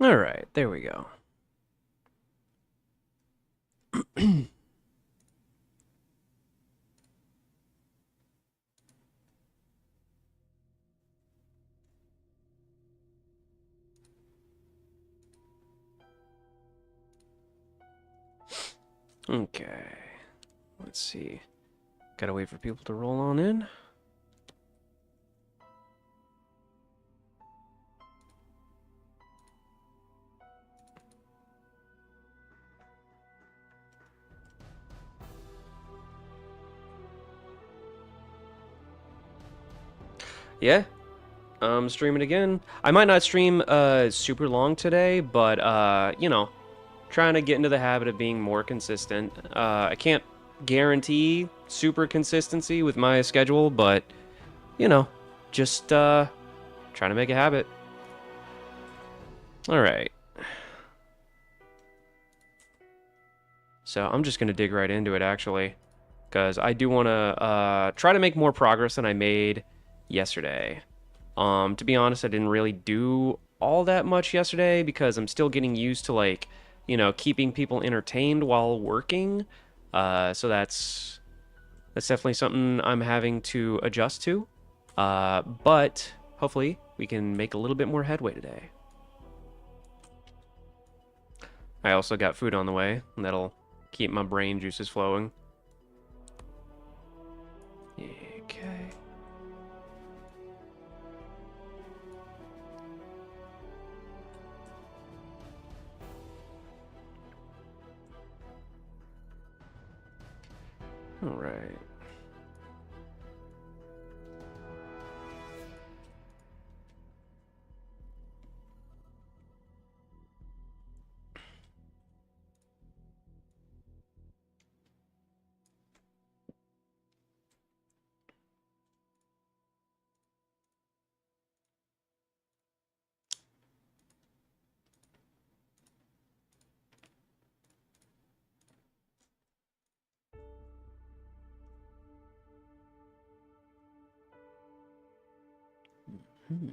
All right, there we go. Okay, let's see. Gotta wait for people to roll on in. Yeah, I'm streaming again. I might not stream super long today, but you know, trying to get into the habit of being more consistent. I can't guarantee super consistency with my schedule, but you know, just trying to make a habit. All right. So I'm just gonna dig right into it actually, because I do want to try to make more progress than I made yesterday. To be honest, I didn't really do all that much yesterday because I'm still getting used to like, you know, keeping people entertained while working. So that's definitely something I'm having to adjust to. But hopefully we can make a little bit more headway today. I also got food on the way, and that'll keep my brain juices flowing. Okay. All right. Hmm.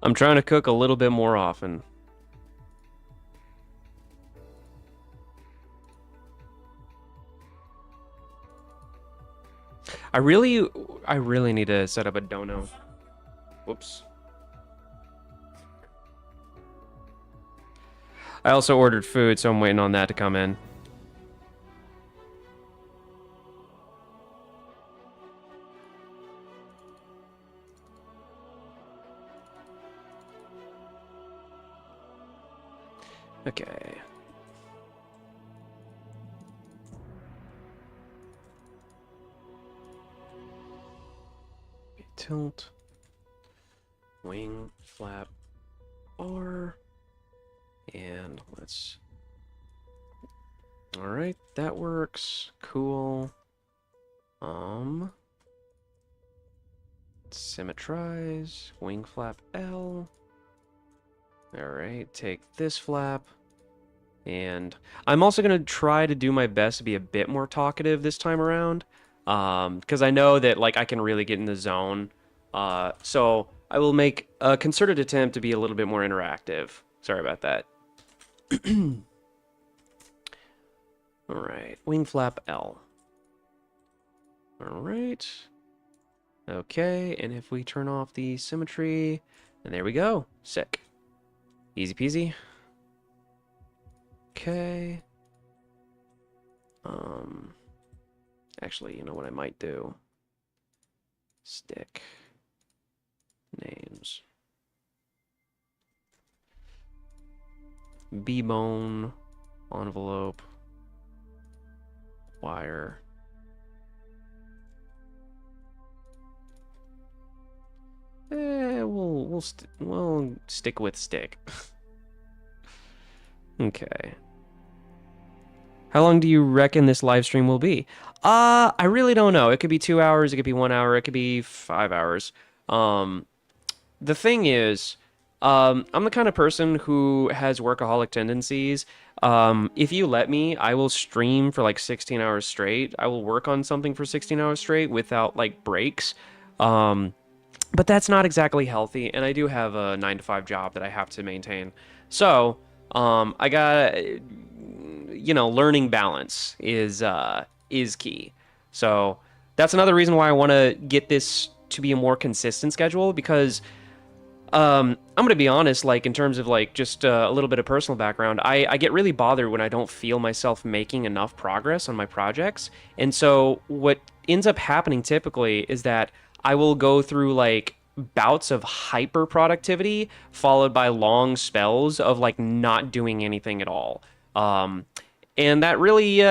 I'm trying to cook a little bit more often. I really, I really need to set up a dono. Whoops. I also ordered food, so I'm waiting on that to come in. Okay. Tilt. Wing, flap, R. And let's... Alright, that works. Cool. Symmetrize. Wing flap L. Alright, take this flap. And I'm also going to try to do my best to be a bit more talkative this time around. Because I know that like I can really get in the zone. So I will make a concerted attempt to be a little bit more interactive. Sorry about that. All right, wing flap L. All right. Okay, and if we turn off the symmetry, and there we go. Sick. Easy peasy. Okay. Actually, you know what I might do? Stick names. B-bone, envelope, wire. We'll stick with stick. Okay. How long do you reckon this live stream will be? I really don't know. It could be 2 hours, it could be 1 hour, it could be 5 hours. The thing is, I'm the kind of person who has workaholic tendencies. If you let me, I will stream for like 16 hours straight. I will work on something for 16 hours straight without like breaks. But that's not exactly healthy, and I do have a 9 to 5 job that I have to maintain. So, I got, learning balance is key. So that's another reason why I want to get this to be a more consistent schedule, because I'm gonna be honest, like in terms of like just a little bit of personal background, I get really bothered when I don't feel myself making enough progress on my projects. And so what ends up happening typically is that I will go through like bouts of hyper productivity followed by long spells of like not doing anything at all. And that really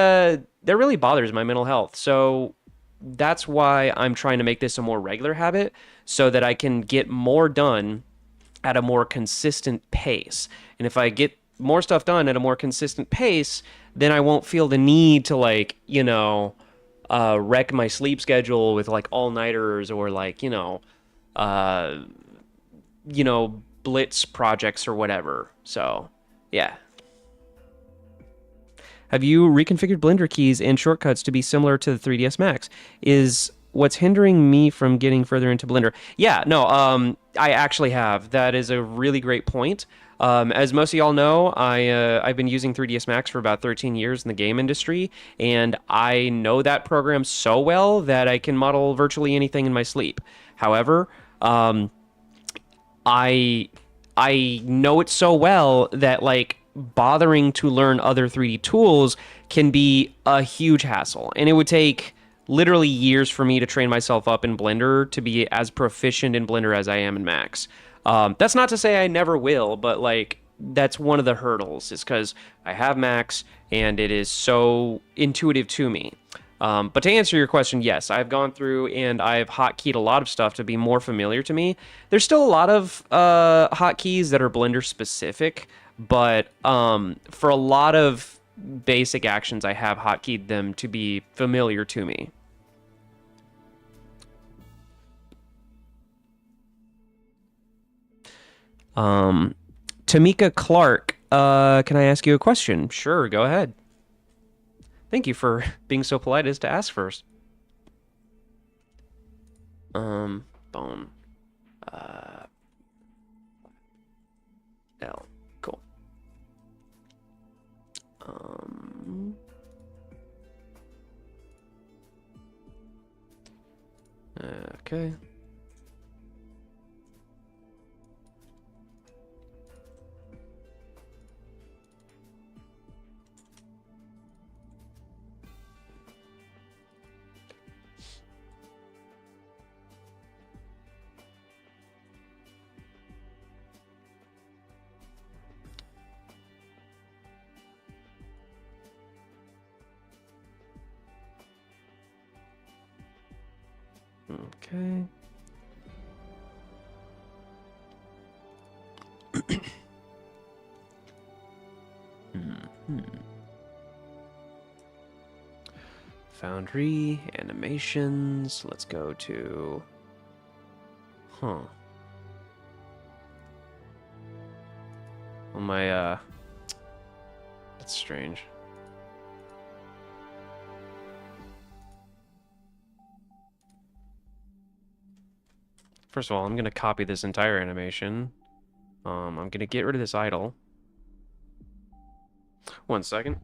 bothers my mental health. So that's why I'm trying to make this a more regular habit so that I can get more done at a more consistent pace. And if I get more stuff done at a more consistent pace, then I won't feel the need to like, wreck my sleep schedule with like all-nighters or like, uh, blitz projects or whatever. So, yeah. Have you reconfigured Blender keys and shortcuts to be similar to the 3ds Max? Is what's hindering me from getting further into Blender? Yeah, no, I actually have. That is a really great point. As most of y'all know, I've been using 3ds Max for about 13 years in the game industry, and I know that program so well that I can model virtually anything in my sleep. However, I know it so well that like bothering to learn other 3D tools can be a huge hassle, and it would take literally years for me to train myself up in Blender to be as proficient in Blender as I am in Max. That's not to say I never will, but like that's one of the hurdles is because I have Max and it is so intuitive to me. But to answer your question, yes, I've gone through and I've hotkeyed a lot of stuff to be more familiar to me. There's still a lot of hotkeys that are Blender specific, but for a lot of basic actions, I have hotkeyed them to be familiar to me. Tamika Clark, can I ask you a question? Sure, go ahead. Thank you for being so polite as to ask first. Bone. L. Cool. Okay. Okay. Foundry, animations. Let's go to... Huh. Well, my, that's strange. First of all, I'm going to copy this entire animation. I'm going to get rid of this idle. 1 second.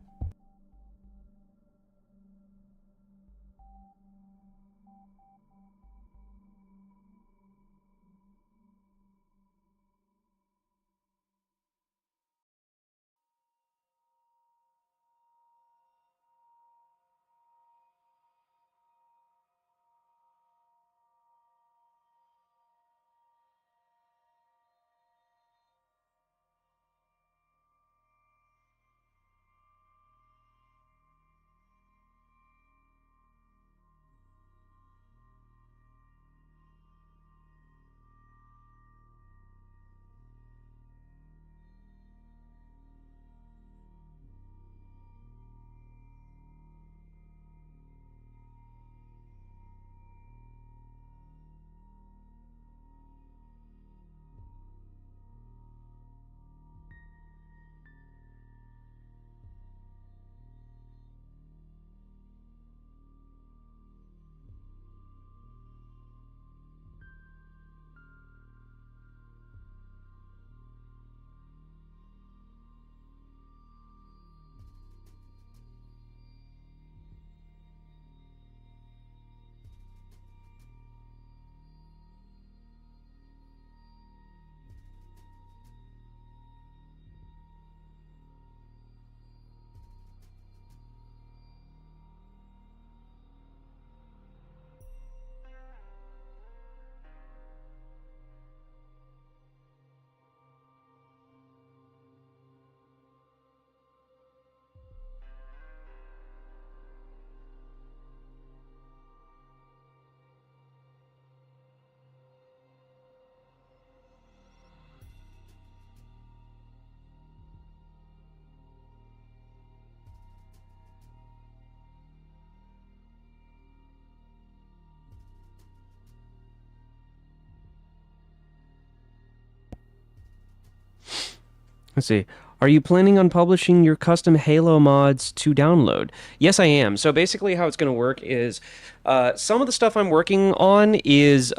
Let's see. Are you planning on publishing your custom Halo mods to download? Yes, I am. So basically, how it's going to work is some of the stuff I'm working on is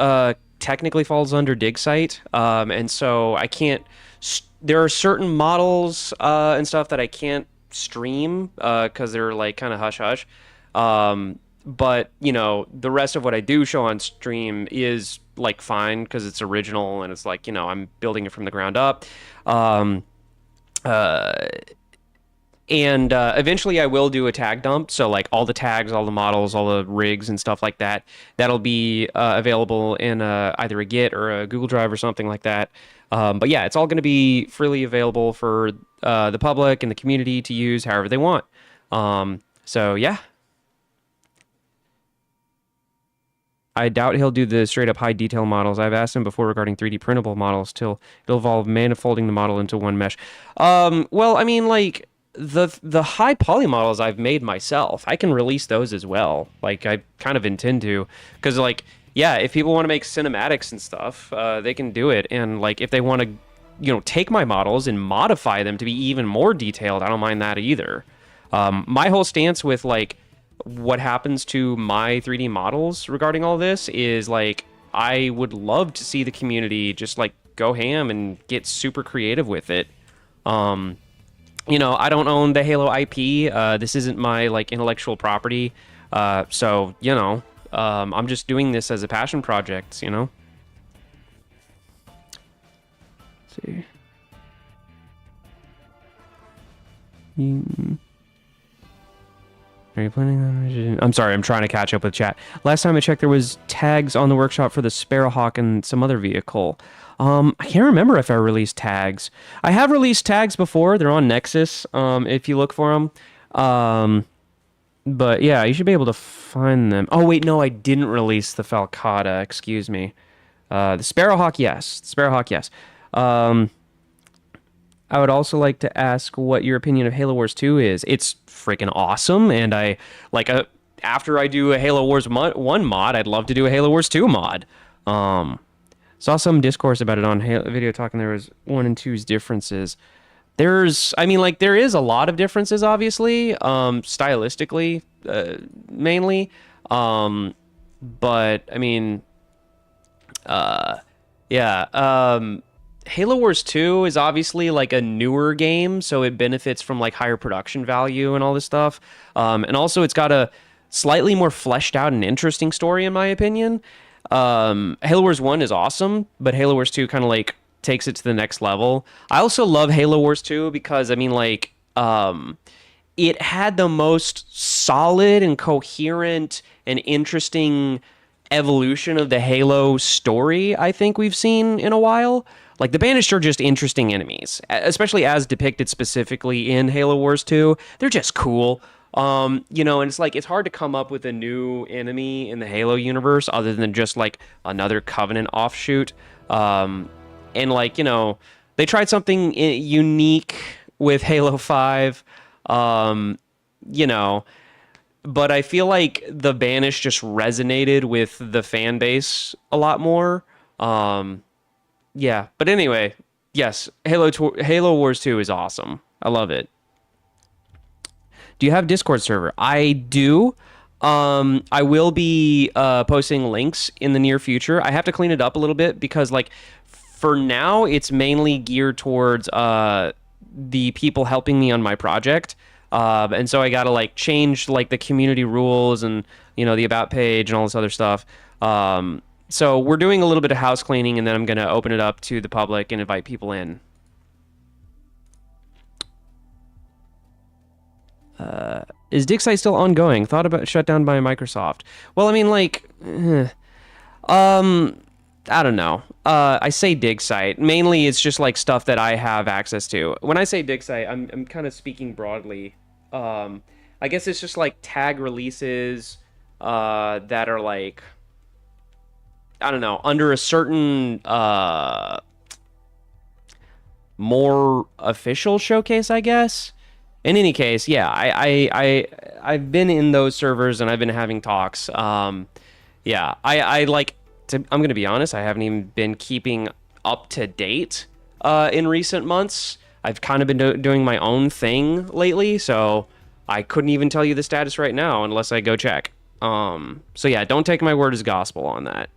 technically falls under dig site, and so I can't. There are certain models and stuff that I can't stream because they're like kind of hush hush. But the rest of what I do show on stream is like fine because it's original and it's like I'm building it from the ground up. Um, uh, and eventually I will do a tag dump. So like all the tags, all the models, all the rigs and stuff like that, that'll be available in either a Git or a Google Drive or something like that. But yeah, it's all going to be freely available for the public and the community to use however they want. So yeah, I doubt he'll do the straight up high detail models. I've asked him before regarding 3D printable models till it'll involve manifolding the model into one mesh. Well, I mean, like the high poly models I've made myself, I can release those as well. Like I kind of intend to, because like yeah, if people want to make cinematics and stuff, they can do it. And like if they want to, take my models and modify them to be even more detailed, I don't mind that either. My whole stance with like what happens to my 3D models regarding all this is like I would love to see the community just like go ham and get super creative with it. I don't own the Halo IP. This isn't my like intellectual property. So I'm just doing this as a passion project. Let's see. Are you planning on? I'm sorry, I'm trying to catch up with chat. Last time I checked, there was tags on the workshop for the Sparrowhawk and some other vehicle. I can't remember if I released tags. I have released tags before. They're on Nexus. If you look for them. But yeah, you should be able to find them. Oh wait, no, I didn't release the Falcata. Excuse me. The Sparrowhawk, yes. Sparrowhawk, yes. I would also like to ask what your opinion of Halo Wars 2 is. It's freaking awesome, and I like after I do a Halo Wars 1 mod, I'd love to do a Halo Wars 2 mod. Saw some discourse about it on Video Talk, and there was 1 and 2's differences. There is a lot of differences, obviously, stylistically, mainly. But I mean, yeah. Halo Wars 2 is obviously like a newer game, so it benefits from like higher production value and all this stuff. And also it's got a slightly more fleshed out and interesting story, in my opinion. Halo Wars 1 is awesome, but Halo Wars 2 kind of like takes it to the next level. I also love Halo Wars 2 because it had the most solid and coherent and interesting evolution of the Halo story I think we've seen in a while. Like, the Banished are just interesting enemies, especially as depicted specifically in Halo Wars 2. They're just cool. And it's like, it's hard to come up with a new enemy in the Halo universe other than just, like, another Covenant offshoot. And, like, they tried something unique with Halo 5, but I feel like the Banished just resonated with the fan base a lot more. Yeah, but anyway, yes, Halo Wars 2 is awesome. I love it. Do you have Discord server? I do. I will be posting links in the near future. I have to clean it up a little bit because, like, for now, it's mainly geared towards the people helping me on my project. And so I got to, like, change, like, the community rules and, the about page and all this other stuff. So we're doing a little bit of house cleaning, and then I'm going to open it up to the public and invite people in. Is DigSite still ongoing? Thought about shut down by Microsoft. Well, I mean, like, I don't know. I say DigSite. Mainly, it's just like stuff that I have access to. When I say DigSite, I'm kind of speaking broadly. I guess it's just like tag releases that are like, I don't know, under a certain more official showcase, I guess. In any case, yeah, I've been in those servers and I've been having talks. Yeah, I like to, I'm gonna be honest, I haven't even been keeping up to date in recent months. I've kind of been doing my own thing lately, so I couldn't even tell you the status right now unless I go check. So yeah, don't take my word as gospel on that.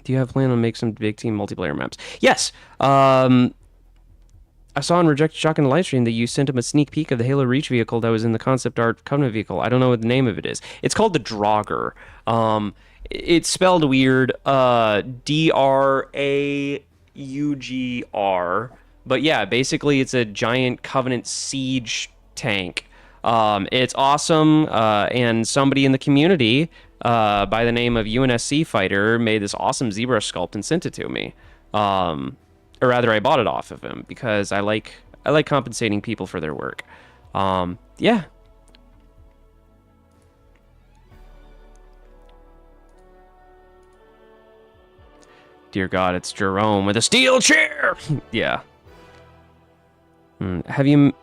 Do you have a plan on make some big team multiplayer maps? Yes. I saw on Rejected Shotgun live stream that you sent him a sneak peek of the Halo Reach vehicle that was in the concept art Covenant vehicle. I don't know what the name of it is. It's called the Draugr. It's spelled weird. Draugr. But yeah, basically it's a giant Covenant siege tank. It's awesome. And somebody in the community, by the name of UNSC Fighter, made this awesome zebra sculpt and sent it to me. Or rather, I bought it off of him because I like compensating people for their work. Yeah. Dear God, it's Jerome with a steel chair. Yeah. Have you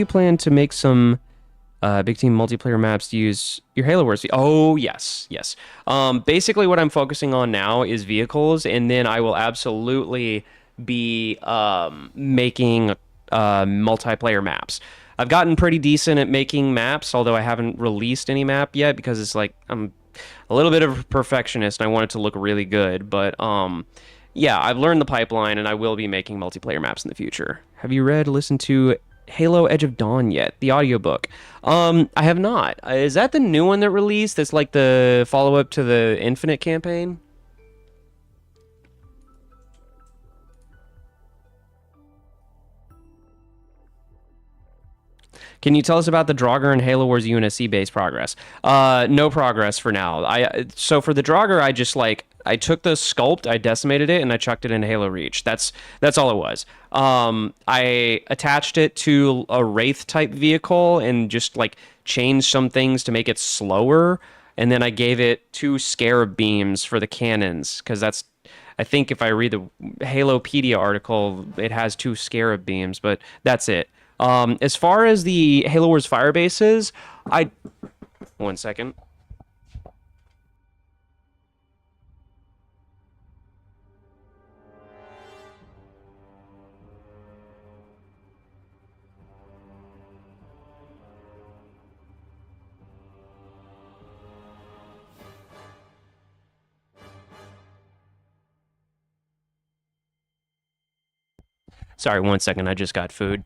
planned to make some big team multiplayer maps to use your Halo Wars? Oh yes. Basically, what I'm focusing on now is vehicles, and then I will absolutely be making multiplayer maps. I've gotten pretty decent at making maps, although I haven't released any map yet because it's like I'm a little bit of a perfectionist and I want it to look really good. But yeah, I've learned the pipeline and I will be making multiplayer maps in the future. Have you listened to Halo Edge of Dawn yet? The audiobook. I have not. Is that the new one that released? That's like the follow-up to the Infinite campaign? Can you tell us about the Draugr and Halo Wars UNSC based progress? No progress for now. So for the Draugr, I took the sculpt, I decimated it, and I chucked it in Halo Reach. That's all it was. I attached it to a Wraith type vehicle and just like changed some things to make it slower, and then I gave it 2 Scarab beams for the cannons because that's. I think if I read the Halopedia article, it has 2 Scarab beams, but that's it. As far as the Halo Wars fire bases, one second. Sorry, one second. I just got food.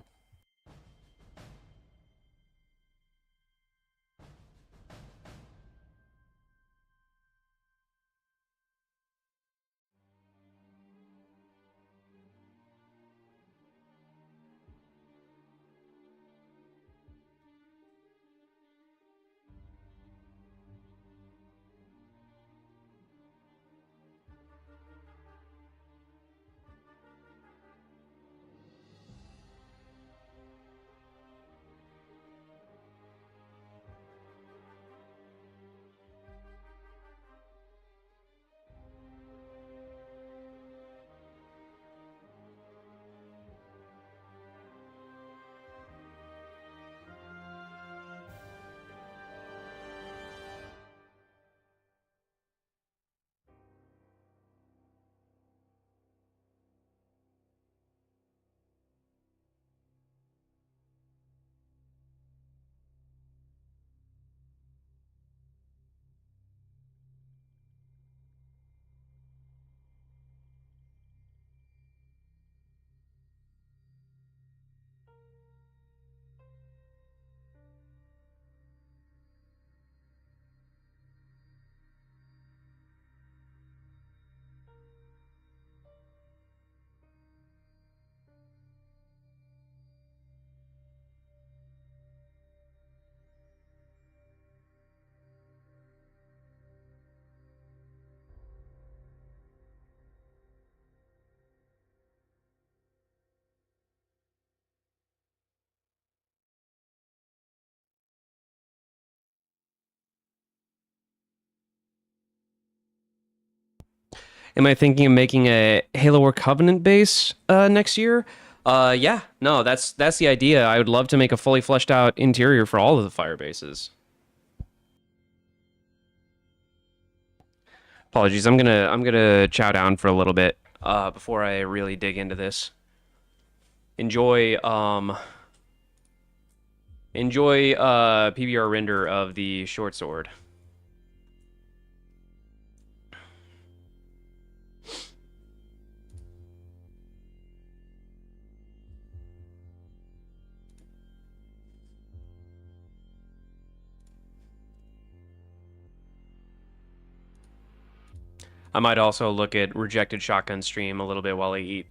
Am I thinking of making a Halo War Covenant base next year? Yeah, no, that's the idea. I would love to make a fully fleshed out interior for all of the fire bases. Apologies, I'm gonna chow down for a little bit before I really dig into this. enjoy PBR render of the short sword. I might also look at Rejected Shotgun stream a little bit while I eat.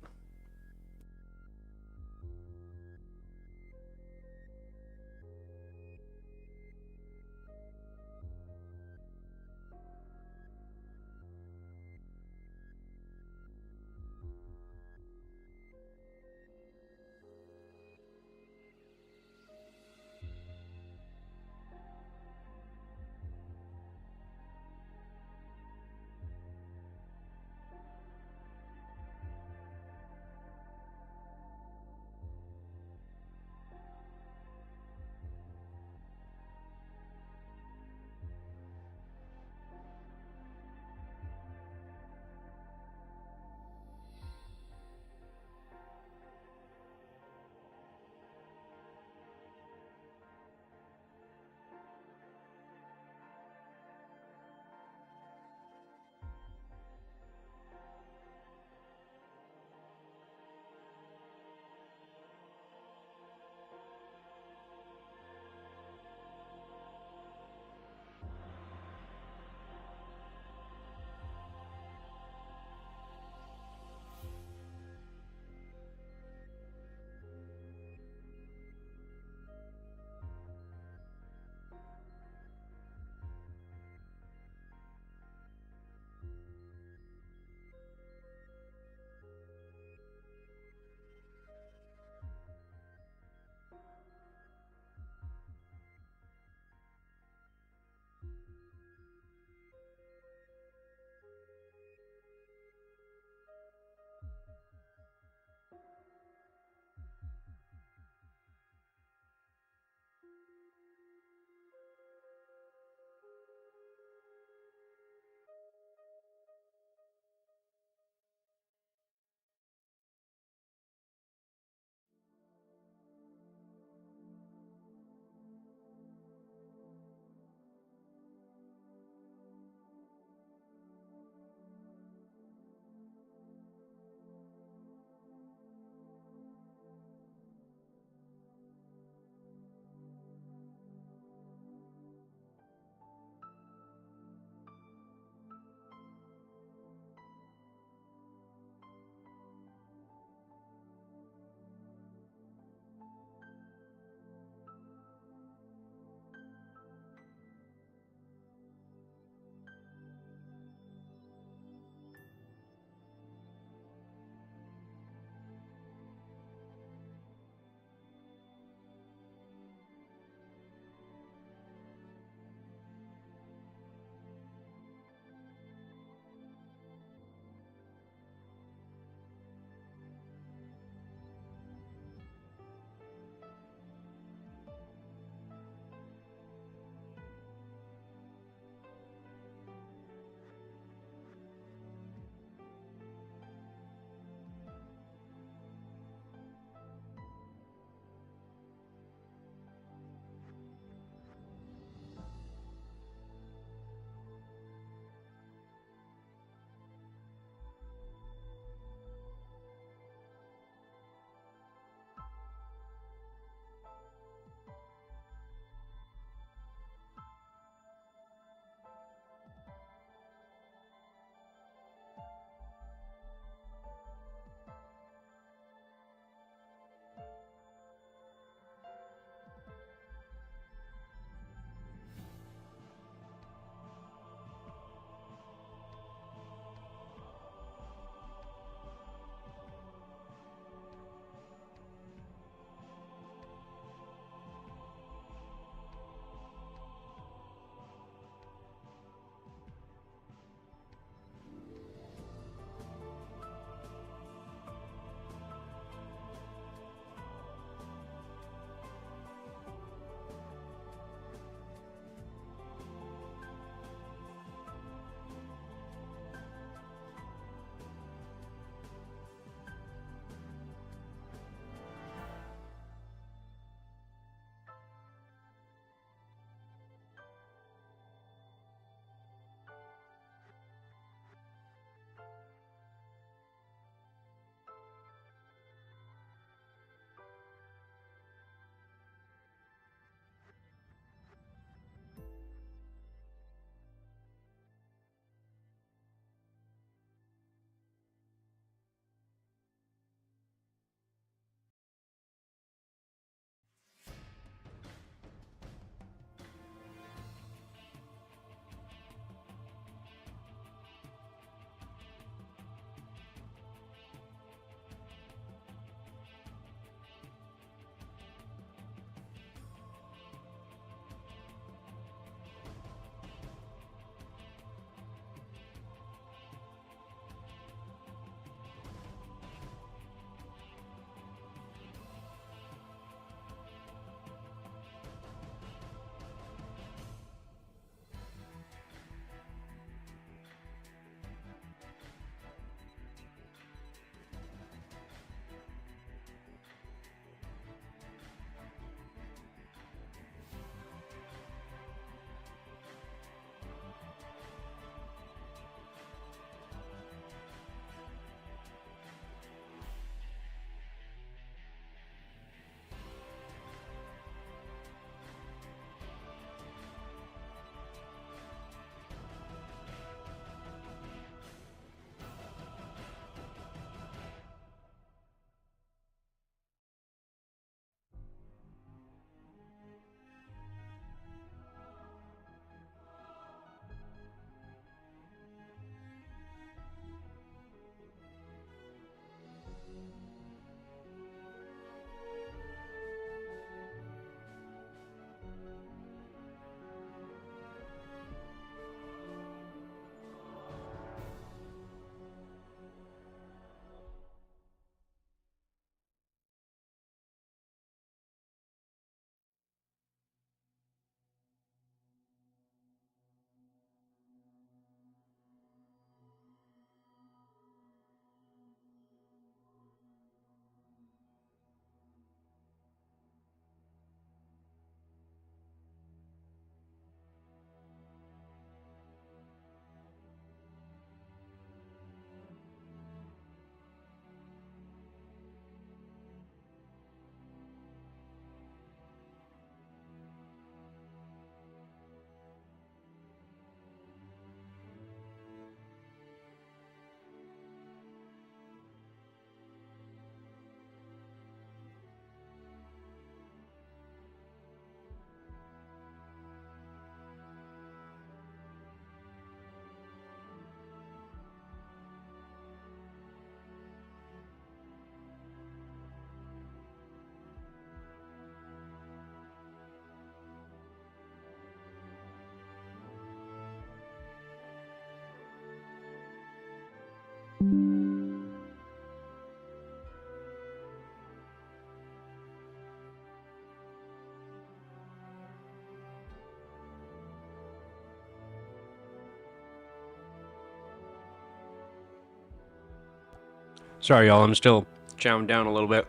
Sorry, y'all. I'm still chowing down a little bit.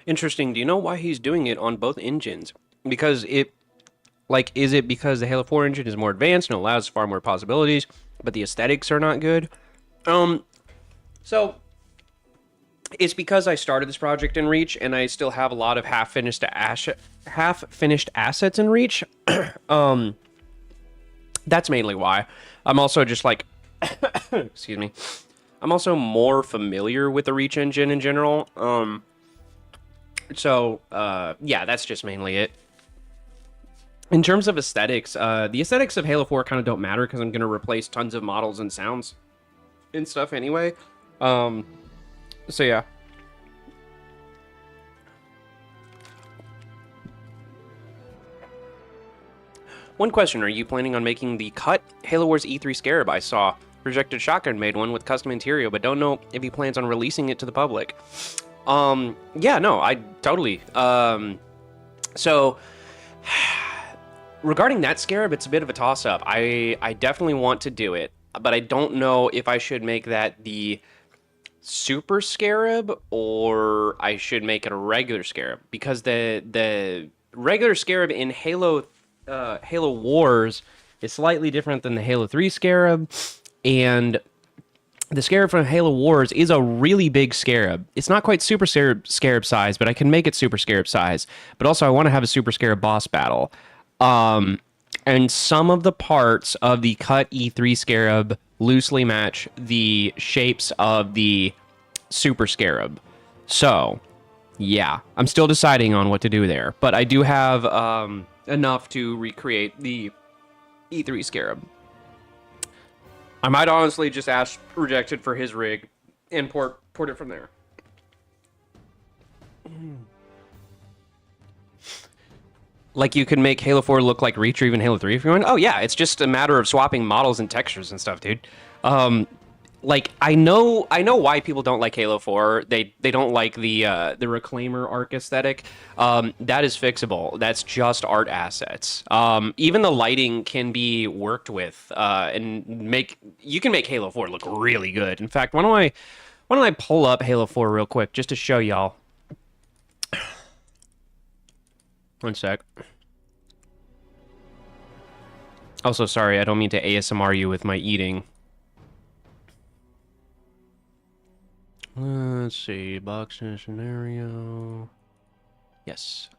Interesting. Do you know why he's doing it on both engines? Because is it because the Halo 4 engine is more advanced and allows far more possibilities, but the aesthetics are not good? So it's because I started this project in Reach and I still have a lot of half-finished assets in Reach. That's mainly why. I'm also just like, excuse me. I'm also more familiar with the Reach engine in general. Yeah, that's just mainly it. In terms of aesthetics, the aesthetics of Halo 4 kind of don't matter because I'm going to replace tons of models and sounds and stuff anyway. So yeah. One question, are you planning on making the cut Halo Wars E3 Scarab? I saw Projected Shotgun made one with custom interior, but don't know if he plans on releasing it to the public. Yeah, no, I totally. So regarding that Scarab, it's a bit of a toss-up. I definitely want to do it, but I don't know if I should make that the Super Scarab or I should make it a regular Scarab, because the regular Scarab in Halo Wars is slightly different than the Halo 3 Scarab, and the Scarab from Halo Wars is a really big Scarab. It's not quite Super Scarab size, but I can make it Super Scarab size. But also, I want to have a Super Scarab boss battle. And some of the parts of the cut E3 Scarab loosely match the shapes of the Super Scarab. So, yeah, I'm still deciding on what to do there. But I do have enough to recreate the E3 Scarab. I might honestly just ask Rejected for his rig and port it from there. Like, you can make Halo 4 look like Reach or even Halo 3 if you want. Oh yeah, it's just a matter of swapping models and textures and stuff, dude. Like, I know why people don't like Halo 4. They don't like the Reclaimer arc aesthetic. That is fixable. That's just art assets. Even the lighting can be worked with, and you can make Halo 4 look really good. In fact, why don't I pull up Halo 4 real quick just to show y'all. One sec. Also, sorry, I don't mean to ASMR you with my eating. Let's see, box scenario. Yes.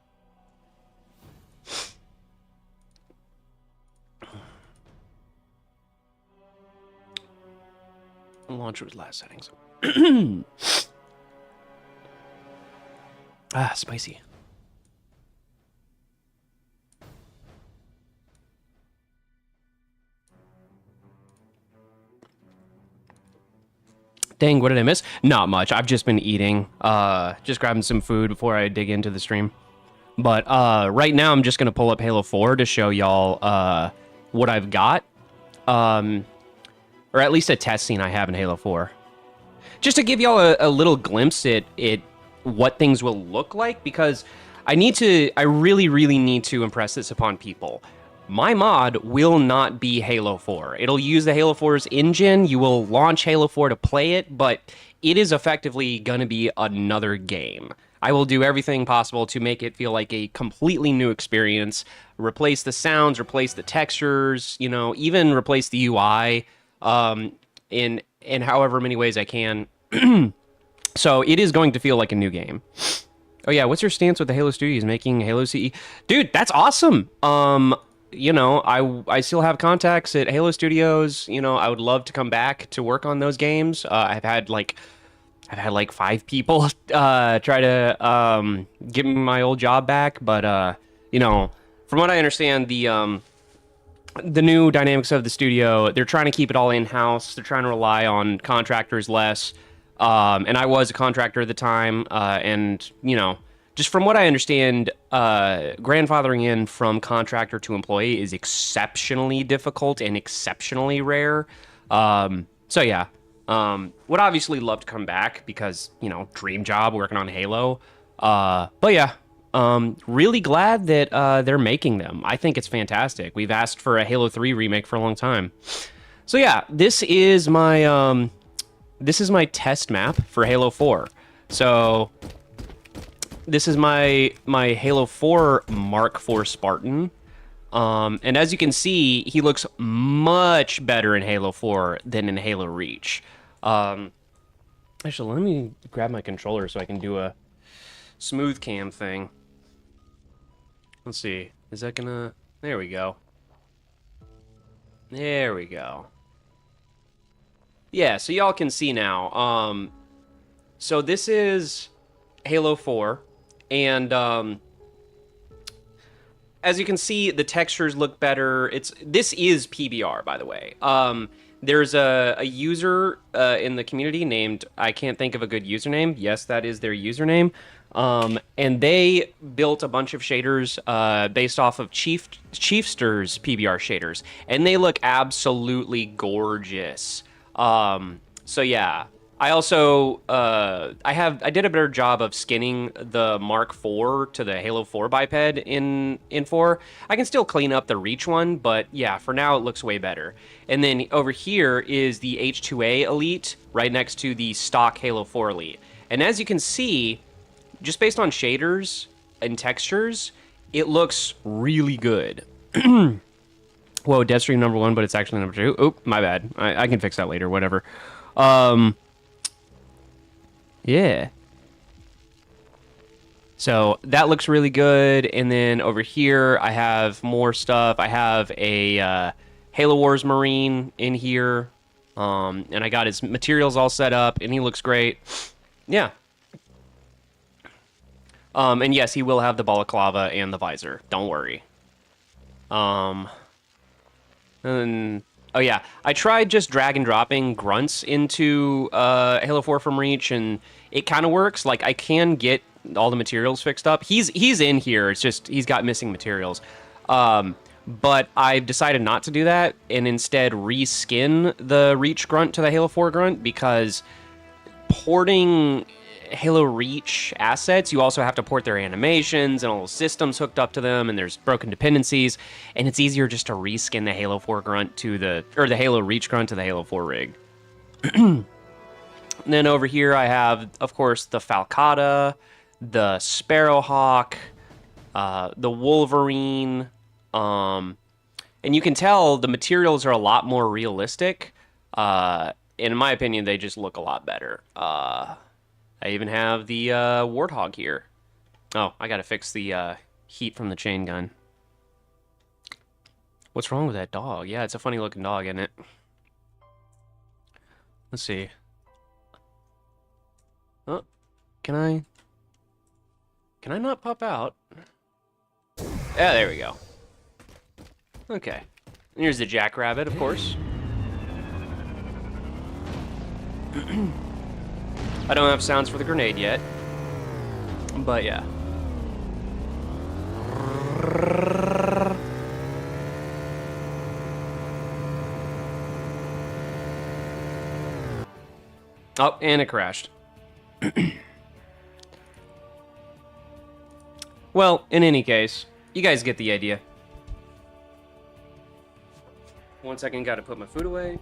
Launch with last settings. Spicy. Dang, what did I miss? Not much. I've just been eating. Just grabbing some food before I dig into the stream. But right now, I'm just going to pull up Halo 4 to show y'all what I've got. Or at least a test scene I have in Halo 4. Just to give y'all a little glimpse at what things will look like, because I really, really need to impress this upon people. My mod will not be Halo 4. It'll use the Halo 4's engine. You will launch Halo 4 to play it, but it is effectively going to be another game. I will do everything possible to make it feel like a completely new experience, replace the sounds, replace the textures, even replace the UI in however many ways I can. So it is going to feel like a new game. Oh yeah, what's your stance with the Halo Studios making Halo CE? Dude, that's awesome. I still have contacts at Halo Studios. I would love to come back to work on those games. I've had like 5 people try to give me my old job back, but from what I understand, the new dynamics of the studio, they're trying to keep it all in-house. They're trying to rely on contractors less. And I was a contractor at the time, and just from what I understand, grandfathering in from contractor to employee is exceptionally difficult and exceptionally rare. So yeah, would obviously love to come back because, dream job working on Halo. But yeah, really glad that they're making them. I think it's fantastic. We've asked for a Halo 3 remake for a long time. So yeah, this is my test map for Halo 4. So this is my Halo 4 Mark IV Spartan. And as you can see, he looks much better in Halo 4 than in Halo Reach. Actually, let me grab my controller so I can do a smooth cam thing. Let's see. Is that gonna... There we go. There we go. Yeah, so y'all can see now. So this is Halo 4, and as you can see, the textures look better. This is PBR, by the way. There's a user in the community named, I can't think of a good username. Yes, that is their username. And they built a bunch of shaders based off of Chiefster's PBR shaders, and they look absolutely gorgeous. So yeah, I also I did a better job of skinning the Mark IV to the Halo 4 biped in 4. I can still clean up the Reach one, but yeah, for now it looks way better. And then over here is the H2A Elite right next to the stock Halo 4 Elite. And as you can see, just based on shaders and textures, it looks really good. Whoa, Deathstream number 1, but it's actually number 2. Oop, my bad. I can fix that later, whatever. Yeah. So that looks really good. And then over here, I have more stuff. I have a Halo Wars Marine in here. And I got his materials all set up, and he looks great. Yeah. And yes, he will have the balaclava and the visor. Don't worry. And oh yeah, I tried just drag and dropping grunts into Halo 4 from Reach, and it kind of works. Like I can get all the materials fixed up. He's in here. It's just he's got missing materials. But I've decided not to do that and instead reskin the Reach grunt to the Halo 4 grunt, because porting Halo Reach assets, you also have to port their animations and all the systems hooked up to them, and there's broken dependencies, and it's easier just to reskin the Halo 4 grunt to the Halo Reach grunt to the Halo 4 rig. And then over here I have, of course, the Falcata, the Sparrowhawk, the Wolverine, and you can tell the materials are a lot more realistic. And in my opinion, they just look a lot better. I even have the Warthog here. Oh, I gotta fix the heat from the chain gun. What's wrong with that dog? Yeah, it's a funny looking dog, isn't it? Let's see. Oh, can I not pop out? Yeah, there we go. Okay. And here's the Jackrabbit, of course. I don't have sounds for the grenade yet, but yeah. Oh, and it crashed. Well, in any case, you guys get the idea. 1 second, gotta put my food away.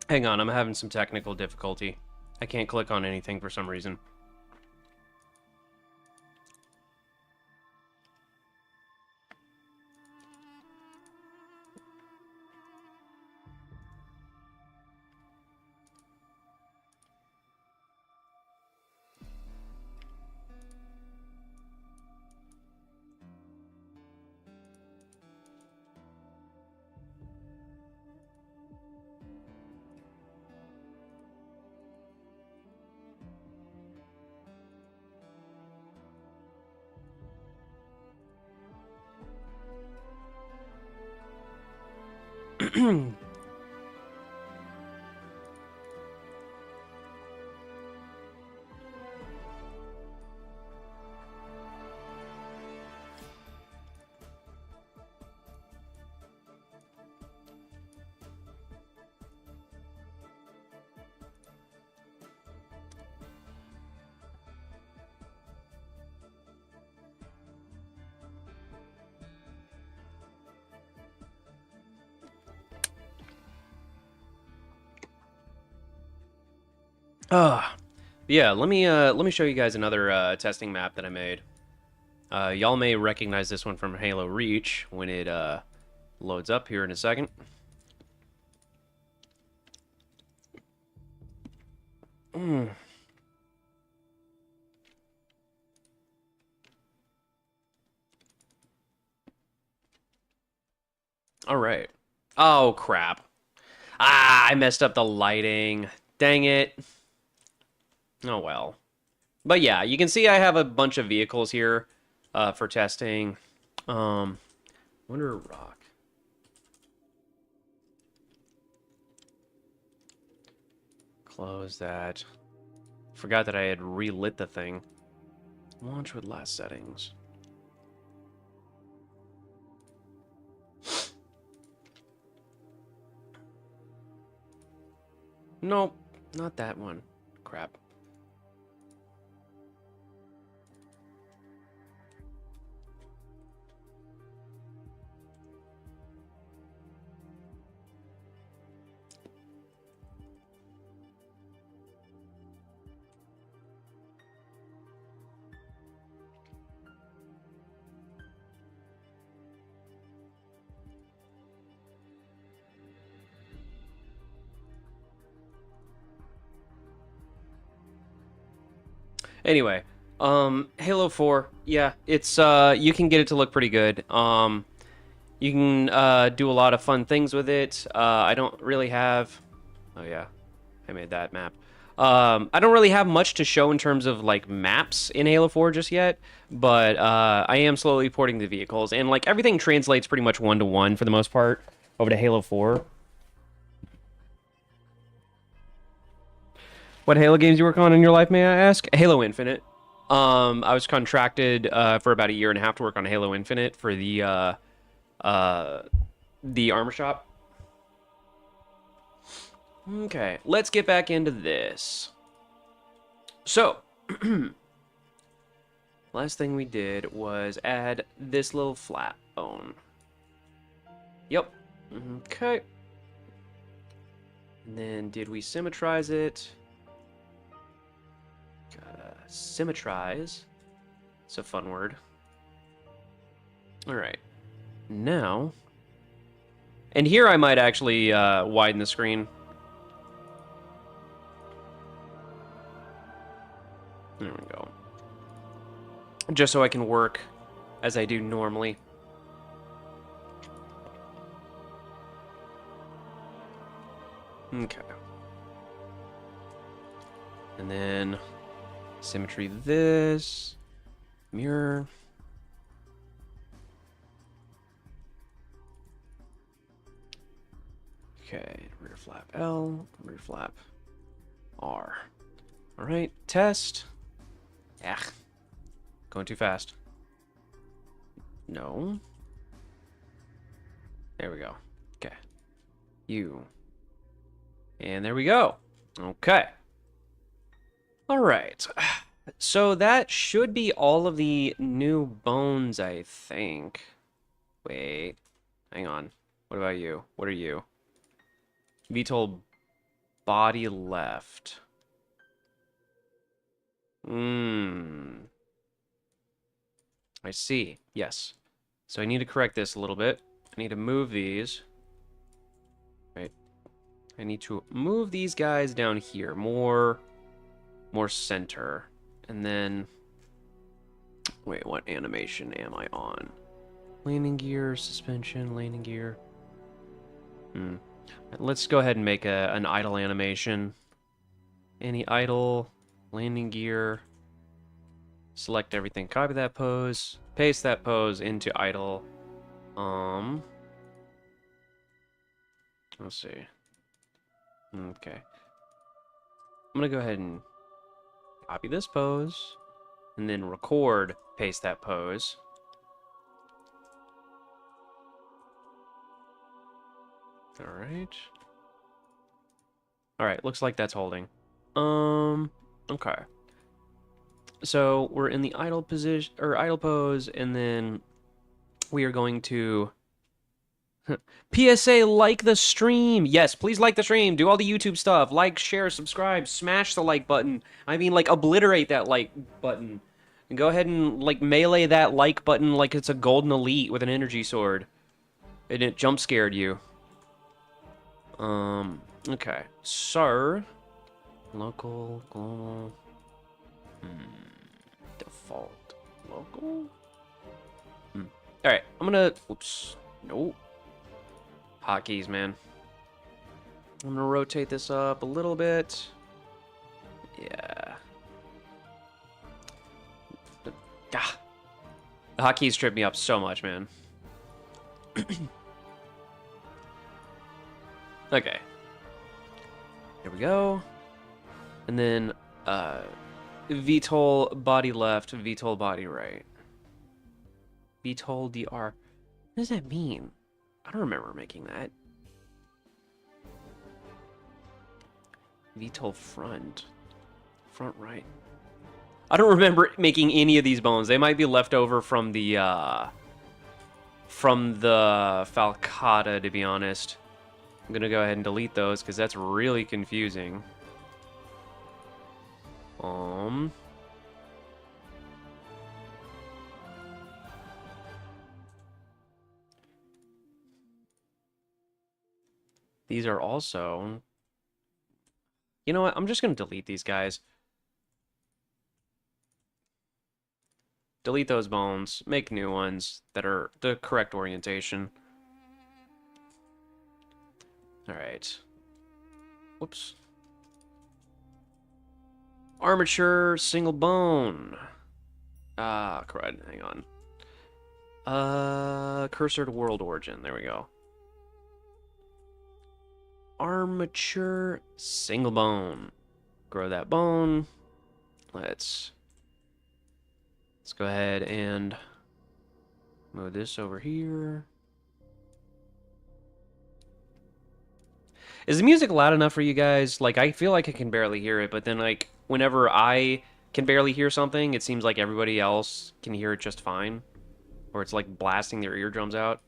Hang on, I'm having some technical difficulty. I can't click on anything for some reason. Yeah, let me show you guys another testing map that I made. Y'all may recognize this one from Halo Reach when it loads up here in a second. All right. Oh, crap. Ah, I messed up the lighting. Dang it. Oh, well. But yeah, you can see I have a bunch of vehicles here for testing. Wonder rock. Close that. Forgot that I had relit the thing. Launch with last settings. Nope, not that one. Crap. Anyway, Halo 4, yeah, it's you can get it to look pretty good. You can do a lot of fun things with it. I don't really have. Oh yeah, I made that map. I don't really have much to show in terms of like maps in Halo 4 just yet, but I am slowly porting the vehicles, and like everything translates pretty much 1-to-1 for the most part over to Halo 4. What Halo games you work on in your life, may I ask? Halo Infinite. I was contracted for about a year and a half to work on Halo Infinite for the armor shop. Okay, let's get back into this. So, last thing we did was add this little flat bone. Yep. Okay. And then did we symmetrize it? Gotta symmetrize. It's a fun word. All right. Now, and here I might actually widen the screen. There we go. Just so I can work as I do normally. Okay. And then symmetry this. Mirror. Okay, rear flap L, rear flap R. All right, test. Yeah, going too fast. No. There we go. Okay. U. And there we go. Okay. All right. So that should be all of the new bones, I think. Wait. Hang on. What about you? What are you? VTOL body left. I see. Yes. So I need to correct this a little bit. I need to move these. Right. I need to move these guys down here. More center. And then... Wait, what animation am I on? Landing gear, suspension, landing gear. Let's go ahead and make an idle animation. Any idle, landing gear. Select everything, copy that pose, paste that pose into idle. Let's see. Okay. I'm gonna go ahead and copy this pose, and then record, paste that pose. Alright. Alright, looks like that's holding. Okay. So we're in the idle position, or idle pose, and then we are going to PSA, like the stream. Yes, please like the stream. Do all the YouTube stuff. Like, share, subscribe, smash the like button. I mean, like, obliterate that like button. And go ahead and, like, melee that like button like it's a golden elite with an energy sword. And it jump scared you. Okay. So, local, global, default, local. Alright, I'm gonna, oops, nope. Hotkeys, man. I'm gonna rotate this up a little bit. Yeah. The hotkeys trip me up so much, man. Okay. Here we go. And then, VTOL body left, VTOL body right. VTOL DR. What does that mean? I don't remember making that. VTOL front. Front right. I don't remember making any of these bones. They might be left over from the Falcata, to be honest. I'm gonna go ahead and delete those because that's really confusing. These are also... You know what? I'm just going to delete these guys. Delete those bones. Make new ones that are the correct orientation. Alright. Whoops. Armature, single bone. Ah, crud. Hang on. Cursor to world origin. There we go. Armature, single bone. Grow that bone. Let's go ahead and move this over here. Is the music loud enough for you guys? Like, I feel like I can barely hear it, but then, like, whenever I can barely hear something, it seems like everybody else can hear it just fine. Or it's like blasting their eardrums out.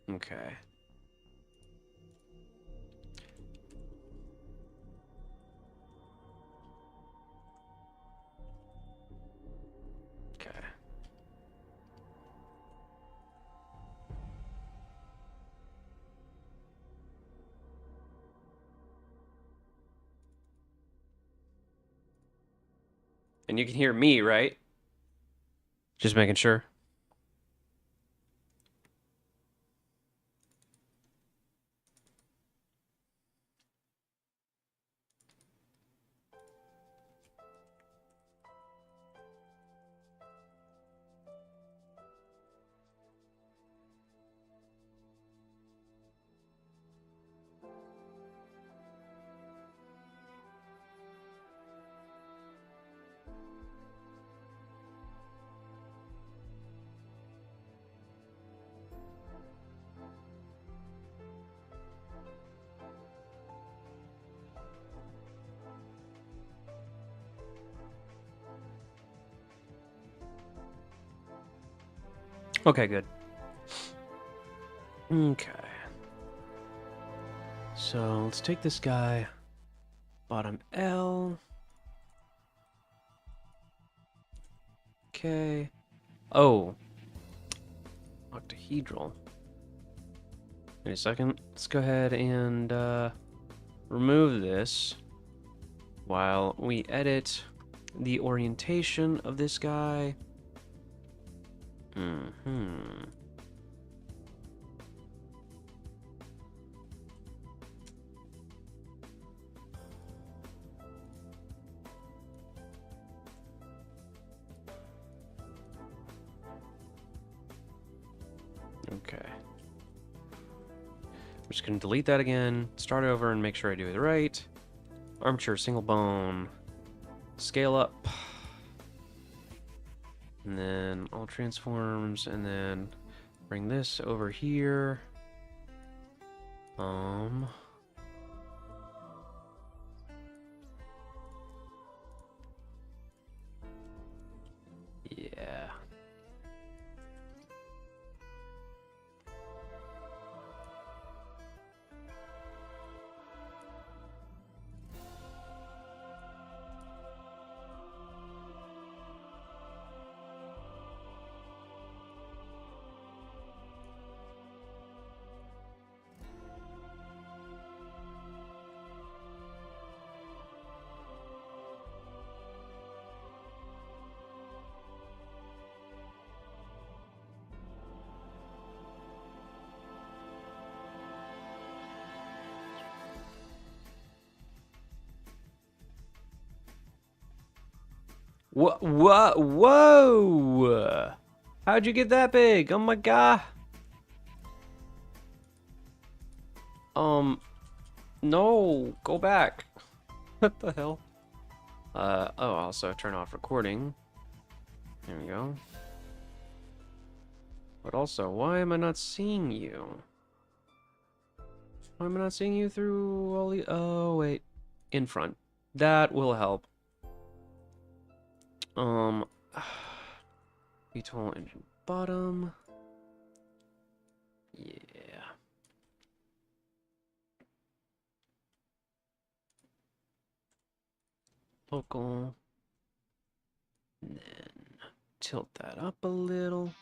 Okay. Okay. And you can hear me, right? Just making sure. Okay, good. Okay. So let's take this guy. Bottom L. Okay. Oh. Octahedral. Wait a second. Let's go ahead and remove this while we edit the orientation of this guy. Okay. I'm just going to delete that again, start over, and make sure I do it right. Armature, single bone, scale up, and then all transforms, and then bring this over here. Yeah. Whoa! How'd you get that big? Oh my god! No, go back. What the hell? Oh, also turn off recording. There we go. But also, why am I not seeing you? Why am I not seeing you through all the... Oh, wait. In front. That will help. VTOL engine bottom. Yeah. Local. And then tilt that up a little.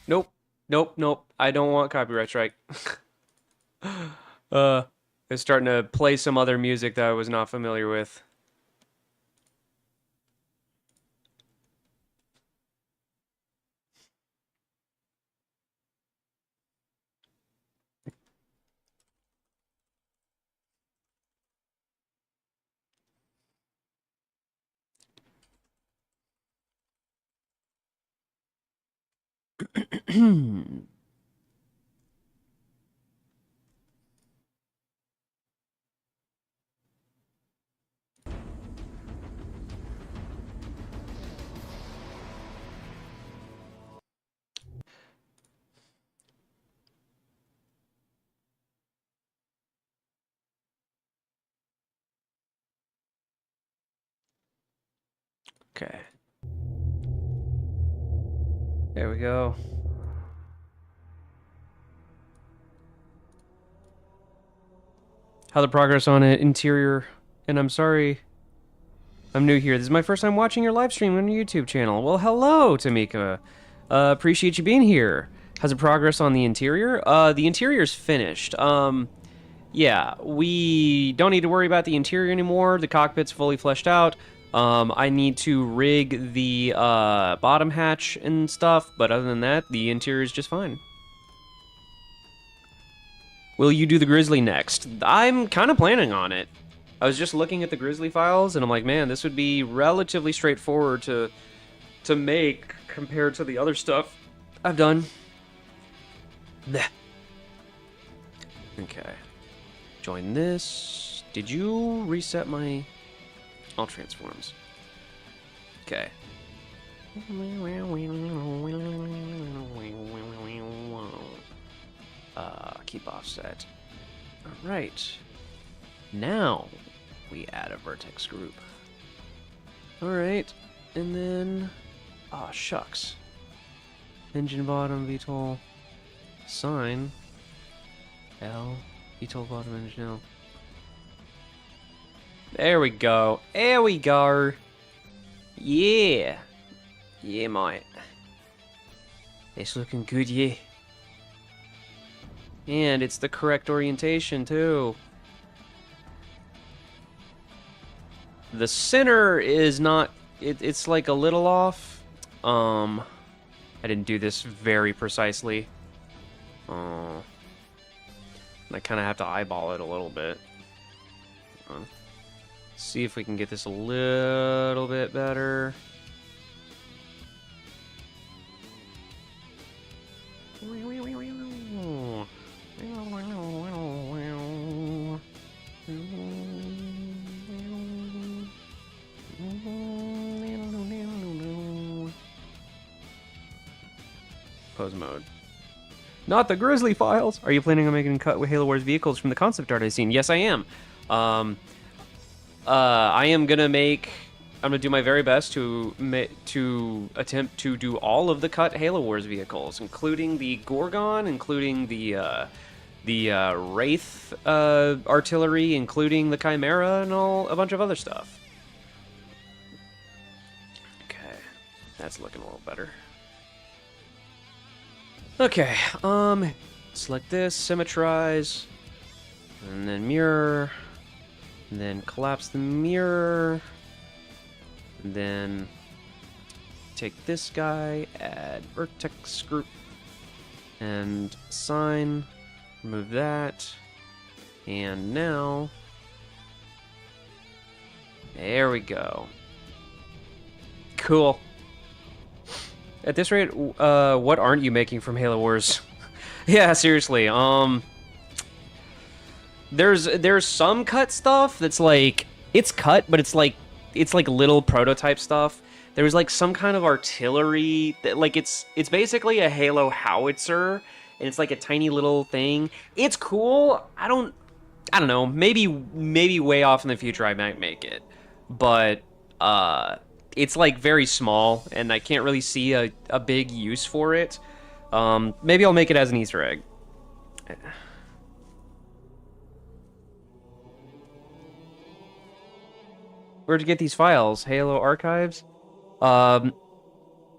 Nope. Nope, nope. I don't want copyright strike. It's starting to play some other music that I was not familiar with. Okay. There we go. How the progress on it, interior, and I'm sorry, I'm new here. This is my first time watching your live stream on your YouTube channel. Well, hello, Tamika. Appreciate you being here. How's the progress on the interior? The interior's finished. Yeah, we don't need to worry about the interior anymore. The cockpit's fully fleshed out. I need to rig the bottom hatch and stuff, but other than that, the interior is just fine. Will you do the Grizzly next? I'm kind of planning on it. I was just looking at the Grizzly files, and I'm like, man, this would be relatively straightforward to make compared to the other stuff I've done. Blech. Okay. Join this. Did you reset my... all transforms. Okay. Keep offset. Alright. Now we add a vertex group. Alright. And then... Ah, shucks. Engine bottom, VTOL. Sign. L. VTOL bottom, engine L. There we go. There we go. Yeah. Yeah, mate. It's looking good, yeah. And it's the correct orientation, too. The center is not... It's like a little off. I didn't do this very precisely. I kind of have to eyeball it a little bit. See if we can get this a little bit better. Pose mode. Not the Grizzly files! Are you planning on making a cut with Halo Wars vehicles from the concept art I've seen? Yes, I am. I am gonna make... I'm gonna do my very best to attempt to do all of the cut Halo Wars vehicles, including the Gorgon, including the Wraith artillery, including the Chimera, and a bunch of other stuff. Okay, that's looking a little better. Okay, select this, symmetrize, and then mirror, and then collapse the mirror, and then take this guy, add vertex group, and sign, remove that, and now, there we go. Cool. At this rate, what aren't you making from Halo Wars? Yeah, seriously. There's some cut stuff that's like it's cut, but it's like little prototype stuff. There was like some kind of artillery that like it's basically a Halo howitzer, and it's like a tiny little thing. It's cool. I don't know. Maybe way off in the future I might make it, but it's like very small, and I can't really see a big use for it. Maybe I'll make it as an Easter egg. Where'd you get these files? Halo Archives? I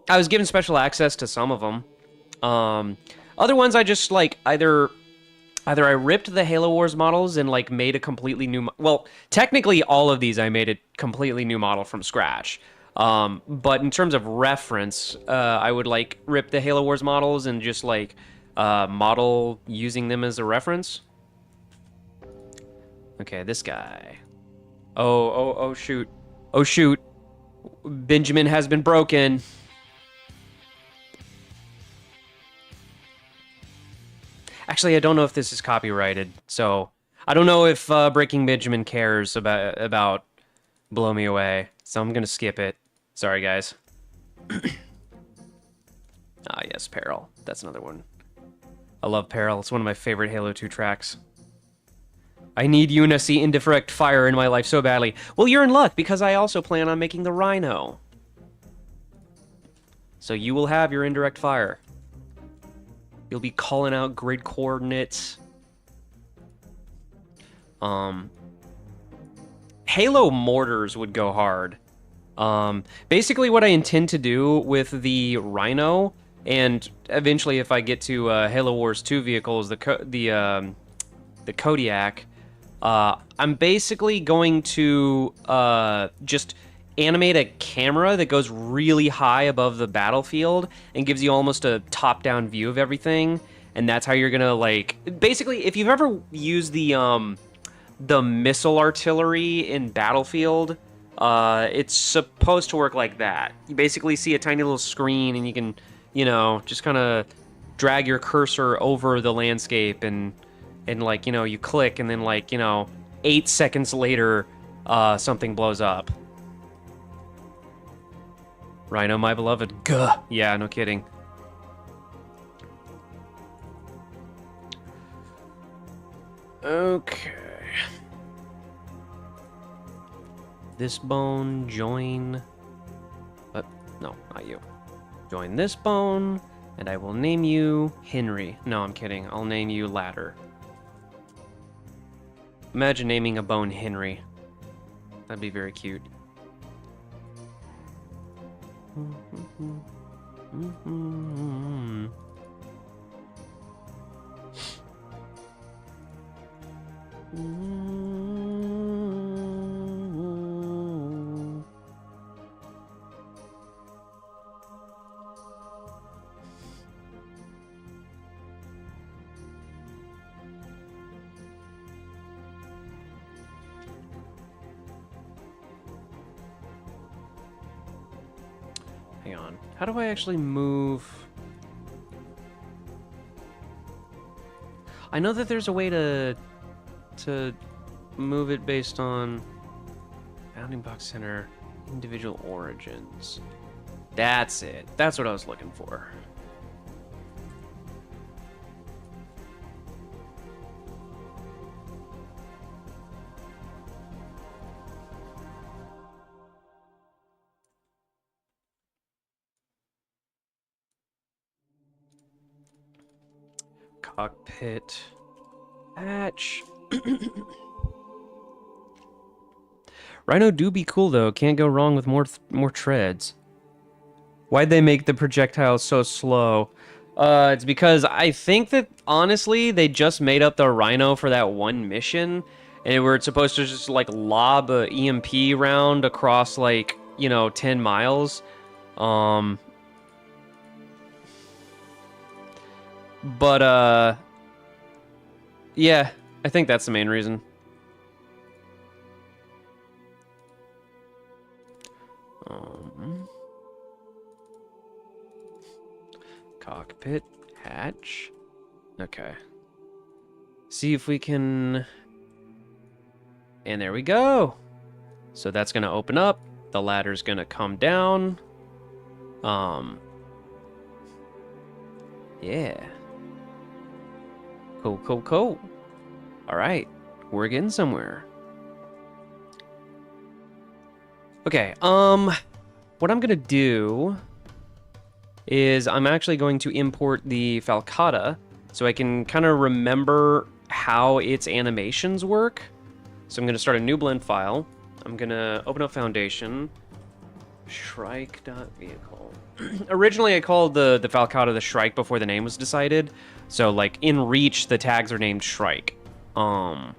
was given special access to some of them. Other ones I just like either I ripped the Halo Wars models and like made a completely new... Well, technically all of these I made a completely new model from scratch. But in terms of reference, I would like rip the Halo Wars models and just like model using them as a reference. Okay, this guy. Oh shoot. Oh shoot. Benjamin has been broken. Actually, I don't know if this is copyrighted, so I don't know if Breaking Benjamin cares about Blow Me Away, so I'm gonna skip it. Sorry, guys. Ah, yes, Peril. That's another one. I love Peril. It's one of my favorite Halo 2 tracks. I need Unity indirect fire in my life so badly. Well, you're in luck, because I also plan on making the Rhino. So you will have your indirect fire. You'll be calling out grid coordinates. Halo mortars would go hard. Basically what I intend to do with the Rhino, and eventually if I get to Halo Wars 2 vehicles, the Kodiak, I'm basically going to just animate a camera that goes really high above the battlefield and gives you almost a top-down view of everything, and that's how you're gonna like... Basically, if you've ever used the missile artillery in Battlefield, it's supposed to work like that. You basically see a tiny little screen, and you can, you know, just kind of drag your cursor over the landscape, and like, you know, you click, and then like, you know, 8 seconds later, something blows up. Rhino, my beloved. Gah. Yeah, no kidding. Okay. This bone, join. No, not you. Join this bone, and I will name you Henry. No, I'm kidding. I'll name you Ladder. Imagine naming a bone Henry. That'd be very cute. Hang on. How do I actually move? I know that there's a way to move it based on bounding box center, individual origins. That's it. That's what I was looking for. Cockpit hatch. Rhino do be cool though. Can't go wrong with more treads. Why'd they make the projectile so slow? It's because I think that honestly they just made up the Rhino for that one mission, and we're supposed to just like lob a EMP round across like 10 miles. But yeah, I think that's the main reason. Cockpit hatch. Okay. See if we can. And there we go. So that's gonna open up. The ladder's gonna come down. Yeah. Cool. All right, we're getting somewhere. Okay, what I'm gonna do is I'm actually going to import the Falcata so I can kind of remember how its animations work. So I'm gonna start a new blend file. I'm gonna open up Foundation, Shrike.vehicle. Originally I called the Falcata the Shrike before the name was decided. So like in Reach, the tags are named Shrike. Let's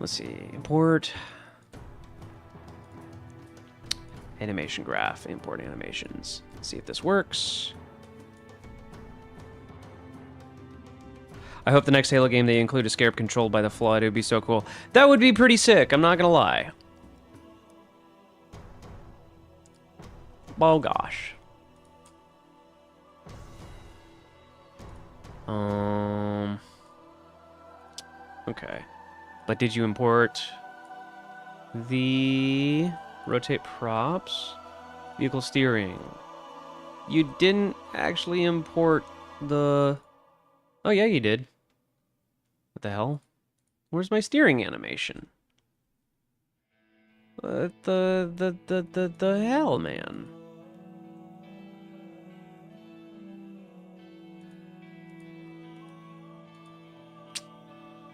see, import animation graph, import animations. Let's see if this works. I hope the next Halo game they include a scarab controlled by the Flood. It would be so cool. That would be pretty sick, I'm not gonna lie. Oh gosh. Okay. But did you import the rotate props? Vehicle steering. You didn't actually import the... Oh yeah, you did. What the hell? Where's my steering animation? What the hell, man?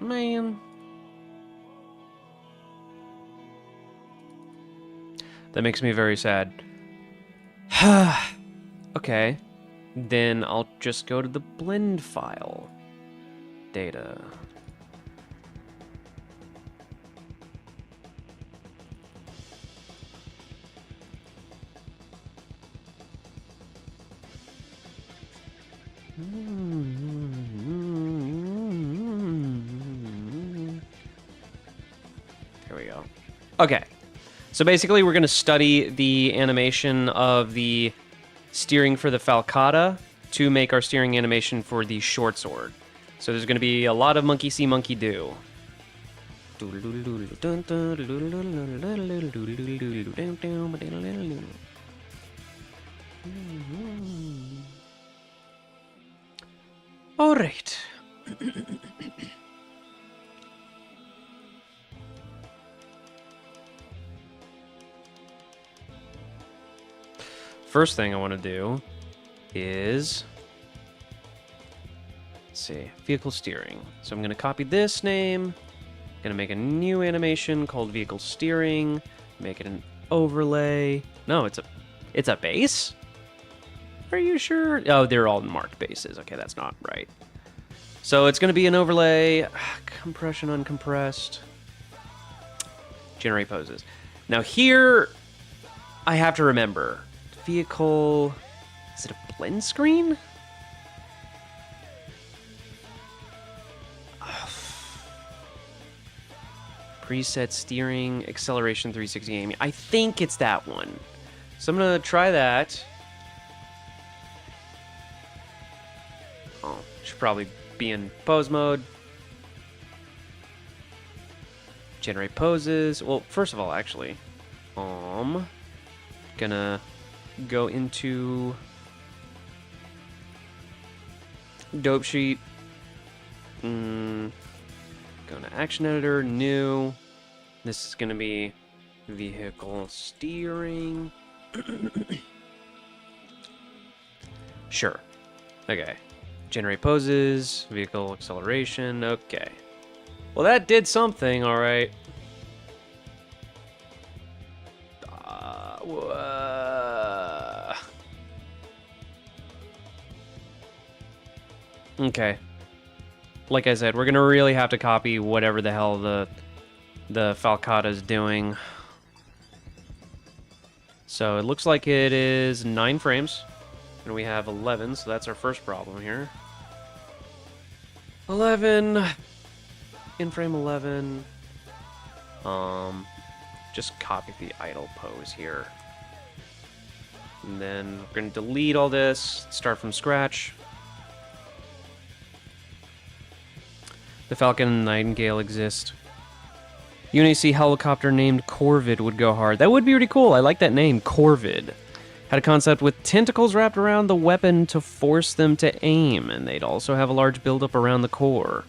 Man. That makes me very sad. Okay. Then I'll just go to the blend file. Data. There we go. Okay. So basically we're going to study the animation of the steering for the Falcata to make our steering animation for the shortsword. So there's going to be a lot of monkey see, monkey do. All right. first thing I want to do is, let's see, vehicle steering. So I'm going to copy this name, going to make a new animation called vehicle steering, make it an overlay. No, it's a base? Are you sure? Oh, they're all marked bases. Okay, that's not right. So it's going to be an overlay, compression uncompressed, generate poses. Now here, I have to remember, vehicle, is it a blend screen? Preset steering, acceleration 360 aiming. I think it's that one. So I'm going to try that. Oh, should probably be in pose mode. Generate poses. Well, first of all, actually, gonna go into dope sheet. Go to action editor, new. This is gonna be vehicle steering. Sure. Okay. Generate poses, vehicle acceleration. Okay. Well, that did something, all right. Okay. Like I said, we're gonna really have to copy whatever the hell the Falcata's doing. So it looks like it is 9 frames, and we have 11, so that's our first problem here. 11, in frame 11. Just copy the idle pose here. And then we're gonna delete all this, start from scratch. The Falcon and Nightingale exist. UNAC helicopter named Corvid would go hard. That would be pretty cool. I like that name, Corvid. Had a concept with tentacles wrapped around the weapon to force them to aim, and they'd also have a large buildup around the core.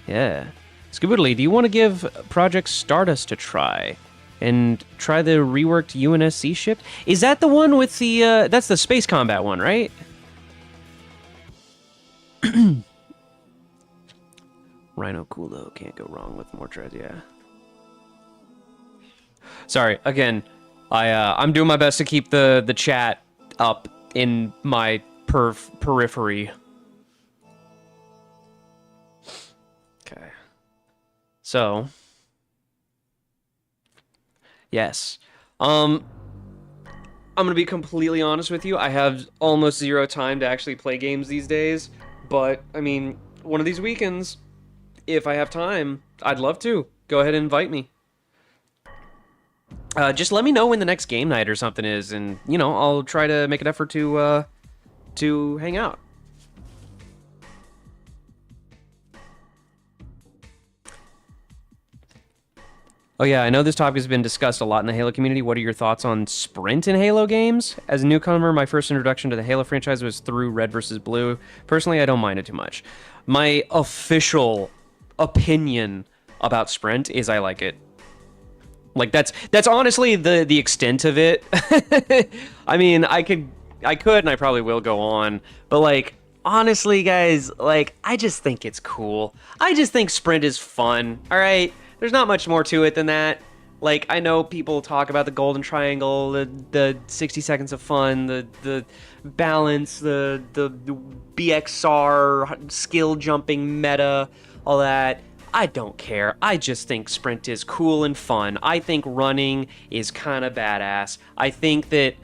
Yeah. Scaboodly, do you want to give Project Stardust a try? And try the reworked UNSC ship? Is that the one with the, that's the space combat one, right? Rhino Kulo, can't go wrong with Mortred, yeah. Sorry, again, I'm doing my best to keep the chat up in my periphery. Okay. So, yes. I'm gonna be completely honest with you. I have almost 0 time to actually play games these days, but I mean, one of these weekends, if I have time, I'd love to. Go ahead and invite me. Just let me know when the next game night or something is, and, you know, I'll try to make an effort to hang out. Oh yeah, I know this topic has been discussed a lot in the Halo community. What are your thoughts on sprint in Halo games? As a newcomer, my first introduction to the Halo franchise was through Red vs. Blue. Personally, I don't mind it too much. My official opinion about sprint is I like it. Like, that's honestly the extent of it. I mean, I could and I probably will go on, but like, honestly, guys, like, I just think it's cool. I just think sprint is fun, all right? There's not much more to it than that. Like, I know people talk about the golden triangle, the 60 seconds of fun, the balance, the BXR, skill jumping meta, all that. I don't care. I just think sprint is cool and fun. I think running is kind of badass. I think that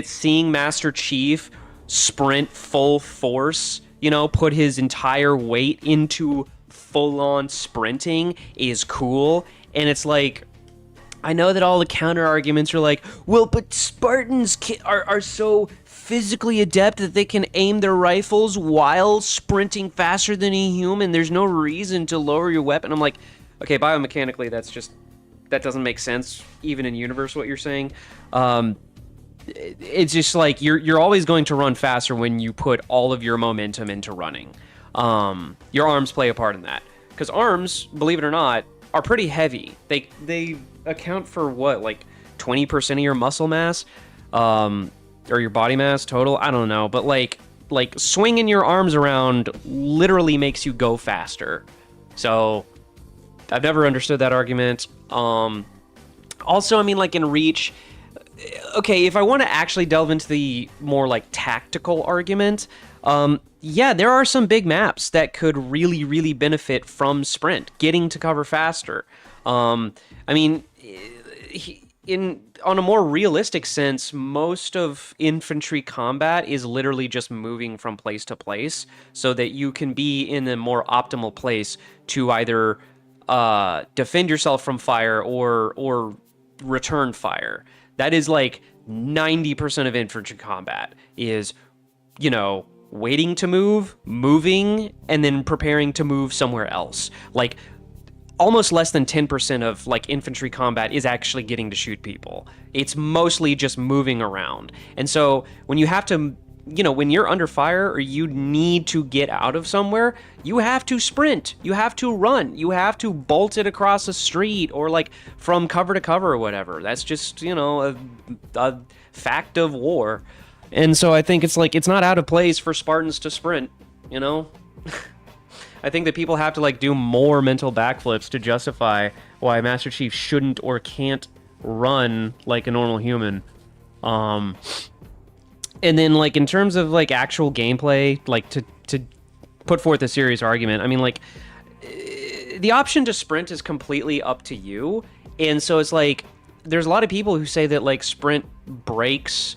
seeing Master Chief sprint full force, you know, put his entire weight into full-on sprinting is cool. And it's like, I know that all the counter arguments are like, well, but Spartans are so physically adept that they can aim their rifles while sprinting faster than a human. There's no reason to lower your weapon. I'm like, okay, biomechanically, that doesn't make sense, even in universe, what you're saying. It's just like, you're always going to run faster when you put all of your momentum into running. Your arms play a part in that. Because arms, believe it or not, are pretty heavy. They account for what, like 20% of your muscle mass? or your body mass total. I don't know, but like swinging your arms around literally makes you go faster. So I've never understood that argument. Also, I mean, like in Reach, okay, if I want to actually delve into the more like tactical argument, yeah, there are some big maps that could really, really benefit from sprint, getting to cover faster. I mean, on a more realistic sense, most of infantry combat is literally just moving from place to place so that you can be in a more optimal place to either defend yourself from fire or return fire. That is like 90% of infantry combat is, you know, waiting to move, moving, and then preparing to move somewhere else. Like, almost less than 10% of like infantry combat is actually getting to shoot people. It's mostly just moving around. And so when you have to, you know, when you're under fire or you need to get out of somewhere, you have to sprint, you have to run, you have to bolt it across a street or like from cover to cover or whatever. That's just, you know, a fact of war. And so I think it's like, it's not out of place for Spartans to sprint, you know? I think that people have to like do more mental backflips to justify why Master Chief shouldn't or can't run like a normal human. And then like in terms of like actual gameplay, like to put forth a serious argument, I mean like the option to sprint is completely up to you. And so it's like there's a lot of people who say that like sprint breaks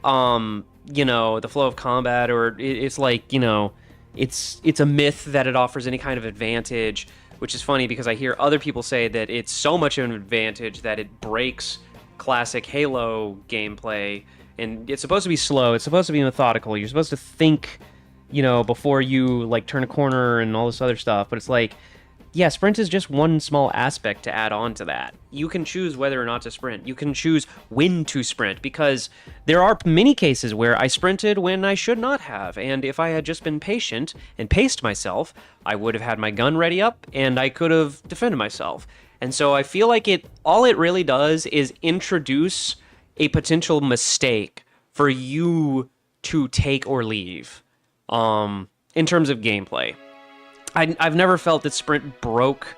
you know, the flow of combat, or it's like, you know, it's a myth that it offers any kind of advantage, which is funny because I hear other people say that it's so much of an advantage that it breaks classic Halo gameplay. And it's supposed to be slow, it's supposed to be methodical, you're supposed to think, you know, before you like turn a corner and all this other stuff. But it's like, yeah, sprint is just one small aspect to add on to that. You can choose whether or not to sprint. You can choose when to sprint, because there are many cases where I sprinted when I should not have. And if I had just been patient and paced myself, I would have had my gun ready up and I could have defended myself. And so I feel like all it really does is introduce a potential mistake for you to take or leave in terms of gameplay. I've never felt that sprint broke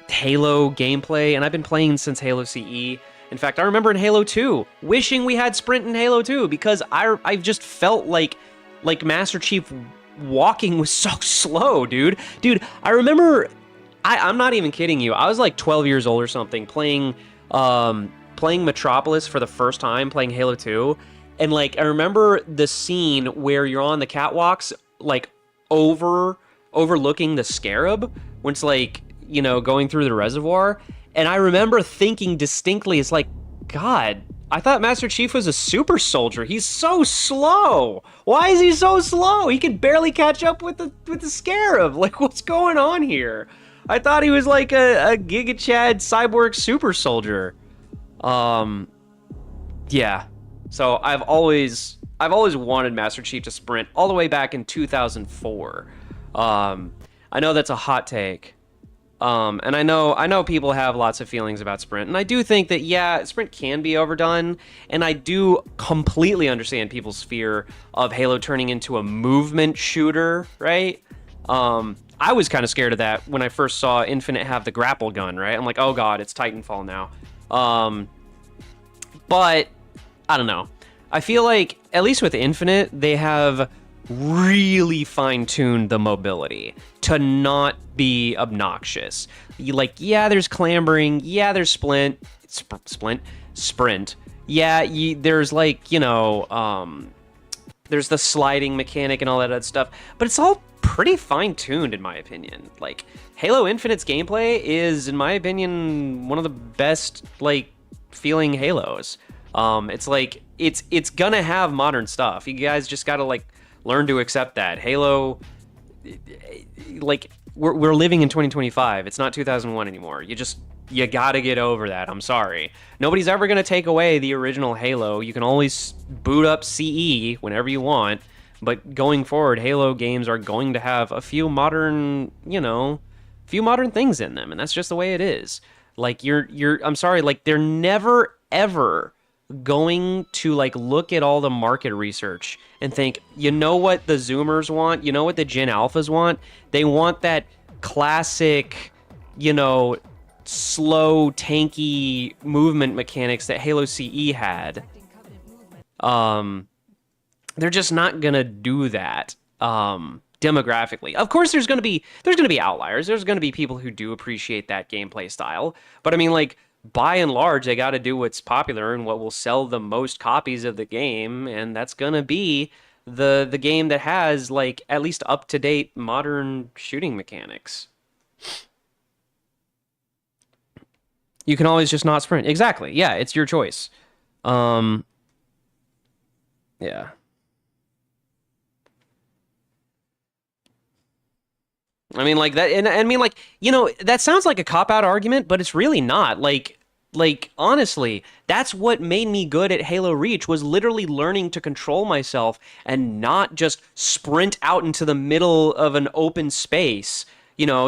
Halo gameplay, and I've been playing since Halo CE. In fact, I remember in Halo 2, wishing we had sprint in Halo 2, because I just felt like Master Chief walking was so slow, dude. Dude, I remember, I'm not even kidding you, I was like 12 years old or something, playing Metropolis for the first time, playing Halo 2, and like, I remember the scene where you're on the catwalks, like, overlooking the Scarab when it's like, you know, going through the reservoir. And I remember thinking distinctly, it's like, God, I thought Master Chief was a super soldier. He's so slow. Why is he so slow? He can barely catch up with the Scarab. Like, what's going on here? I thought he was like a Giga Chad cyborg super soldier. Yeah. So I've always wanted Master Chief to sprint all the way back in 2004. I know that's a hot take. And I know people have lots of feelings about sprint, and I do think that, yeah, sprint can be overdone, and I do completely understand people's fear of Halo turning into a movement shooter, right? I was kind of scared of that when I first saw Infinite have the grapple gun, right? I'm like, oh god, it's Titanfall now. But I don't know. I feel like, at least with Infinite, they have really fine-tuned the mobility to not be obnoxious. Like, yeah, there's clambering, yeah, there's sprint. Yeah, there's like, you know, there's the sliding mechanic and all that other stuff, but it's all pretty fine-tuned in my opinion. Like, Halo Infinite's gameplay is, in my opinion, one of the best, like, feeling Halos. It's like, it's gonna have modern stuff. You guys just gotta, like, learn to accept that. Halo, like, we're living in 2025. It's not 2001 anymore. You gotta get over that. I'm sorry. Nobody's ever gonna take away the original Halo. You can always boot up CE whenever you want, but going forward, Halo games are going to have a few modern things in them, and that's just the way it is. Like, I'm sorry, like, they're never, ever going to like look at all the market research and think, you know what the Zoomers want? You know what the Gen Alphas want? They want that classic, you know, slow, tanky movement mechanics that Halo CE had. They're just not gonna do that. Demographically, of course, there's gonna be outliers. There's gonna be people who do appreciate that gameplay style, but I mean, like by and large, they got to do what's popular and what will sell the most copies of the game, and that's gonna be the game that has like at least up to date modern shooting mechanics. You can always just not sprint. Exactly. Yeah, it's your choice. Um, yeah. I mean, like that, and I mean, like that sounds like a cop out argument, but it's really not. Like honestly, that's what made me good at Halo Reach was literally learning to control myself and not just sprint out into the middle of an open space,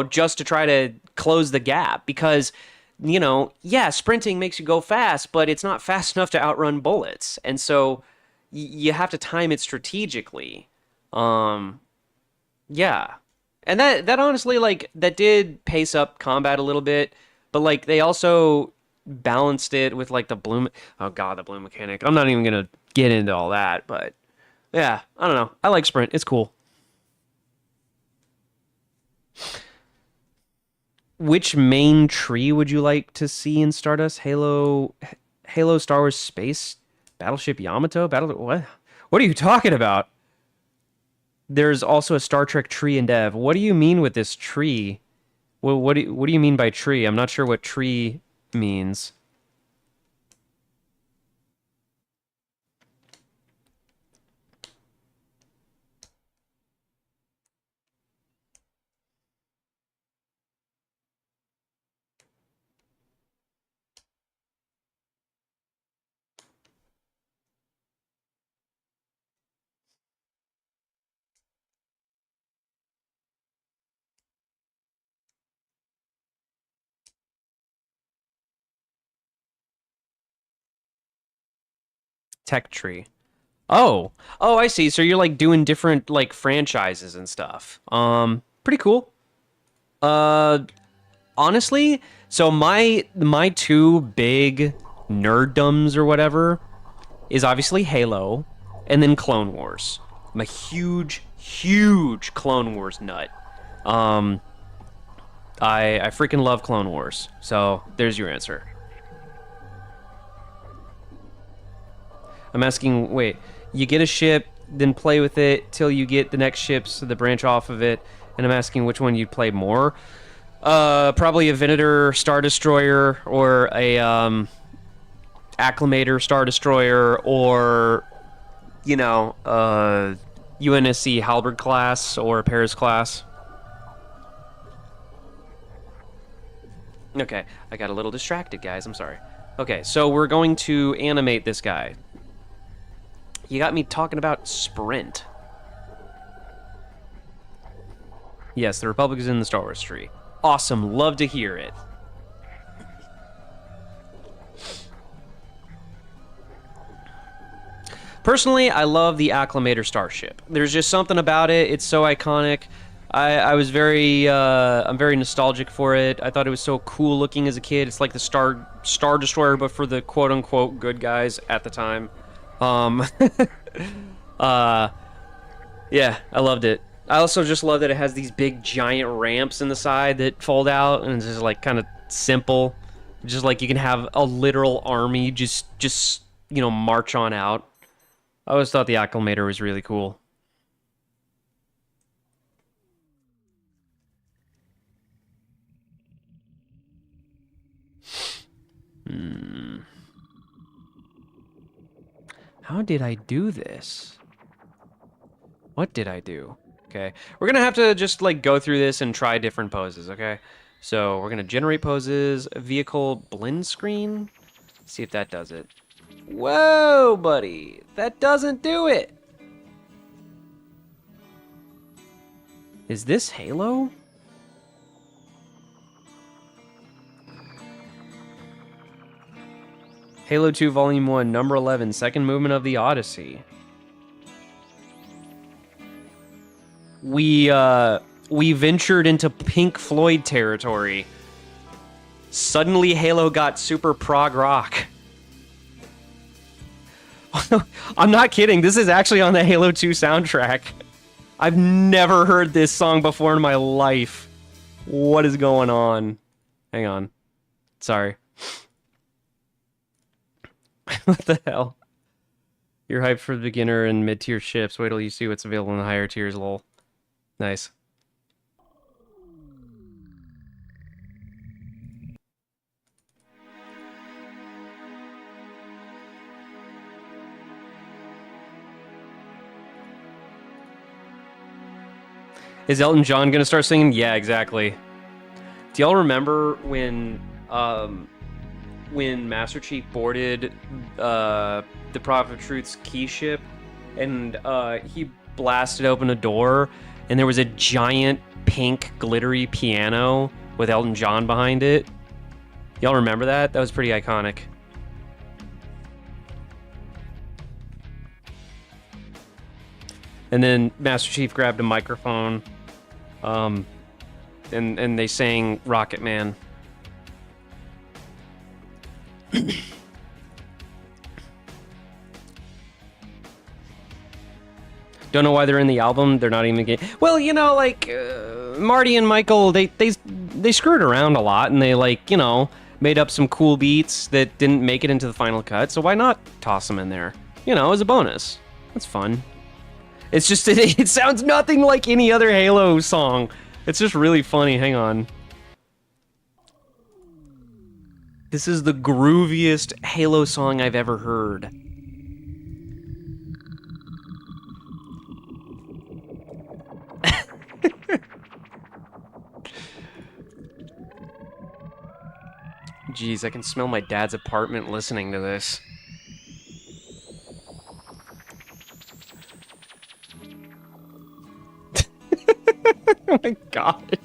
just to try to close the gap. Because, yeah, sprinting makes you go fast, but it's not fast enough to outrun bullets, and so you have to time it strategically. Um, yeah. And that honestly, like, that did pace up combat a little bit, but like they also balanced it with like the bloom. Oh god, the bloom mechanic. I'm not even gonna get into all that, but yeah, I don't know. I like sprint. It's cool. Which main tree would you like to see in Stardust? Halo, Star Wars Space, Battleship Yamato, Battle. What? What are you talking about? There's also a Star Trek tree in Dev. What do you mean with this tree? Well, what do you mean by tree? I'm not sure what tree means. Tech tree. Oh, oh, I see. So you're like doing different like franchises and stuff. Pretty cool. Uh, honestly, so my two big nerddoms or whatever is obviously Halo, and then Clone Wars. I'm a huge, huge Clone Wars nut. Um, I freaking love Clone Wars. So there's your answer. I'm asking, wait, you get a ship, then play with it till you get the next ships to the branch off of it, and I'm asking which one you'd play more. Probably a Venator Star Destroyer or a Acclimator Star Destroyer or UNSC Halberd class or Paris class. Okay, I got a little distracted, guys. I'm sorry. Okay, so we're going to animate this guy. You got me talking about sprint. Yes, the Republic is in the Star Wars tree. Awesome, love to hear it. Personally, I love the Acclimator starship. There's just something about it. It's so iconic. I was I'm very nostalgic for it. I thought it was so cool looking as a kid. It's like the Star Destroyer, but for the quote unquote good guys at the time. Um, uh, yeah, I loved it. I also just love that it has these big giant ramps in the side that fold out, and it's just like kind of simple. Just like you can have a literal army just march on out. I always thought the Acclimator was really cool. Hmm. How did I do this? What did I do? Okay, we're gonna have to just like go through this and try different poses, okay? So we're gonna generate poses, vehicle blend screen. See if that does it. Whoa, buddy, that doesn't do it. Is this Halo? Halo 2 Volume 1, Number 11, Second Movement of the Odyssey. We ventured into Pink Floyd territory. Suddenly Halo got super prog rock. I'm not kidding. This is actually on the Halo 2 soundtrack. I've never heard this song before in my life. What is going on? Hang on. Sorry. What the hell? You're hyped for the beginner and mid-tier ships. Wait till you see what's available in the higher tiers, lol. Nice. Is Elton John gonna start singing? Yeah, exactly. Do y'all remember when Master Chief boarded the Prophet of Truth's key ship and he blasted open a door and there was a giant pink glittery piano with Elton John behind it? Y'all remember that? That was pretty iconic. And then Master Chief grabbed a microphone and they sang Rocket Man. Don't know why they're in the album. They're not even in the game. Well, you know, like Marty and Michael, they screwed around a lot, and they, like, you know, made up some cool beats that didn't make it into the final cut. So why not toss them in there? You know, as a bonus. That's fun. It's just it sounds nothing like any other Halo song. It's just really funny. Hang on. This is the grooviest Halo song I've ever heard. Jeez, I can smell my dad's apartment listening to this. Oh my god.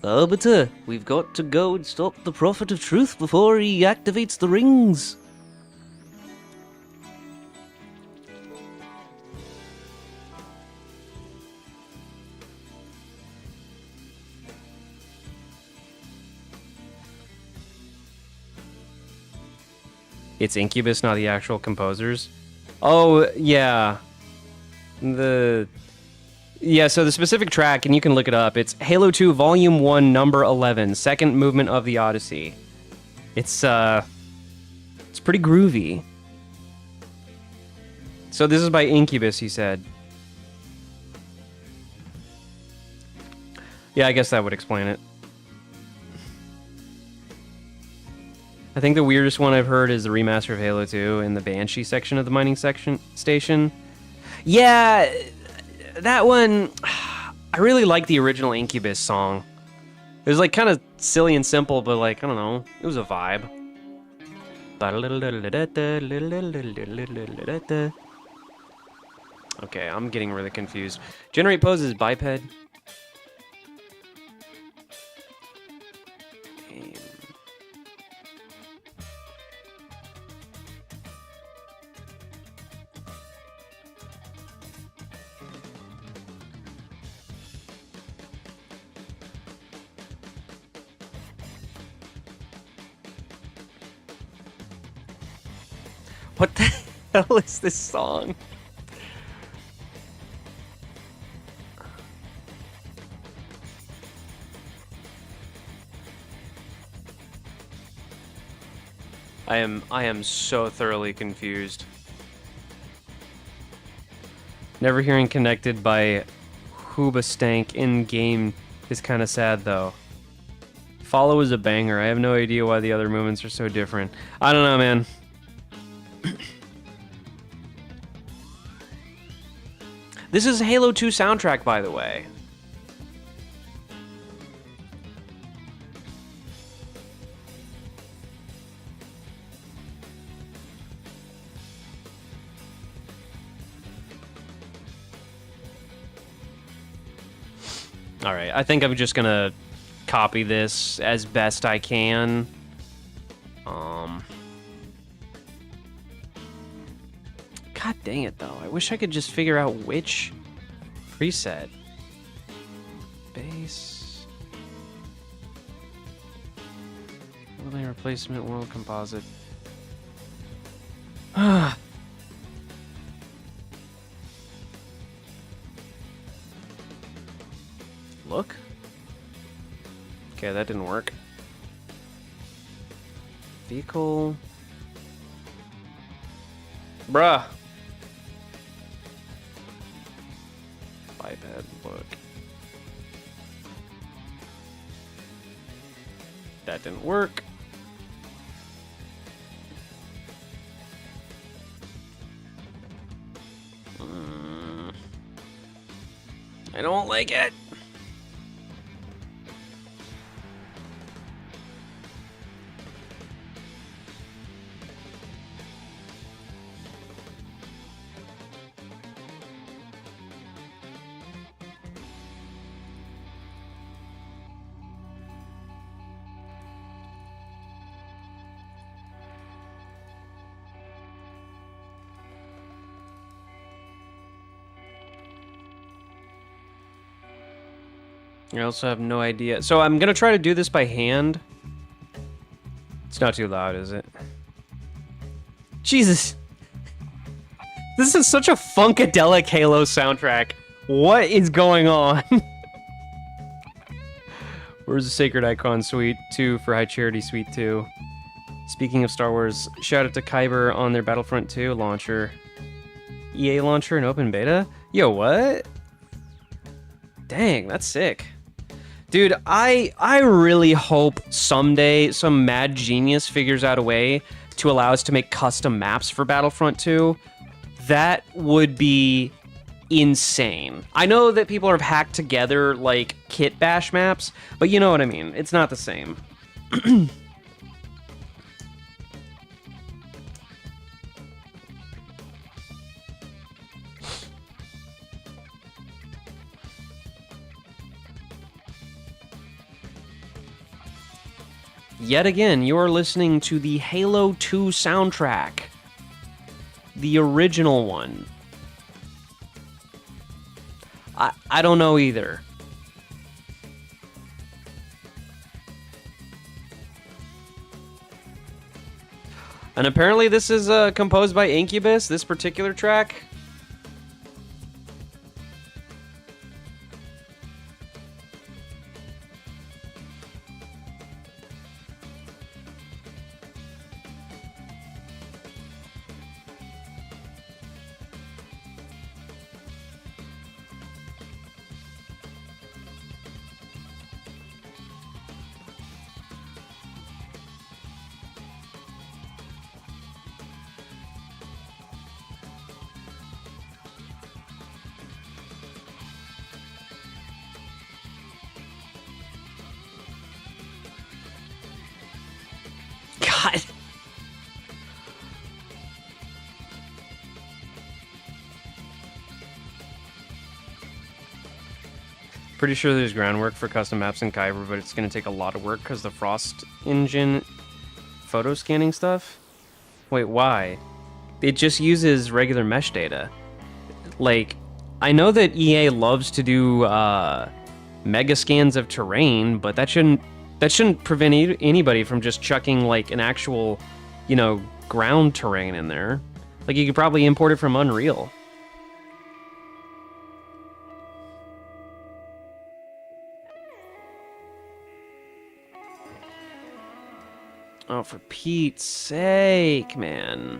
Arbiter, we've got to go and stop the Prophet of Truth before he activates the rings. It's Incubus, not the actual composers. Oh, yeah. Yeah, so the specific track, and you can look it up, it's Halo 2 Volume 1, Number 11, Second Movement of the Odyssey. It's pretty groovy. So this is by Incubus, he said. Yeah, I guess that would explain it. I think the weirdest one I've heard is the remaster of Halo 2 in the Banshee section of the mining station. Yeah, that one, I really like the original Incubus song. It was like kind of silly and simple, but like, I don't know, it was a vibe. Okay, I'm getting really confused. Generate poses, biped. What the hell is this song? I am so thoroughly confused. Never hearing Connected by Hoobastank in game is kind of sad though. Follow is a banger. I have no idea why the other movements are so different. I don't know, man. This is Halo 2 soundtrack, by the way. All right, I think I'm just gonna copy this as best I can. God dang it, though. I wish I could just figure out which preset. Base. Overlay replacement, world composite. Look. Okay, that didn't work. Vehicle. Bruh. Biped look. That didn't work. I don't like it. I also have no idea. So I'm going to try to do this by hand. It's not too loud, is it? Jesus. This is such a funkadelic Halo soundtrack. What is going on? Where's the Sacred Icon Suite 2 for High Charity Suite 2? Speaking of Star Wars, shout out to Kyber on their Battlefront 2 launcher. EA launcher in open beta? Yo, what? Dang, that's sick. Dude, I really hope someday some mad genius figures out a way to allow us to make custom maps for Battlefront 2. That would be insane. I know that people have hacked together, like, kit bash maps, but you know what I mean. It's not the same. Yet again, you are listening to the Halo 2 soundtrack. The original one. I don't know either. And apparently this is composed by Incubus, this particular track. God. Pretty sure there's groundwork for custom maps in Kyber, but it's going to take a lot of work because the Frost engine photo scanning stuff. Wait, why? It just uses regular mesh data. Like, I know that EA loves to do mega scans of terrain, but that shouldn't prevent anybody from just chucking like an actual, you know, ground terrain in there. Like, you could probably import it from Unreal. Oh, for Pete's sake, man.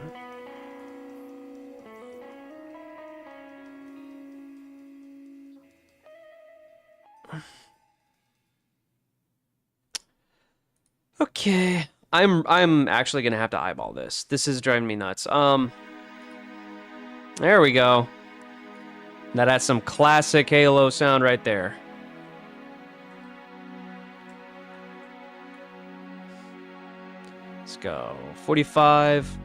Okay. I'm actually gonna have to eyeball this. This is driving me nuts. There we go. Now that's some classic Halo sound right there. Let's go. 45.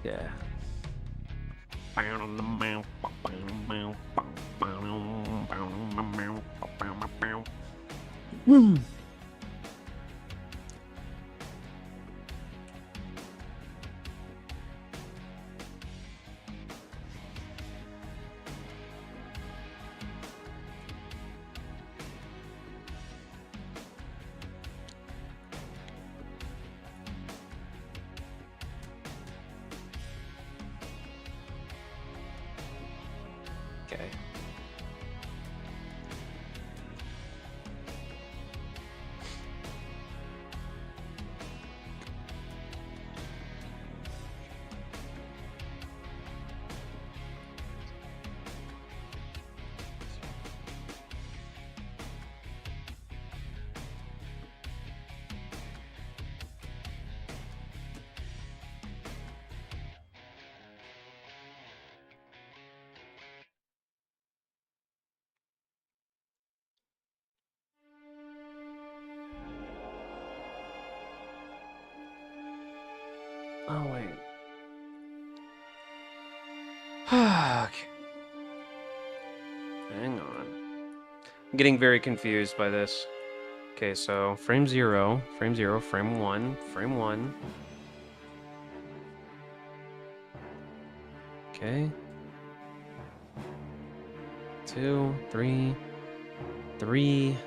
Yeah. Okay. Oh, wait. Okay. Hang on. I'm getting very confused by this. Okay, so frame 0, frame 0, frame 1, frame 1. Okay. 2, 3, 3,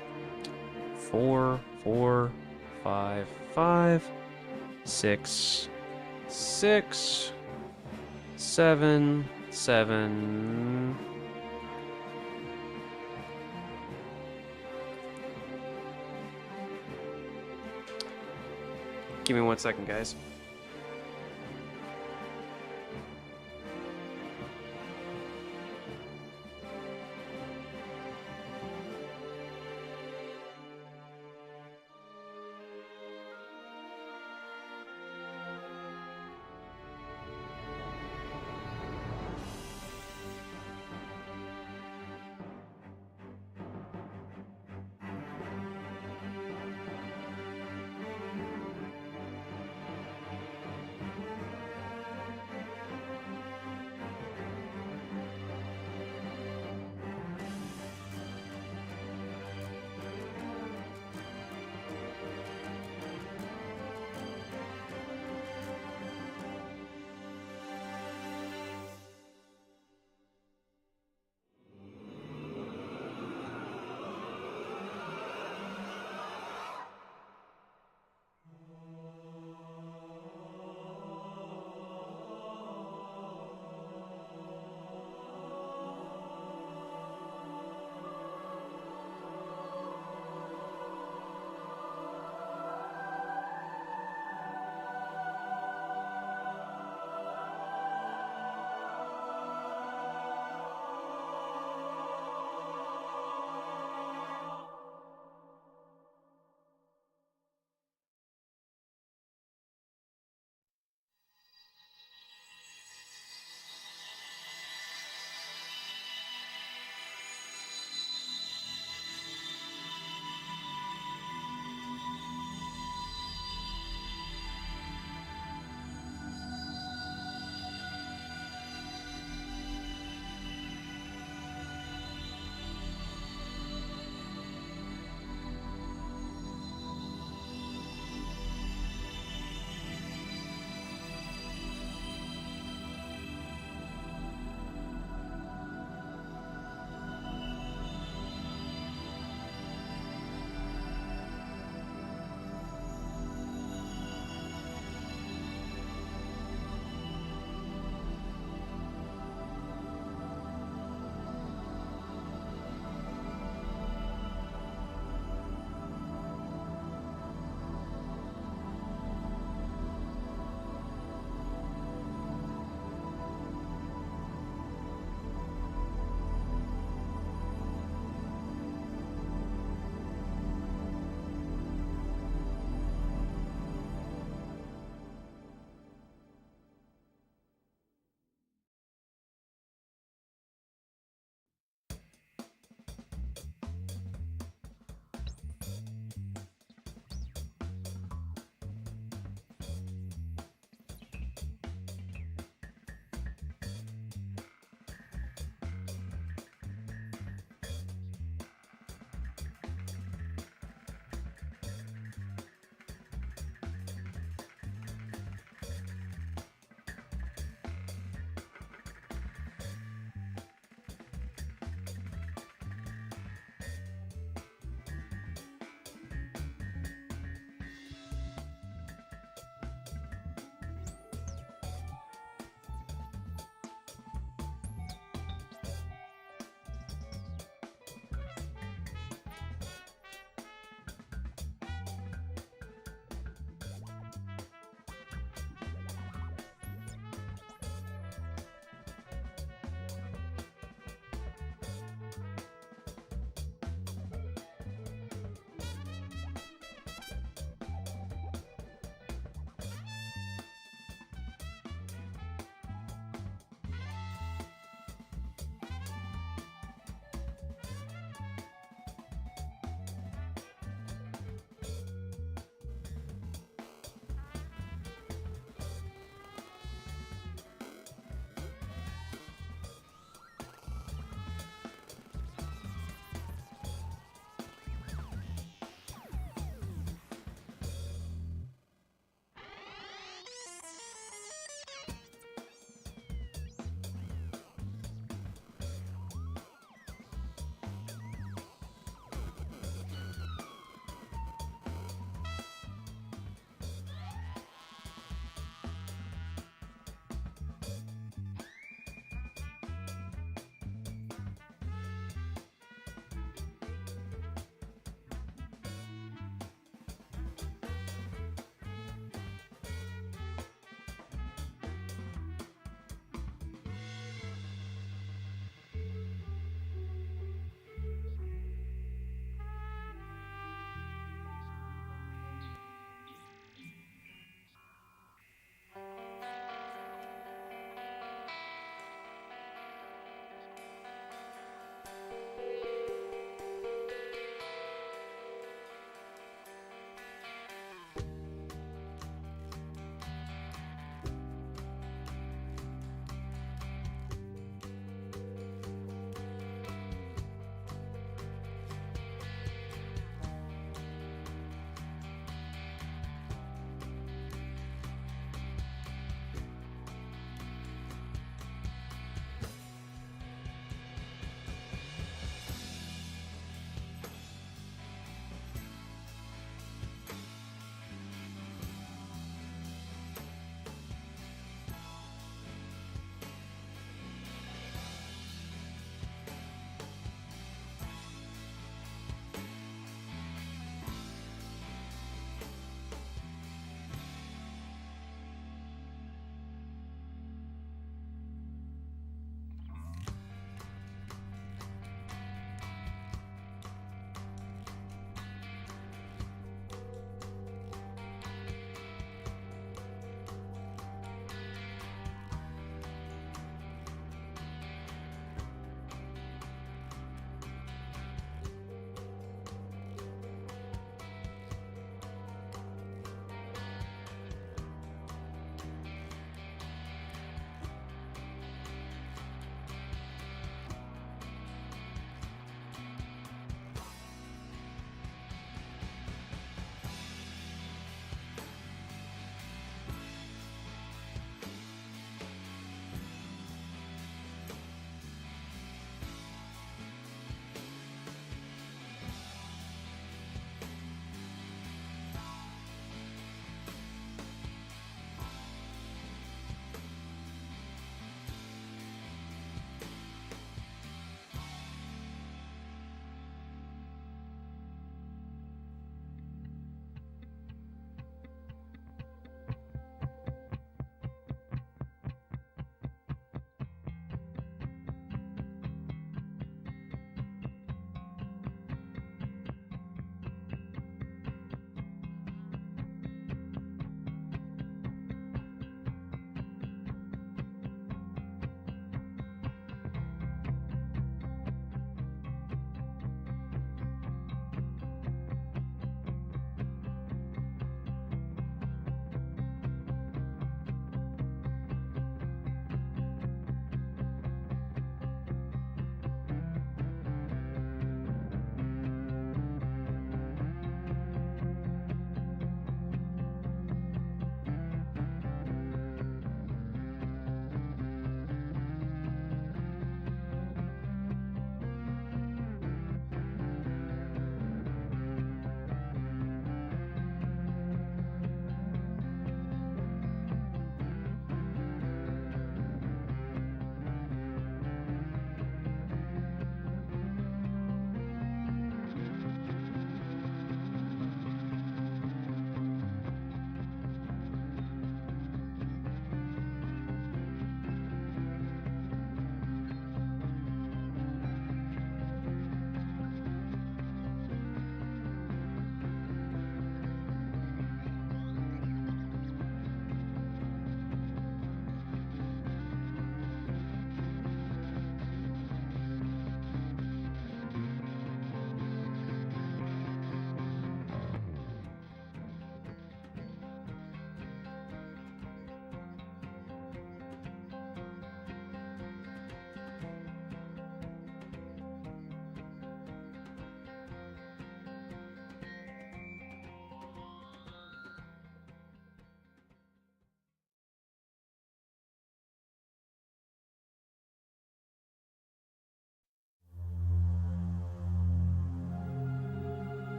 4, 4, 5, 5, 6, 6, 7, 7. Give me 1 second, guys.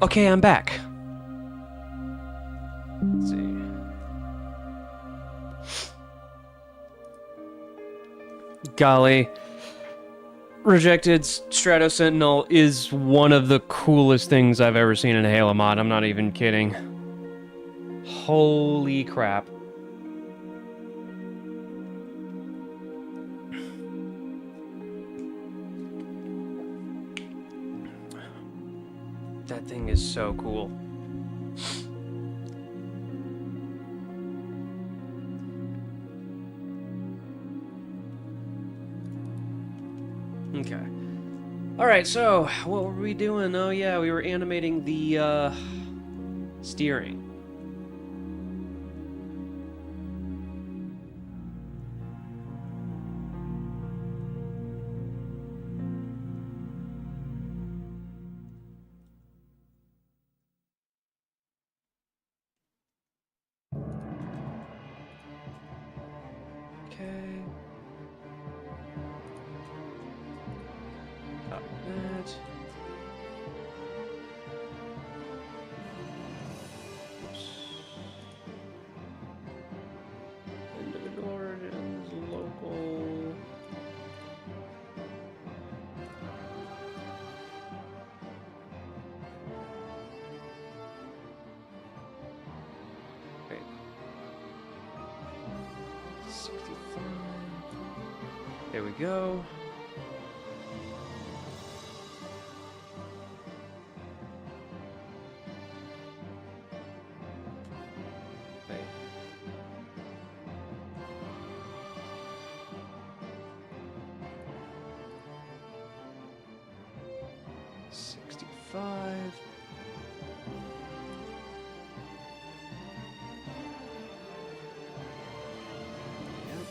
Okay, I'm back. Let's see. Golly. Rejected Strato Sentinel is one of the coolest things I've ever seen in a Halo mod. I'm not even kidding. Holy crap. That thing is so cool. Okay. Alright, so what were we doing? Oh yeah, we were animating the steering. Okay. Got that. Oops. Individual origins, local. Wait. 65. There we go. Wait. $65. Yep.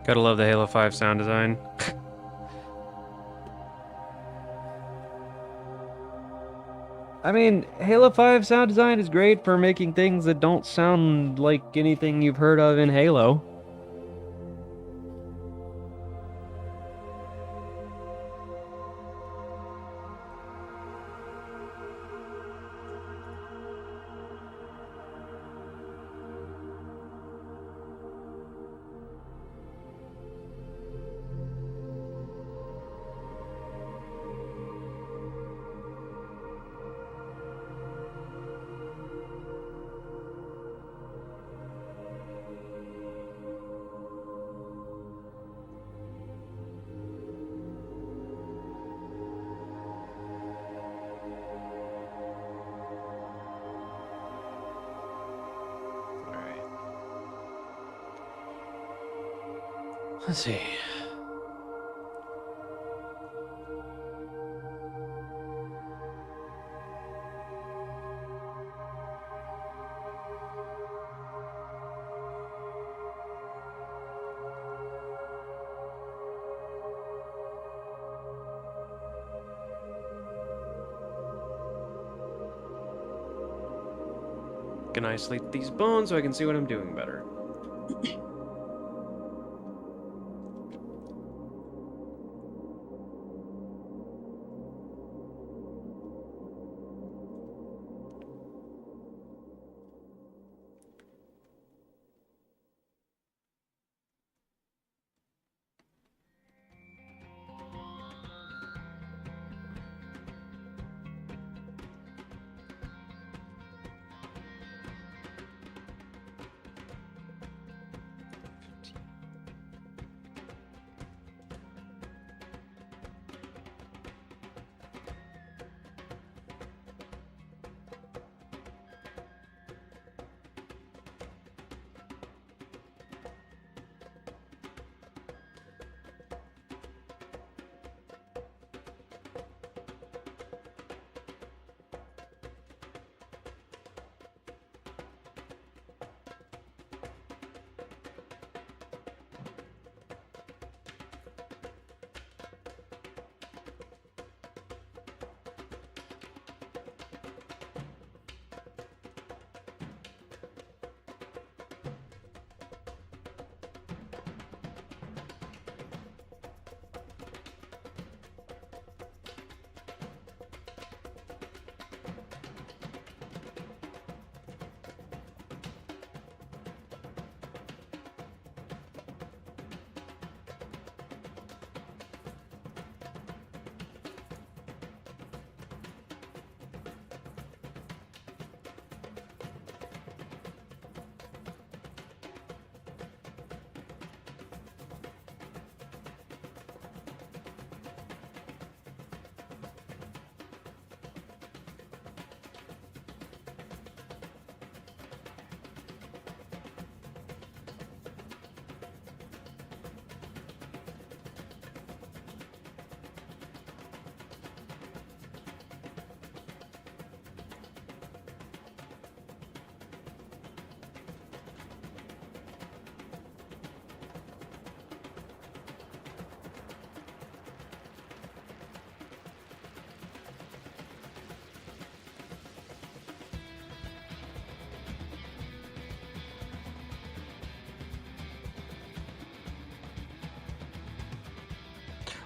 Gotta love the Halo 5 sound design. I mean, Halo 5 sound design is great for making things that don't sound like anything you've heard of in Halo. Let's see. Can I isolate these bones so I can see what I'm doing better?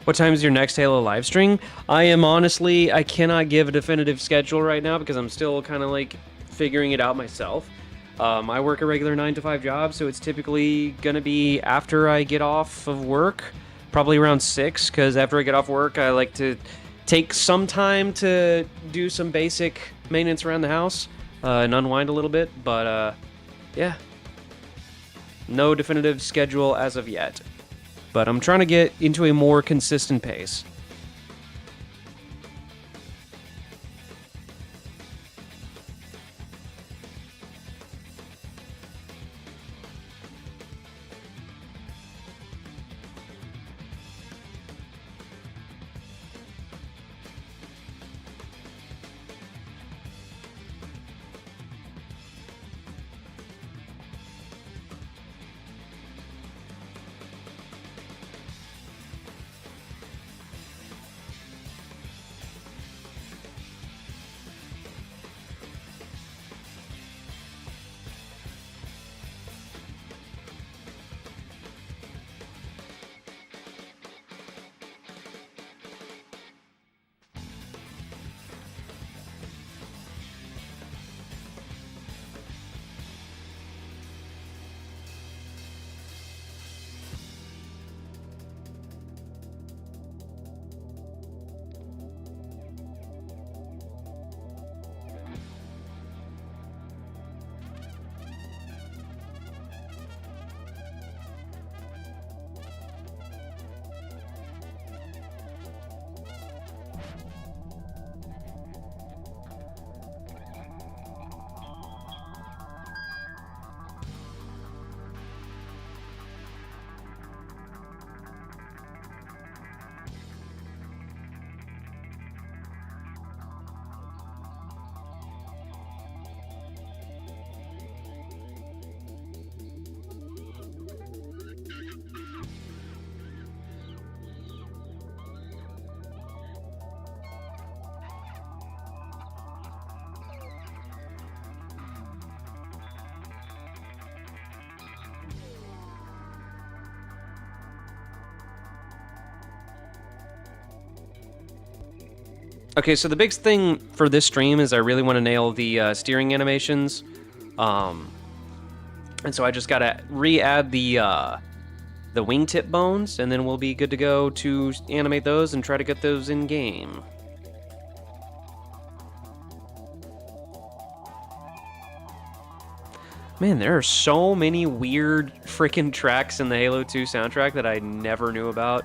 What time is your next Halo live stream? I cannot give a definitive schedule right now because I'm still kind of like figuring it out myself. I work a regular 9-to-5 job, so it's typically gonna be after I get off of work, probably around 6, because after I get off work, I like to take some time to do some basic maintenance around the house and unwind a little bit, but yeah. No definitive schedule as of yet. But I'm trying to get into a more consistent pace. Okay, so the big thing for this stream is I really want to nail the steering animations. And so I just gotta re-add the wingtip bones, and then we'll be good to go to animate those and try to get those in game. Man, there are so many weird freaking tracks in the Halo 2 soundtrack that I never knew about.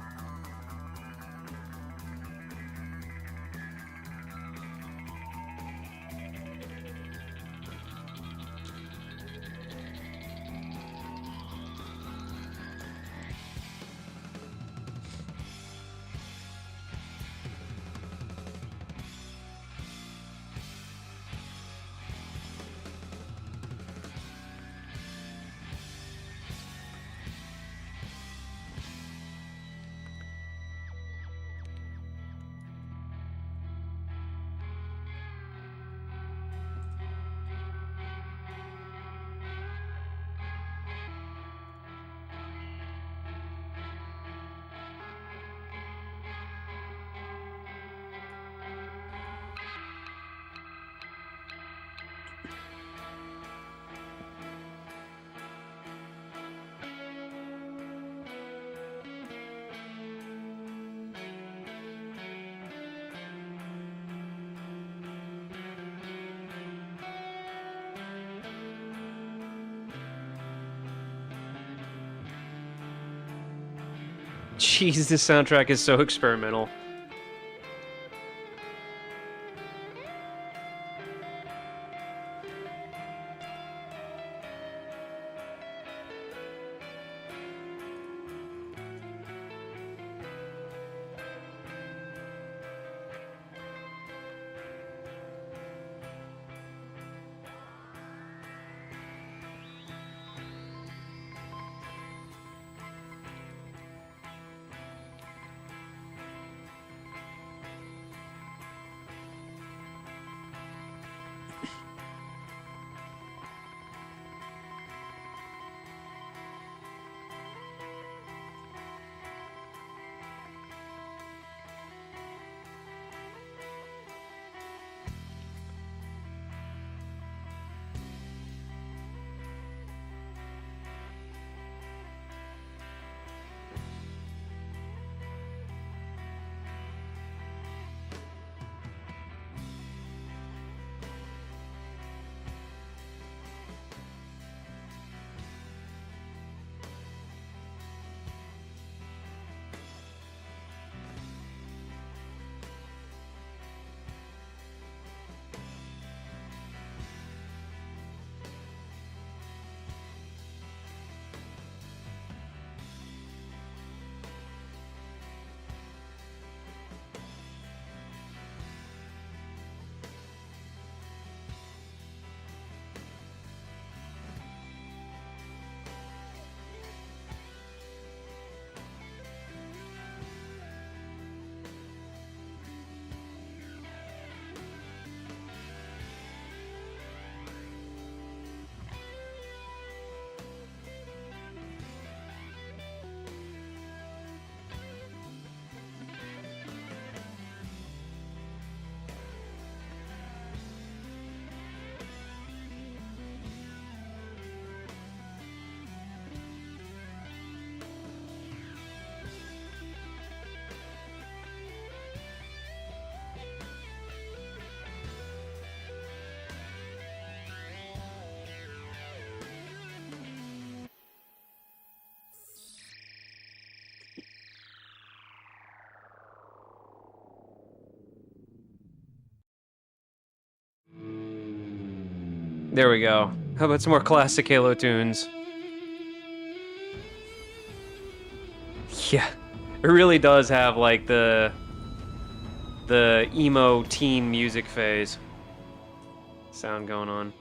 Jeez, this soundtrack is so experimental. There we go. How about some more classic Halo tunes? Yeah, it really does have like the emo teen music phase sound going on.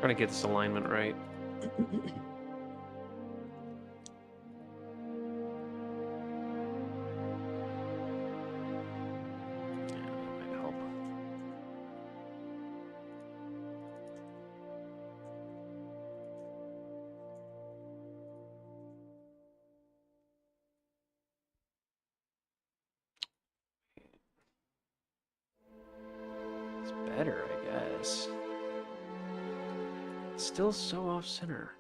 Trying to get this alignment right. Better, I guess. It's still so off center.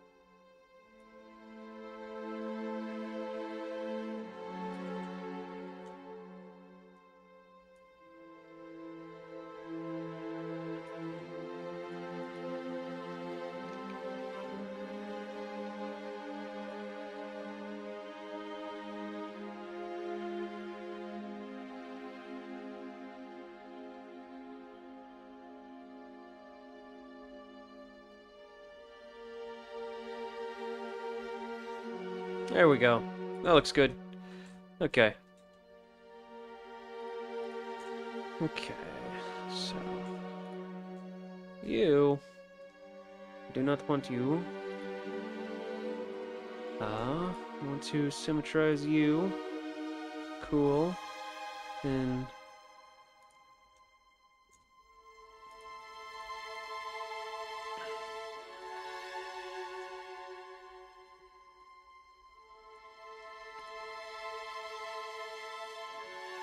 There we go. That looks good. Okay. Okay, so you do not want you. Want to symmetrize you. Cool. And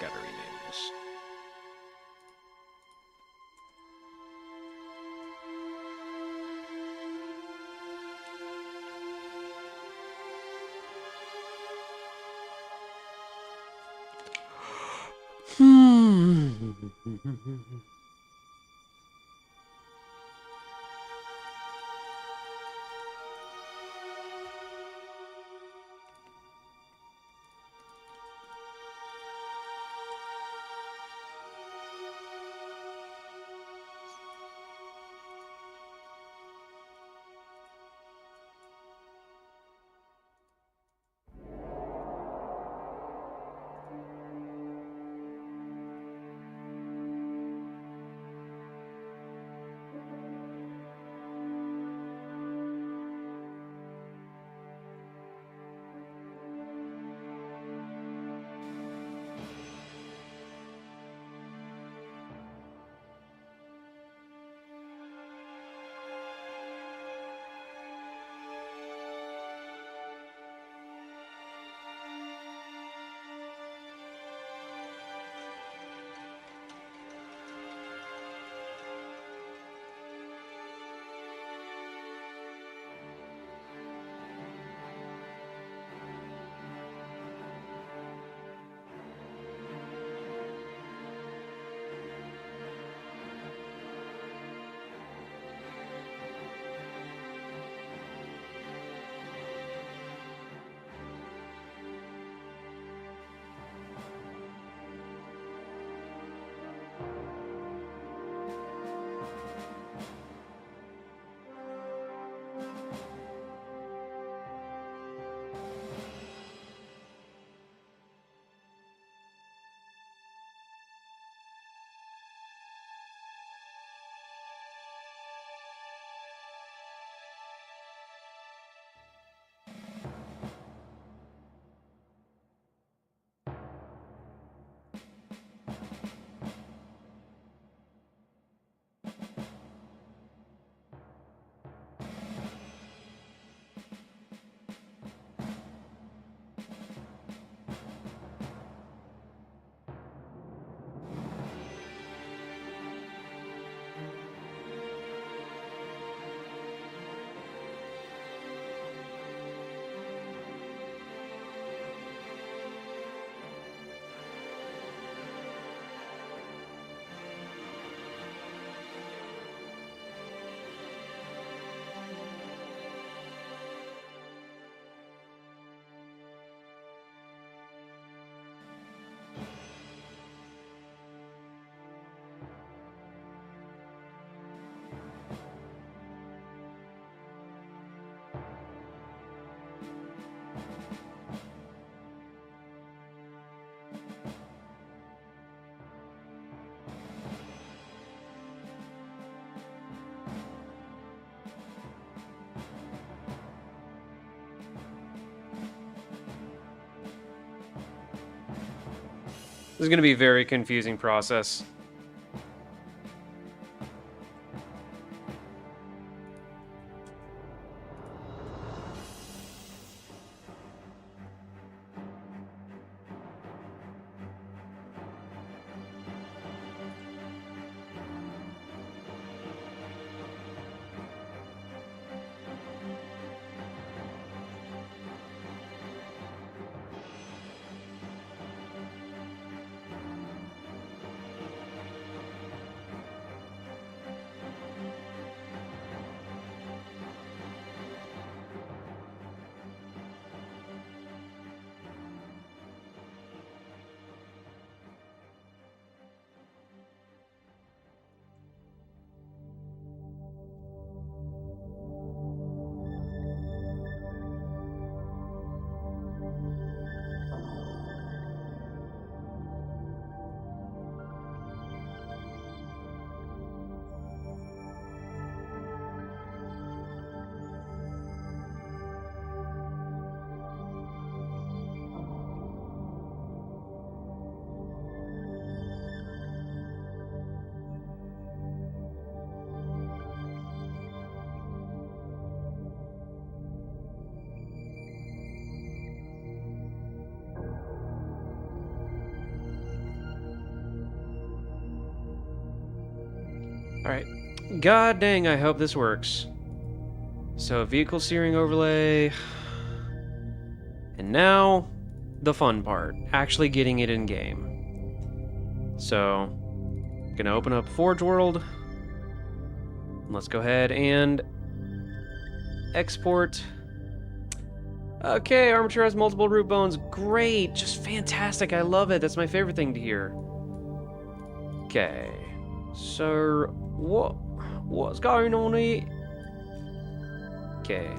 gotta rename this. This is going to be a very confusing process. Alright. God dang, I hope this works. So, vehicle steering overlay. And now, the fun part. Actually getting it in game. So, gonna open up Forge World. Let's go ahead and export. Okay, armature has multiple root bones. Great, just fantastic. I love it. That's my favorite thing to hear. Okay. So, what's going on here? Okay.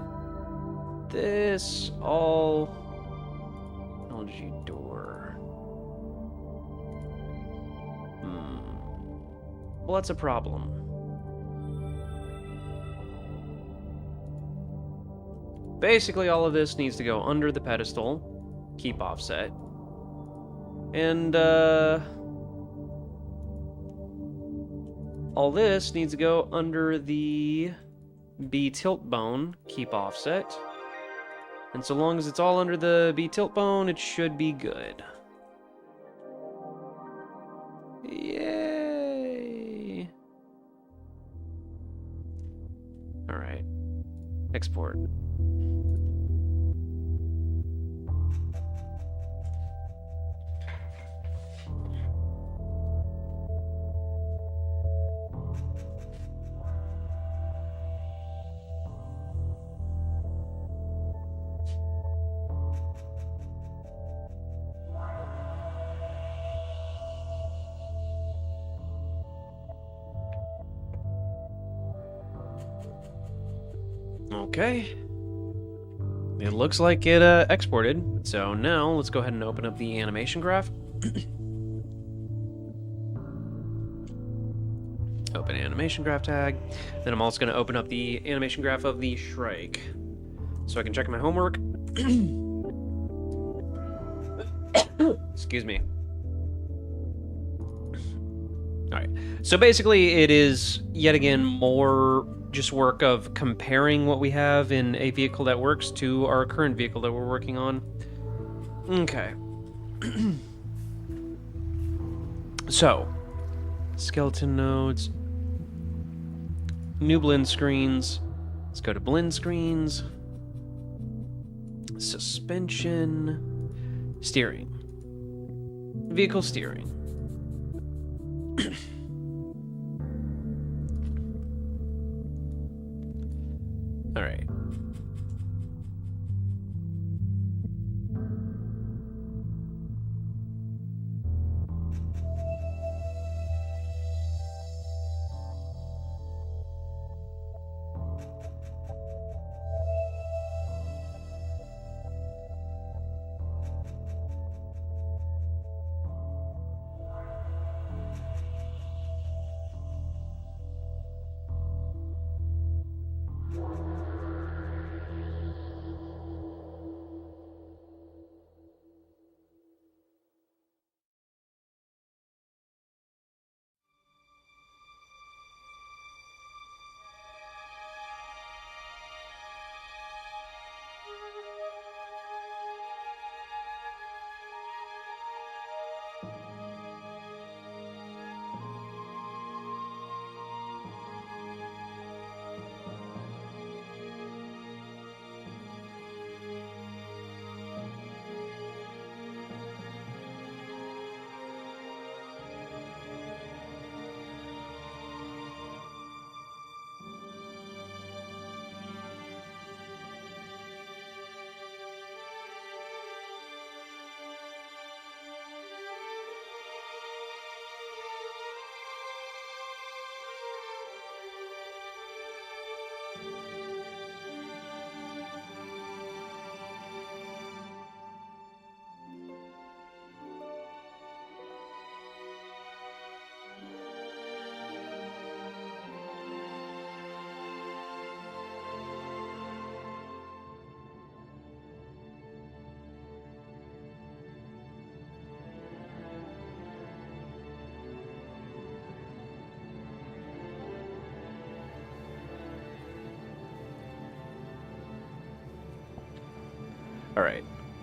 This all technology door. Well, that's a problem. Basically, all of this needs to go under the pedestal, keep offset, and all this needs to go under the B tilt bone, keep offset. And so long as it's all under the B tilt bone, it should be good. Yay! Alright. Export. Okay. It looks like it exported. So now let's go ahead and open up the animation graph. Open animation graph tag. Then I'm also going to open up the animation graph of the Shrike, so I can check my homework. Excuse me. Alright, so basically it is, yet again, more just work of comparing what we have in a vehicle that works to our current vehicle that we're working on. Okay. So, skeleton nodes, new blend screens. Let's go to blend screens, suspension, steering, vehicle steering. All right.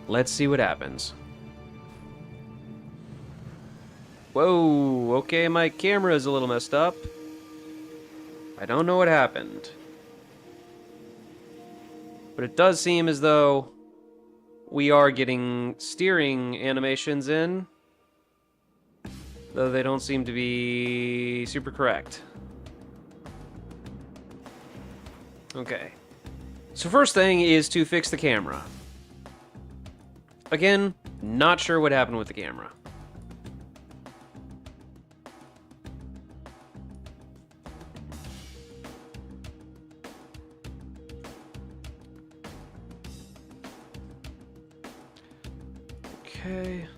Let's see what happens. Whoa, okay, my camera is a little messed up. I don't know what happened. But it does seem as though we are getting steering animations in, though they don't seem to be super correct. Okay. So first thing is to fix the camera. Again, not sure what happened with the camera. Okay.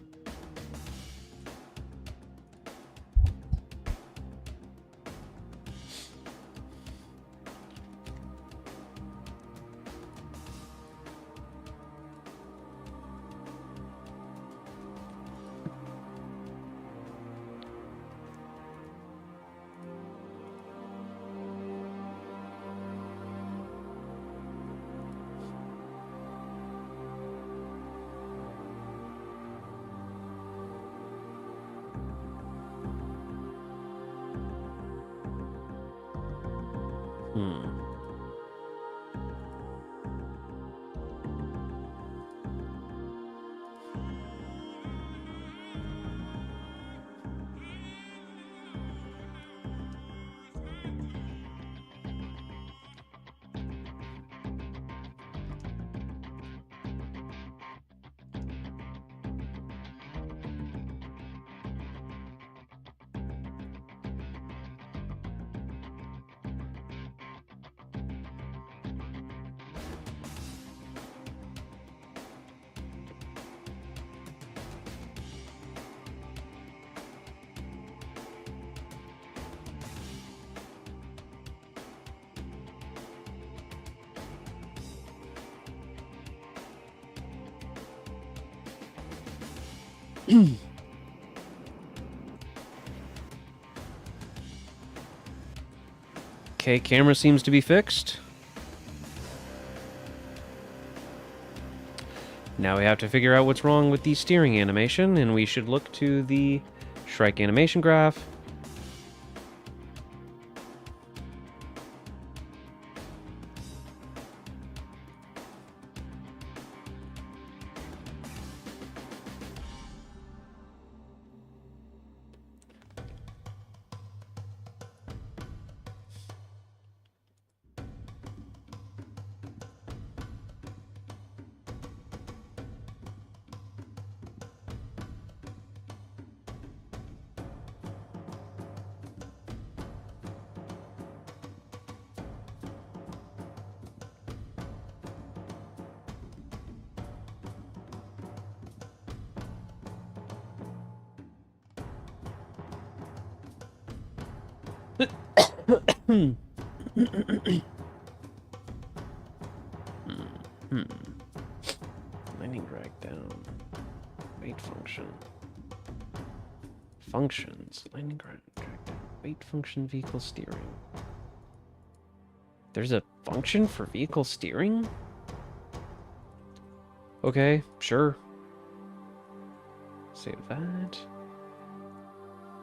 Okay, camera seems to be fixed. Now we have to figure out what's wrong with the steering animation, and we should look to the Shrike animation graph. Lightning drag down. Weight function. Functions. Lightning drag down. Weight function, vehicle steering. There's a function for vehicle steering? Okay, sure. Save that.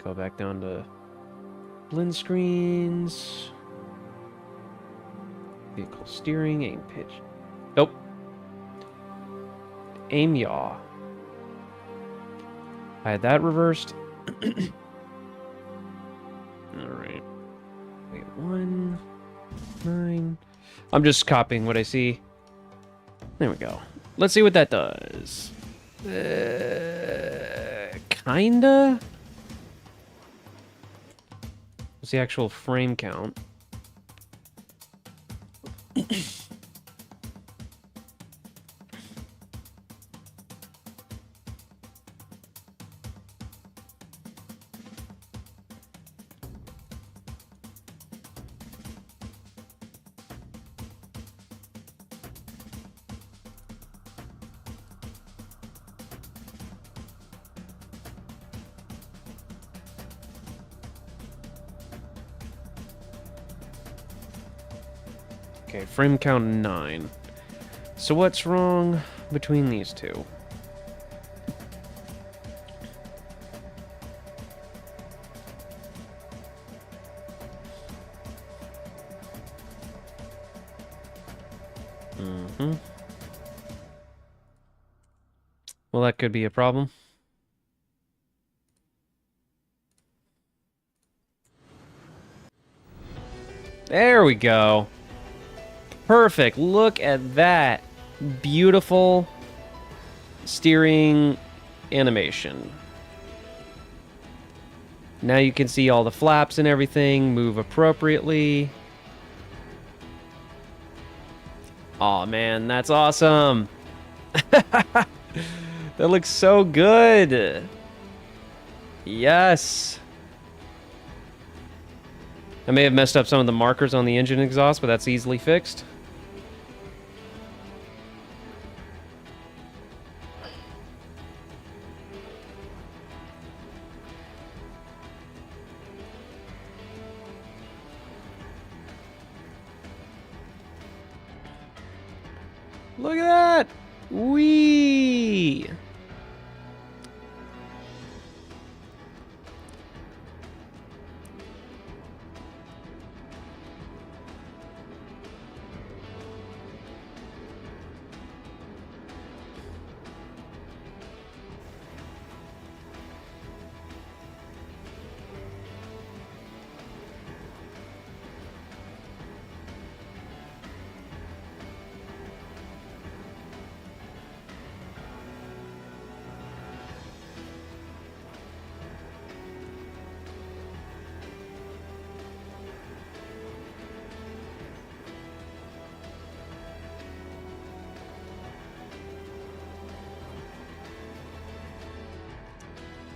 Go back down to blend screens. Vehicle steering, aim pitch. Nope. Aim yaw. I had that reversed. Alright. Wait, 1, 9. I'm just copying what I see. There we go. Let's see what that does. Kinda? What's the actual frame count? Okay, frame count 9. So what's wrong between these two? Mm-hmm. Well, that could be a problem. There we go. Perfect. Look at that. Beautiful steering animation. Now you can see all the flaps and everything move appropriately. Aw, man, that's awesome. That looks so good. Yes. I may have messed up some of the markers on the engine exhaust, but that's easily fixed. Look at that! Whee!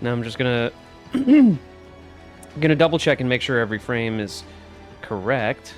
Now I'm just gonna double check and make sure every frame is correct.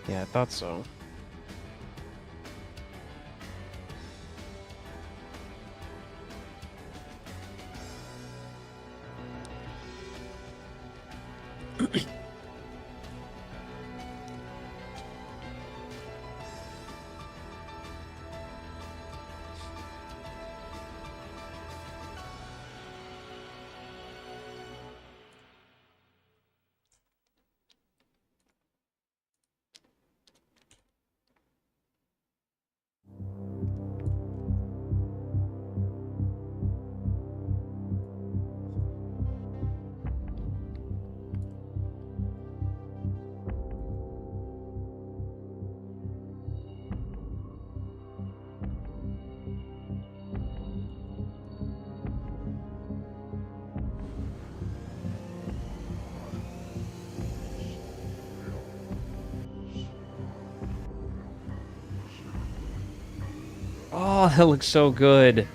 Yeah, I thought so. Oh, that looks so good.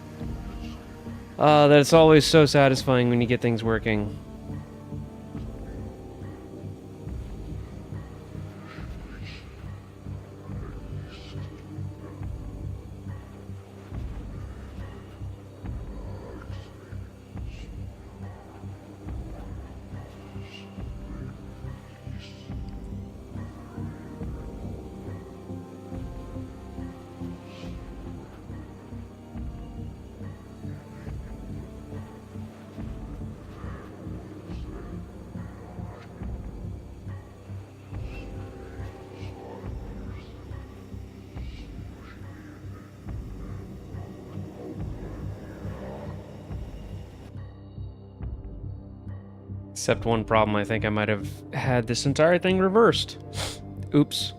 That's always so satisfying when you get things working. Except one problem, I think I might have had this entire thing reversed. Oops.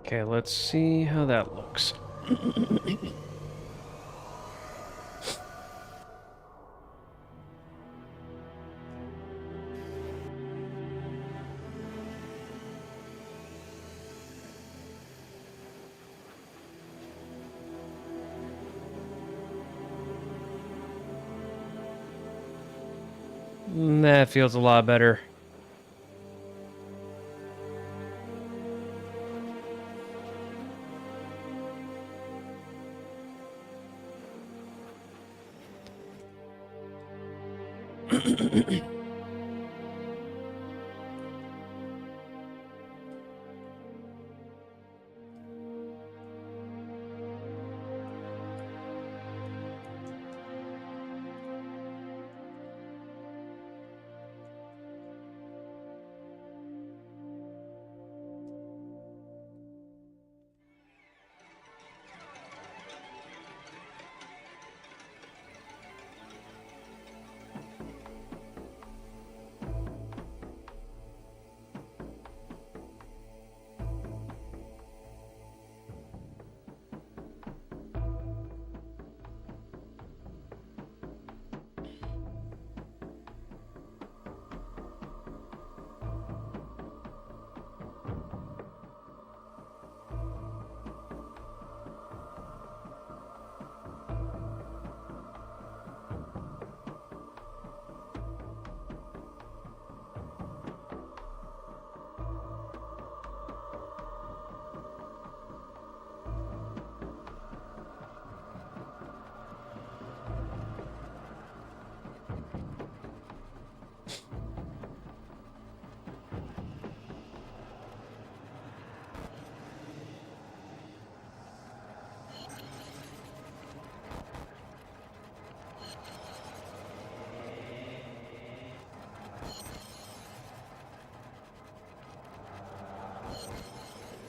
Okay, let's see how that looks. That feels a lot better.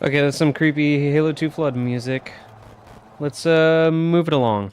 Okay, that's some creepy Halo 2 Flood music. Let's move it along.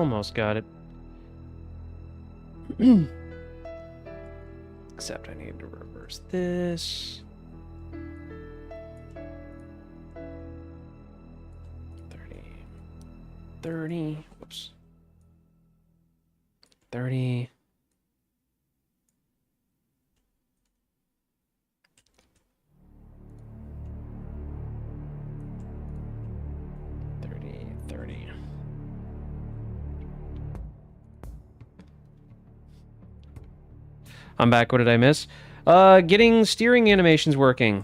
almost got it. Except I need to reverse this. 30. Whoops. 30. 30. I'm back. What did I miss? Getting steering animations working.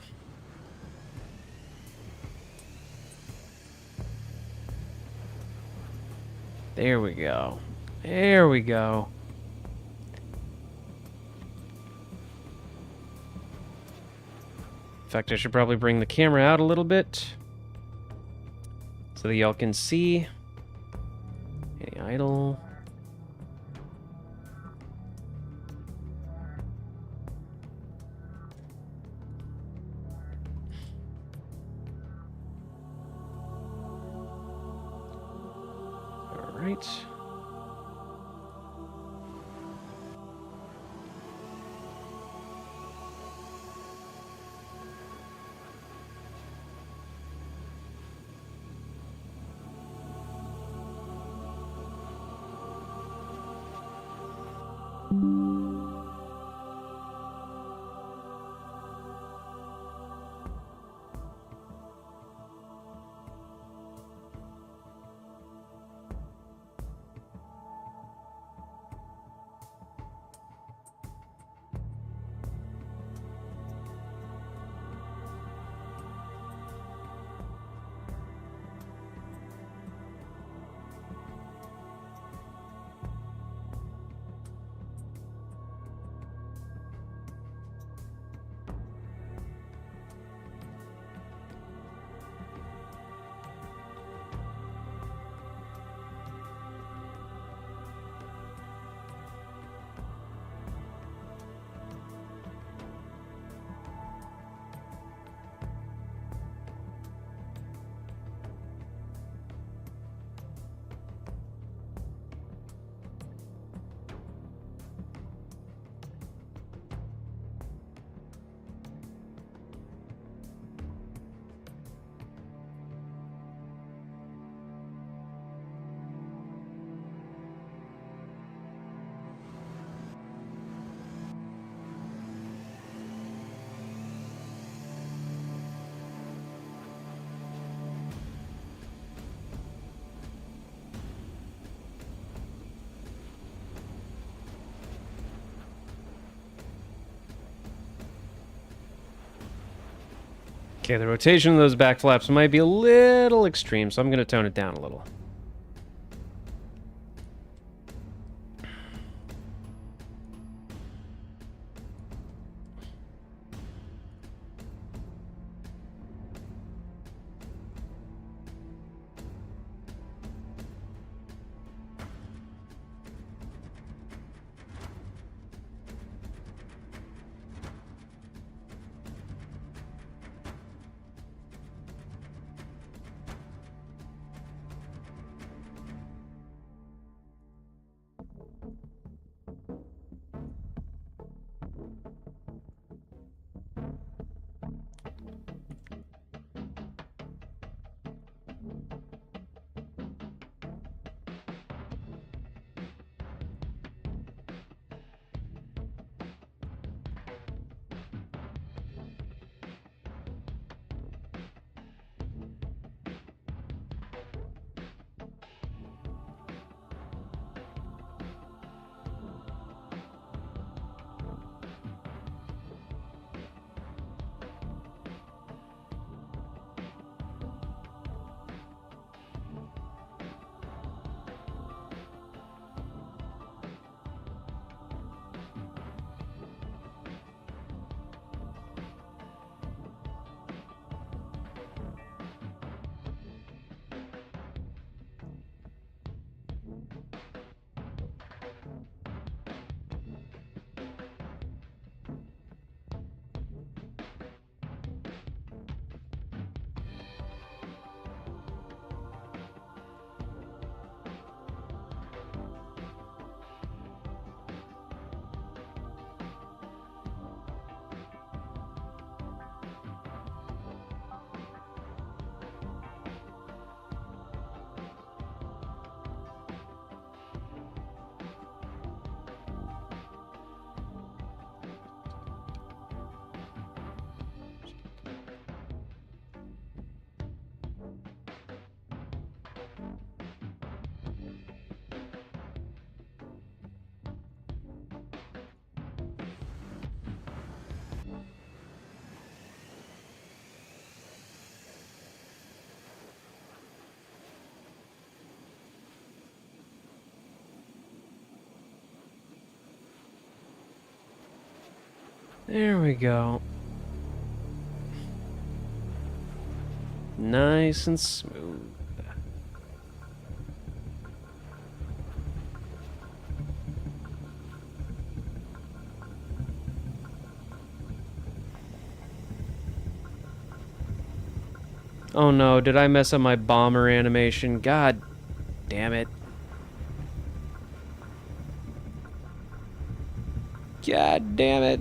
There we go. There we go. In fact, I should probably bring the camera out a little bit so that y'all can see. Any idle? All right. Okay, the rotation of those back flaps might be a little extreme, so I'm going to tone it down a little. There we go. Nice and smooth. Oh no, did I mess up my bomber animation? God damn it. God damn it.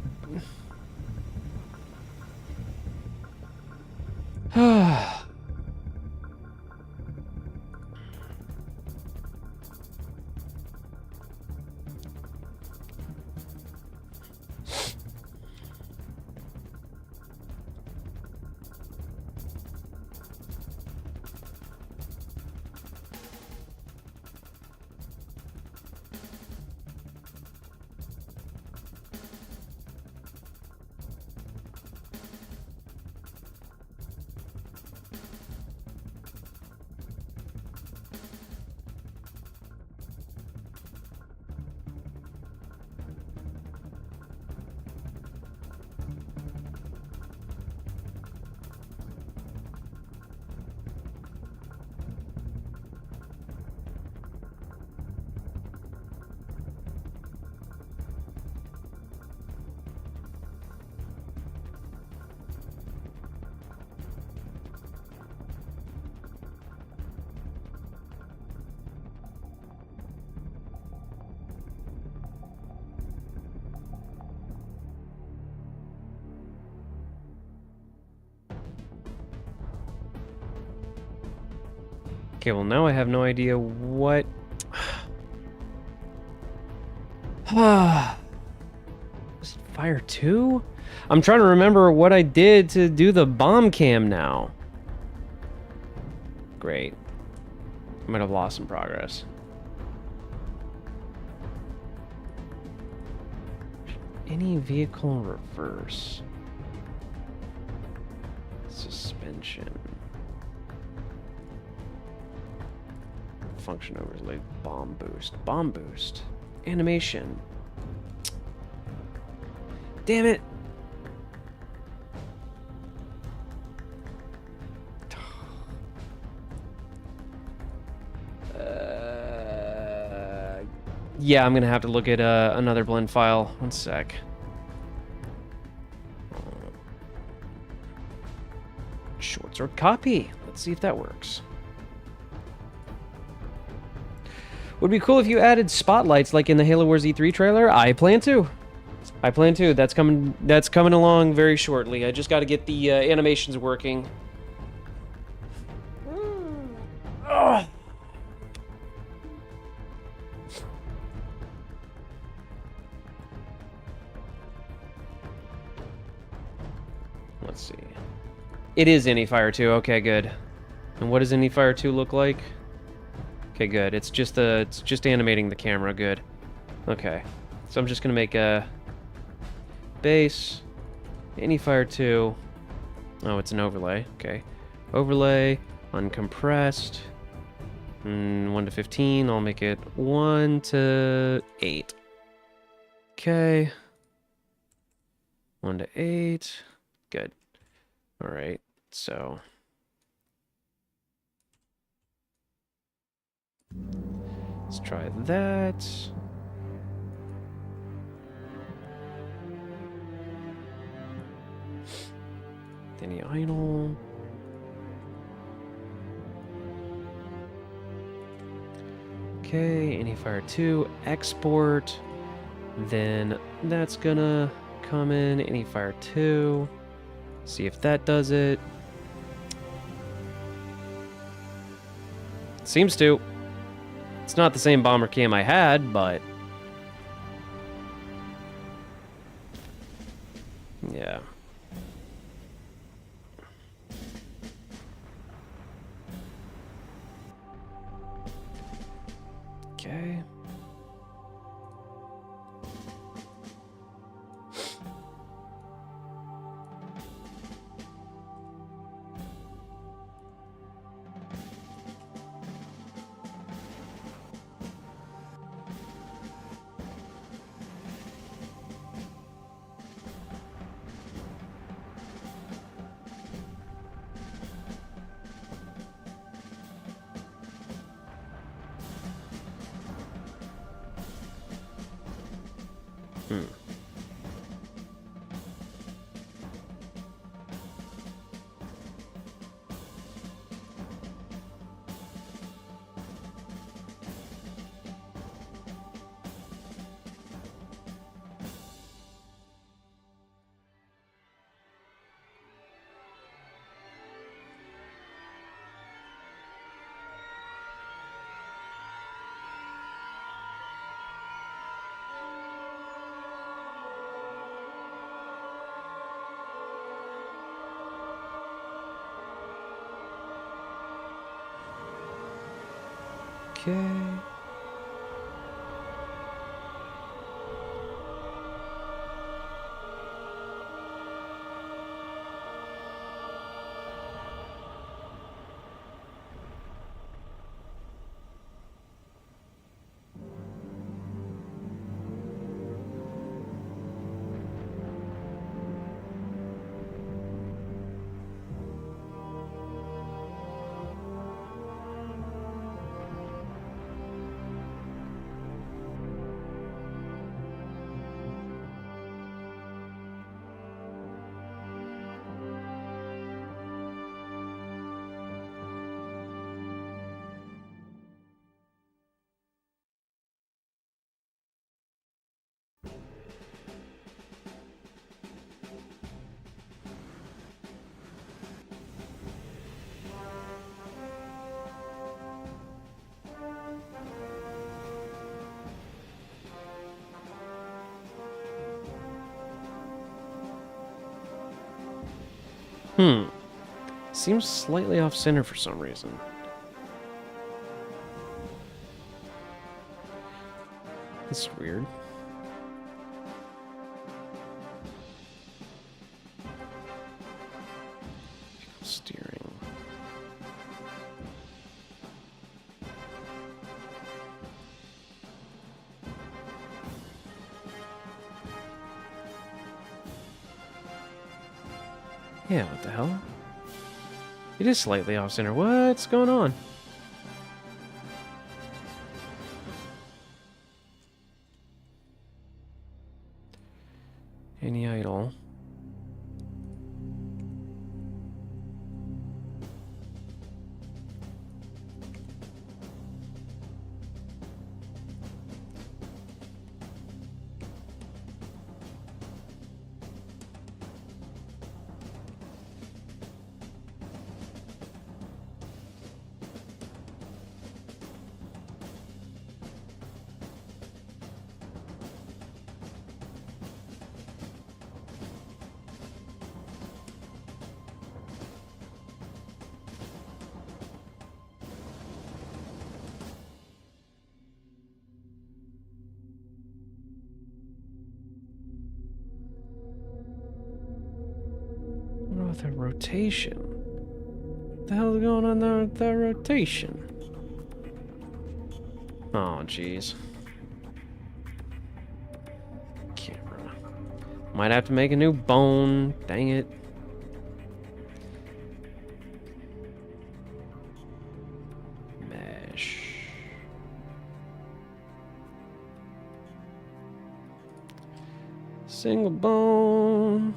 Okay, well now I have no idea what... Is it Fire 2? I'm trying to remember what I did to do the bomb cam now. Great. I might have lost some progress. Any vehicle reverse. Suspension. Function overlay. Bomb boost. Bomb boost. Animation. Damn it. Yeah, I'm gonna have to look at another blend file. One sec. Shortsword copy. Let's see if that works. Would be cool if you added spotlights like in the Halo Wars E3 trailer. I plan to. That's coming along very shortly. I just got to get the animations working. Ugh. Let's see. It is Fire 2. Okay, good. And what does Fire 2 look like? Okay, good. It's just animating the camera. Good. Okay. So I'm just gonna make a base Fire 2. Oh, it's an overlay. Okay. Overlay, uncompressed. 1 to 15. I'll make it 1 to 8. Okay. 1 to 8. Good. All right. So let's try that. Any idle. Okay, Fire 2 export. Then that's gonna come in Fire 2. See if that does it. Seems to. It's not the same bomber cam I had, but yeah. Okay. Okay. Seems slightly off center for some reason. This is weird. Steering. Yeah, what the hell? It is slightly off center. What's going on? Any idle? With a rotation. What the hell is going on there with that rotation? Oh, jeez. Camera. Might have to make a new bone. Dang it. Mesh. Single bone.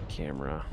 Camera.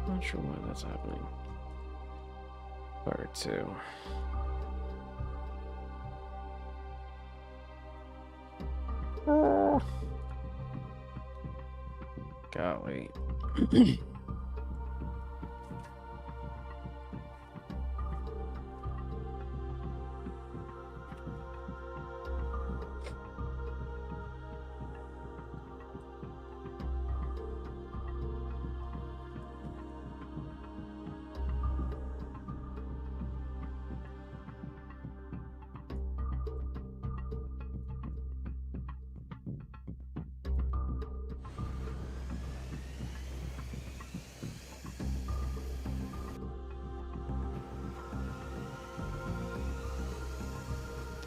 Not sure why that's happening. Part 2. Golly.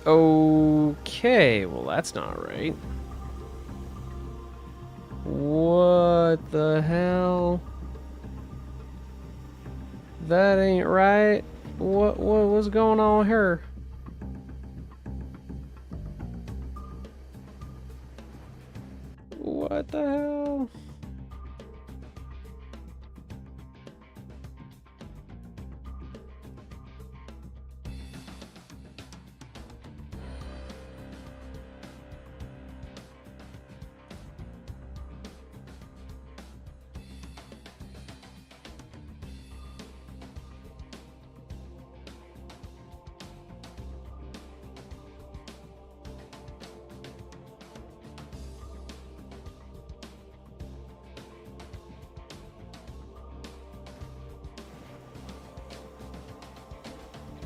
Okay, well that's not right. What the hell? That ain't right. What's going on here? What the hell?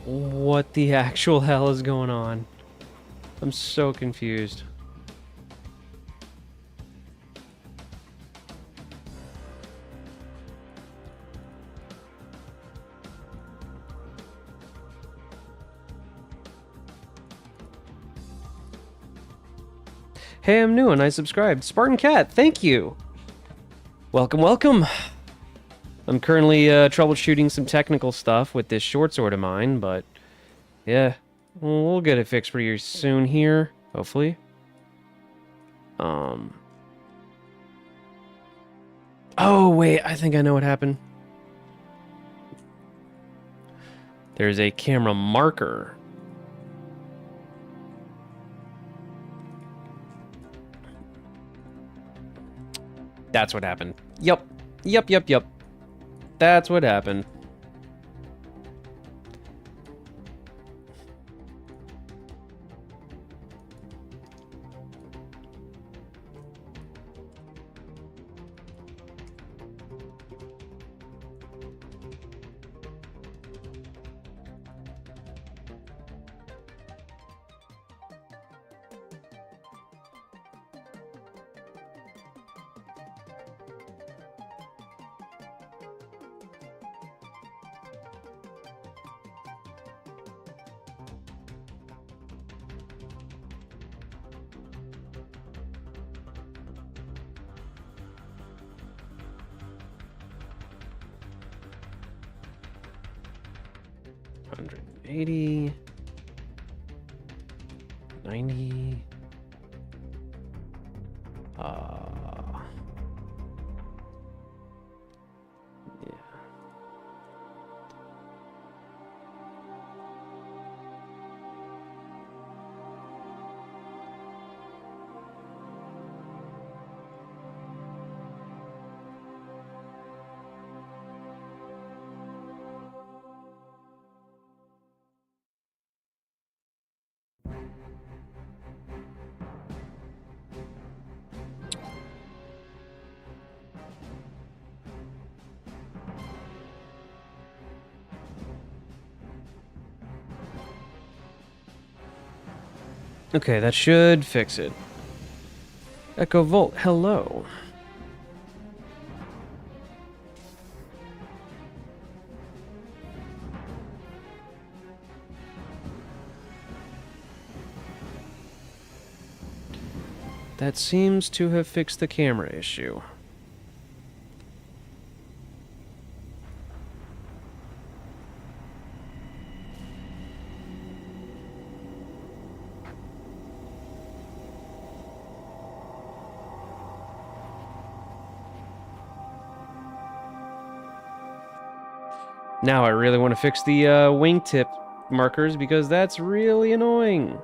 What the actual hell is going on? I'm so confused. Hey, I'm new and I subscribed. Spartan Cat, thank you. Welcome, welcome. I'm currently troubleshooting some technical stuff with this short sword of mine, but yeah, we'll get it fixed pretty soon here, hopefully. Oh, wait, I think I know what happened. There's a camera marker. That's what happened. Yep. That's what happened. $180, 90. Yeah. Okay, that should fix it. Echo Volt, hello. That seems to have fixed the camera issue. Now I really want to fix the wingtip markers because that's really annoying.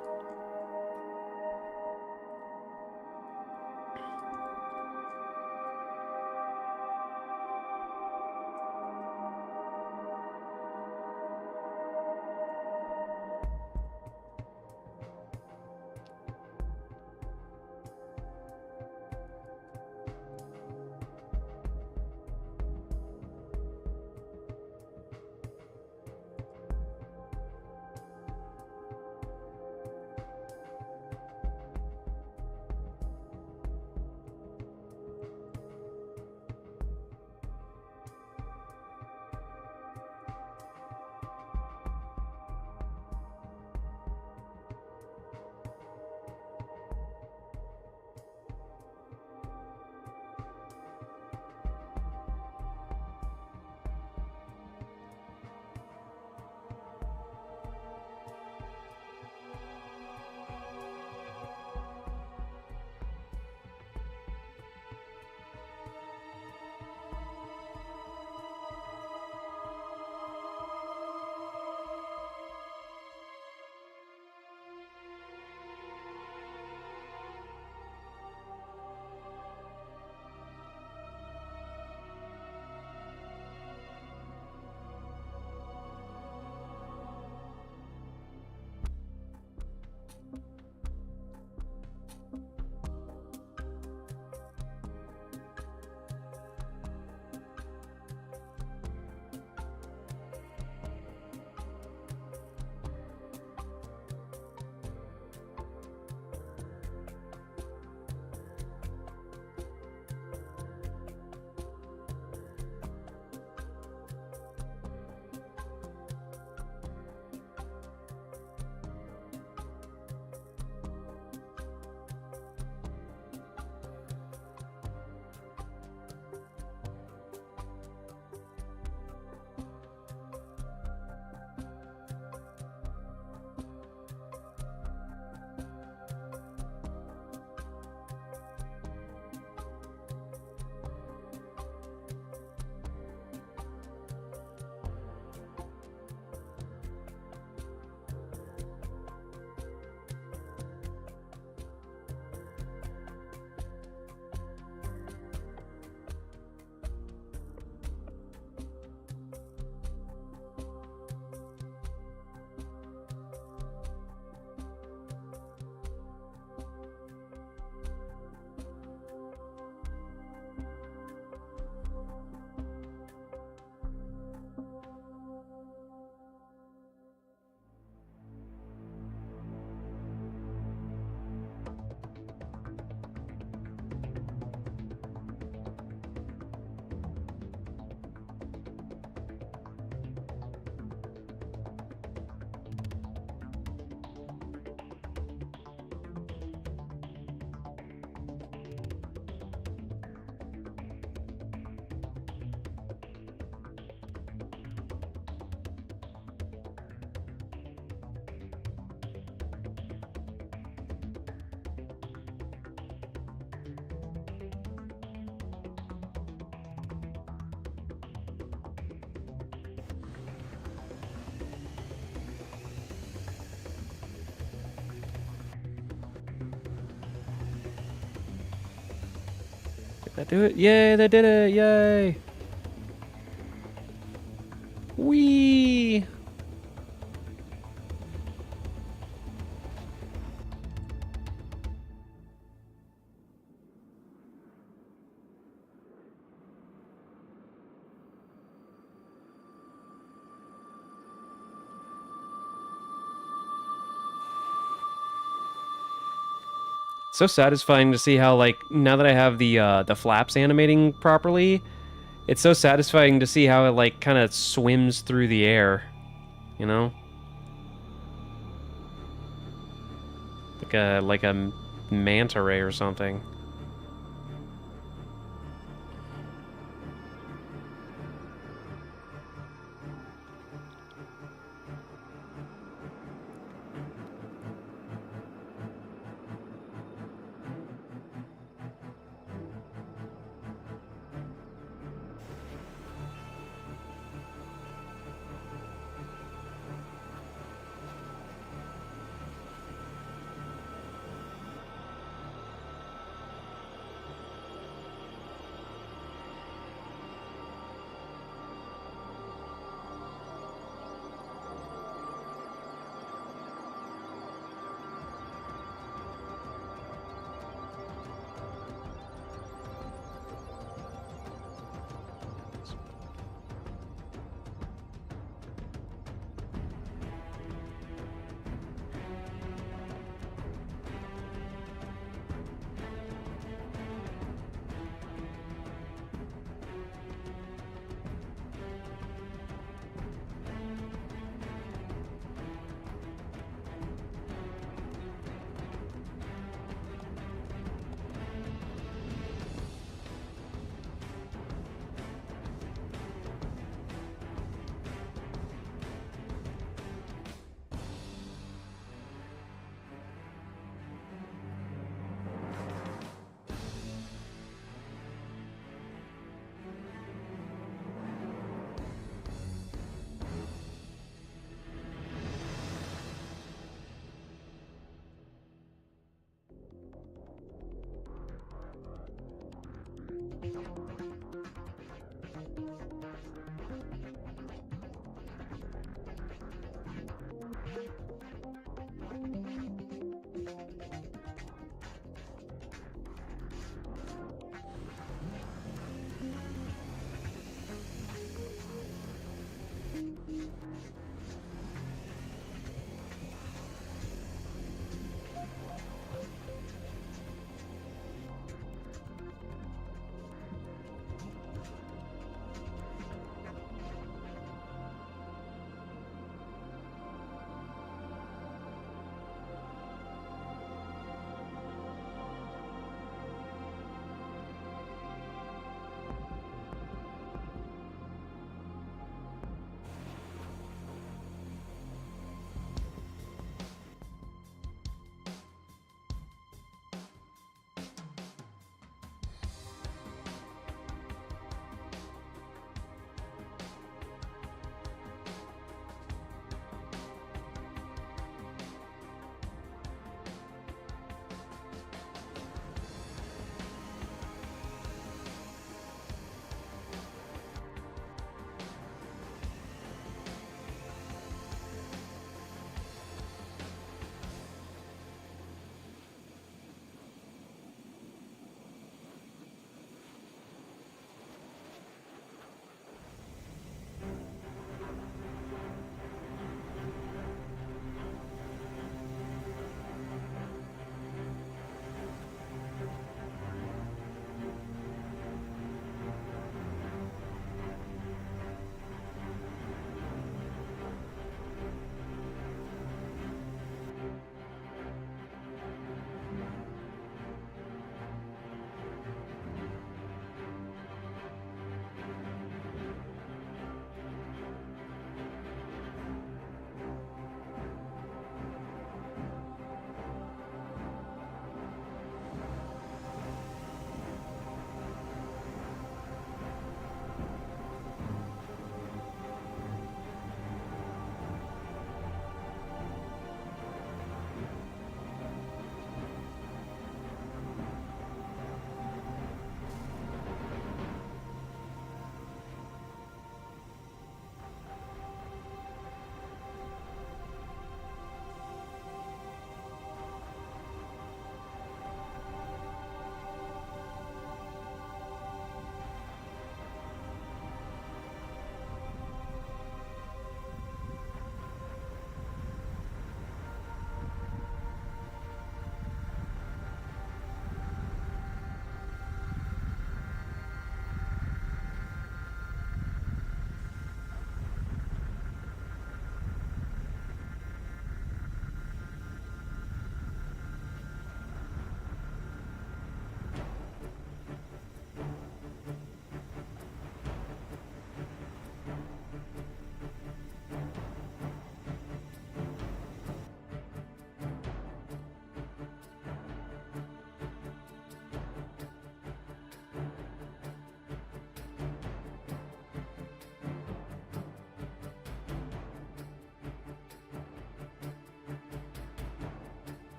Did that do it? Yay, that did it! Yay! Whee! It's so satisfying to see how, like, now that I have the flaps animating properly, it's so satisfying to see how it, like, kind of swims through the air, you know? Like a manta ray or something.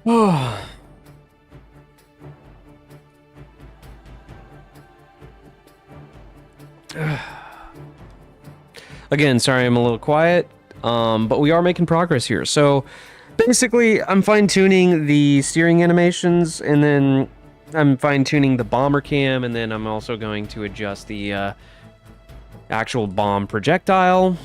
Oh. Again, sorry I'm a little quiet, but we are making progress here. So basically, I'm fine-tuning the steering animations, and then I'm fine-tuning the bomber cam, and then I'm also going to adjust the actual bomb projectile.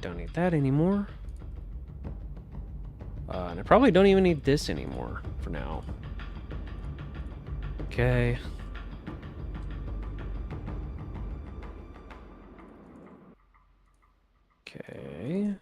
Don't need that anymore. And I probably don't even need this anymore for now. Okay. Okay.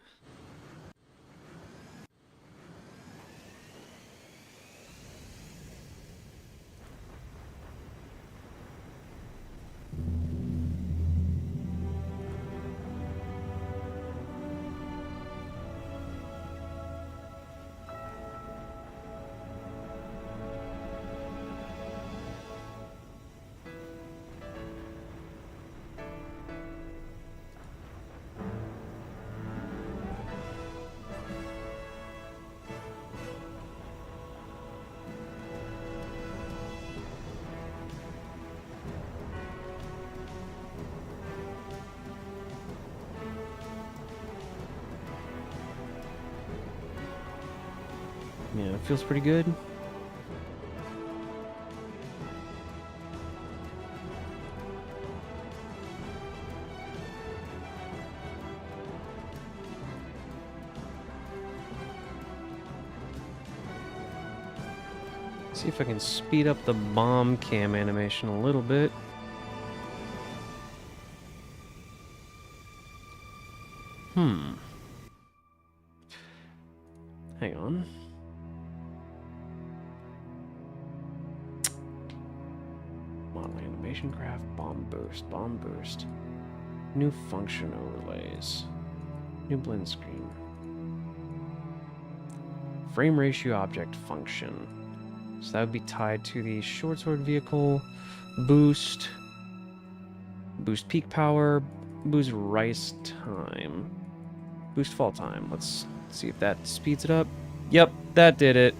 Yeah, it feels pretty good. See if I can speed up the bomb cam animation a little bit. Hang on. Model animation craft, bomb boost. New function overlays. New blend screen. Frame ratio object function. So that would be tied to the shortsword vehicle. Boost peak power. Boost rise time. Boost fall time. Let's see if that speeds it up. Yep, that did it.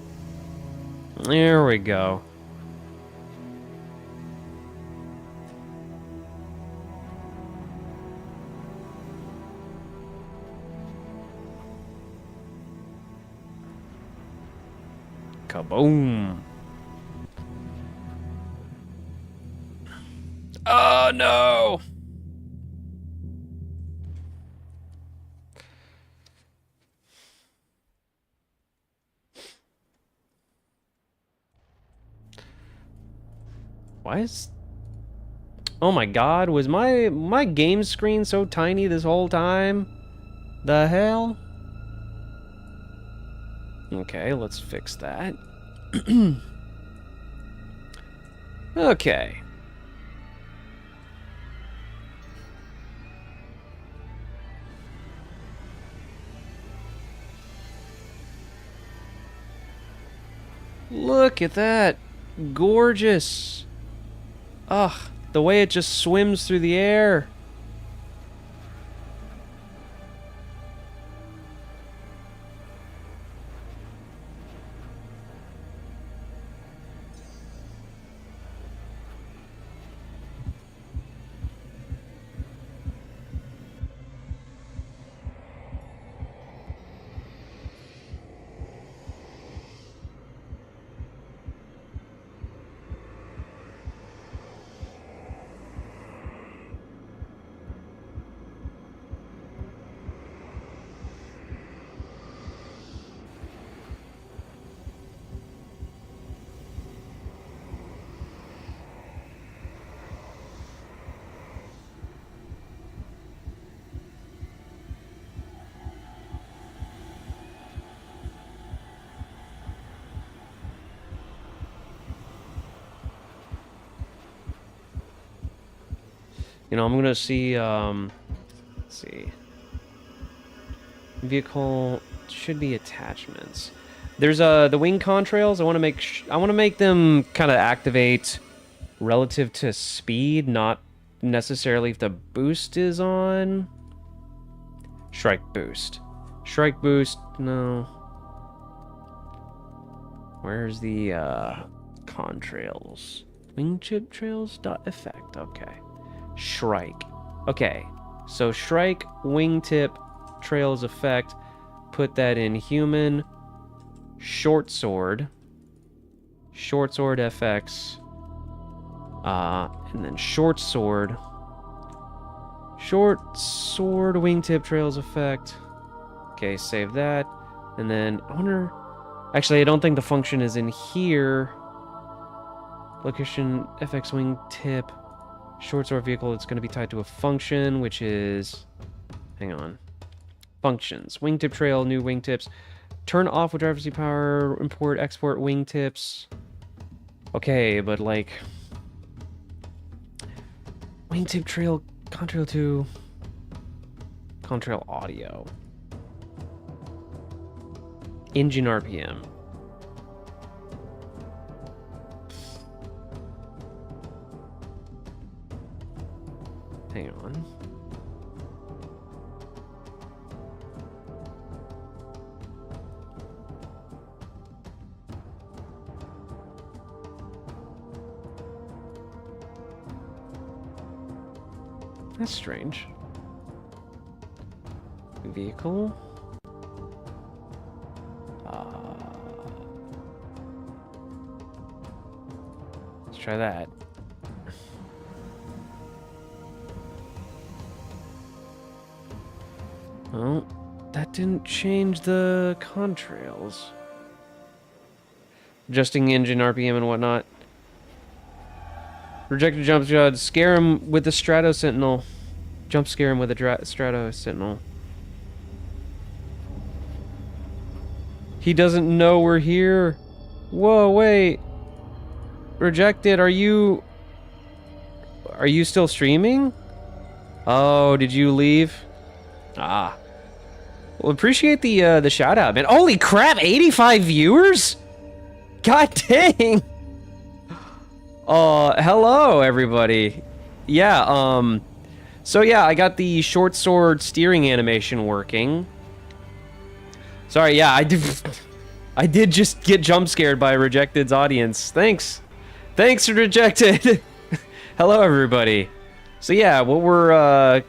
There we go. Kaboom. Oh no! Why is... Oh my god, was my game screen so tiny this whole time? The hell? Okay, let's fix that. Okay. Look at that. Gorgeous. Ugh, the way it just swims through the air. You know, I'm gonna see, let's see. Vehicle should be attachments. There's the wing contrails. I want to make them kind of activate relative to speed, not necessarily if the boost is on. Strike boost. Strike boost, no. Where's the contrails? Wingtip trails dot effect. Okay. Shrike. Okay. So Shrike, wingtip, trails effect. Put that in human. Short sword. Short sword FX. And then short sword. Short sword, wingtip, trails effect. Okay, save that. And then I wonder. Actually, I don't think the function is in here. Location FX wingtip. Short sword vehicle, it's going to be tied to a function, which is... Hang on. Functions. Wingtip trail, new wingtips. Turn off with driver seat power, import, export wingtips. Okay, but like... Wingtip trail, contrail 2... Contrail audio. Engine RPM. Hang on. That's strange. Vehicle. Let's try that. Well, that didn't change the contrails. Adjusting engine RPM and whatnot. Rejected jump squad. Scare him with the Strato Sentinel. Jump scare him with a Strato Sentinel. He doesn't know we're here. Whoa, wait. Rejected, are you still streaming? Oh, did you leave? Ah. Well, appreciate the shout out, man. Holy crap, 85 viewers? God dang. Hello everybody. Yeah, so yeah, I got the short sword steering animation working. Sorry, yeah, I did just get jump scared by Rejected's audience. Thanks, Rejected. Hello, everybody. So yeah, what we're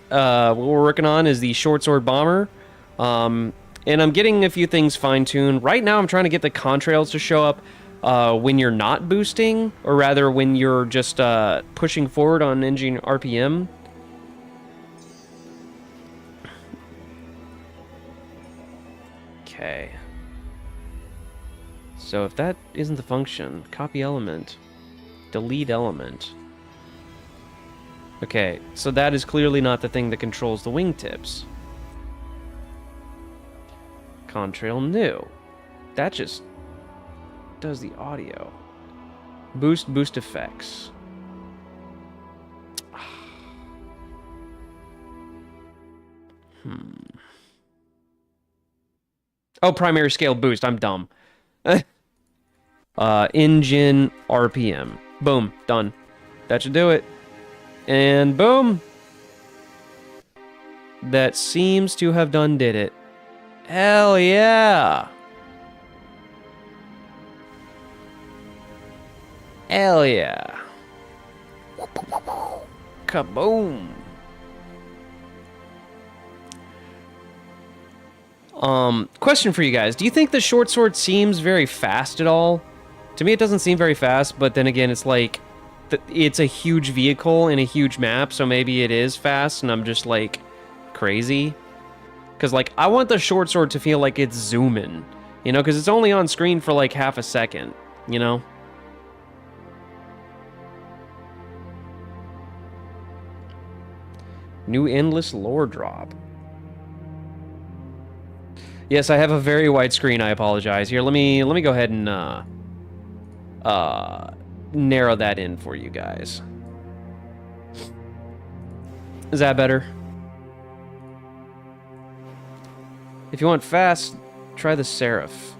working on is the short sword bomber, and I'm getting a few things fine tuned. Right now, I'm trying to get the contrails to show up when you're not boosting, or rather, when you're just pushing forward on engine RPM. Okay. So if that isn't the function, copy element, delete element. Okay, so that is clearly not the thing that controls the wingtips. Contrail new. That just does the audio. Boost effects. Oh, primary scale boost. I'm dumb. Engine RPM. Boom. Done. That should do it. And boom. That seems to have did it. Hell yeah. Hell yeah. Kaboom. Question for you guys. Do you think the short sword seems very fast at all? To me, it doesn't seem very fast, but then again, it's like, it's a huge vehicle in a huge map, so maybe it is fast, and I'm just, like, crazy. Because, like, I want the short sword to feel like it's zooming, you know, because it's only on screen for, like, half a second, you know? New endless lore drop. Yes, I have a very wide screen. I apologize. Here, let me go ahead and narrow that in for you guys. Is that better? If you want fast, try the Seraph.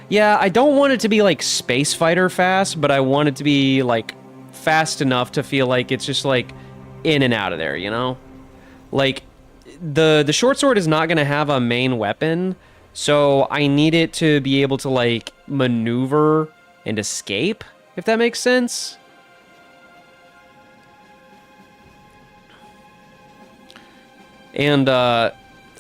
Yeah, I don't want it to be like Space Fighter fast, but I want it to be like fast enough to feel like it's just like in and out of there, you know? Like the short sword is not going to have a main weapon, so I need it to be able to like maneuver and escape, if that makes sense. And I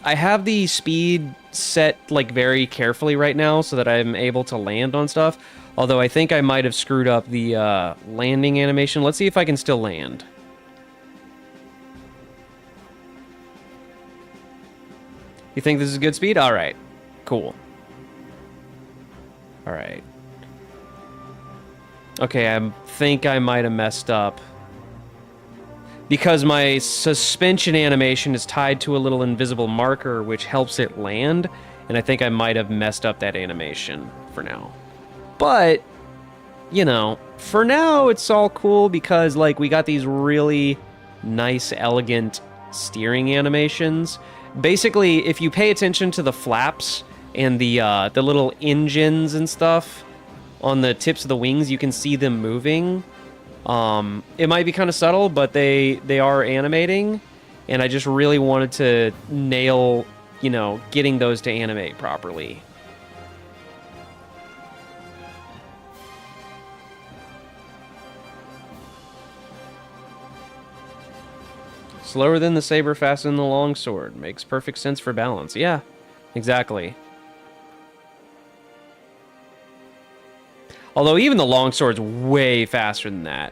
have the speed set like very carefully right now so that I'm able to land on stuff. Although I think I might have screwed up the landing animation. Let's see if I can still land. You think this is good speed? All right. Cool. All right. Okay, I think I might have messed up. Because my suspension animation is tied to a little invisible marker, which helps it land, and I think I might have messed up that animation for now. But, you know, for now, it's all cool because, like, we got these really nice, elegant steering animations. Basically, if you pay attention to the flaps and the little engines and stuff on the tips of the wings, you can see them moving. It might be kind of subtle, but they are animating, and I just really wanted to nail, you know, getting those to animate properly. Slower than the saber, faster than the longsword. Makes perfect sense for balance. Yeah, exactly. Although even the longsword's way faster than that.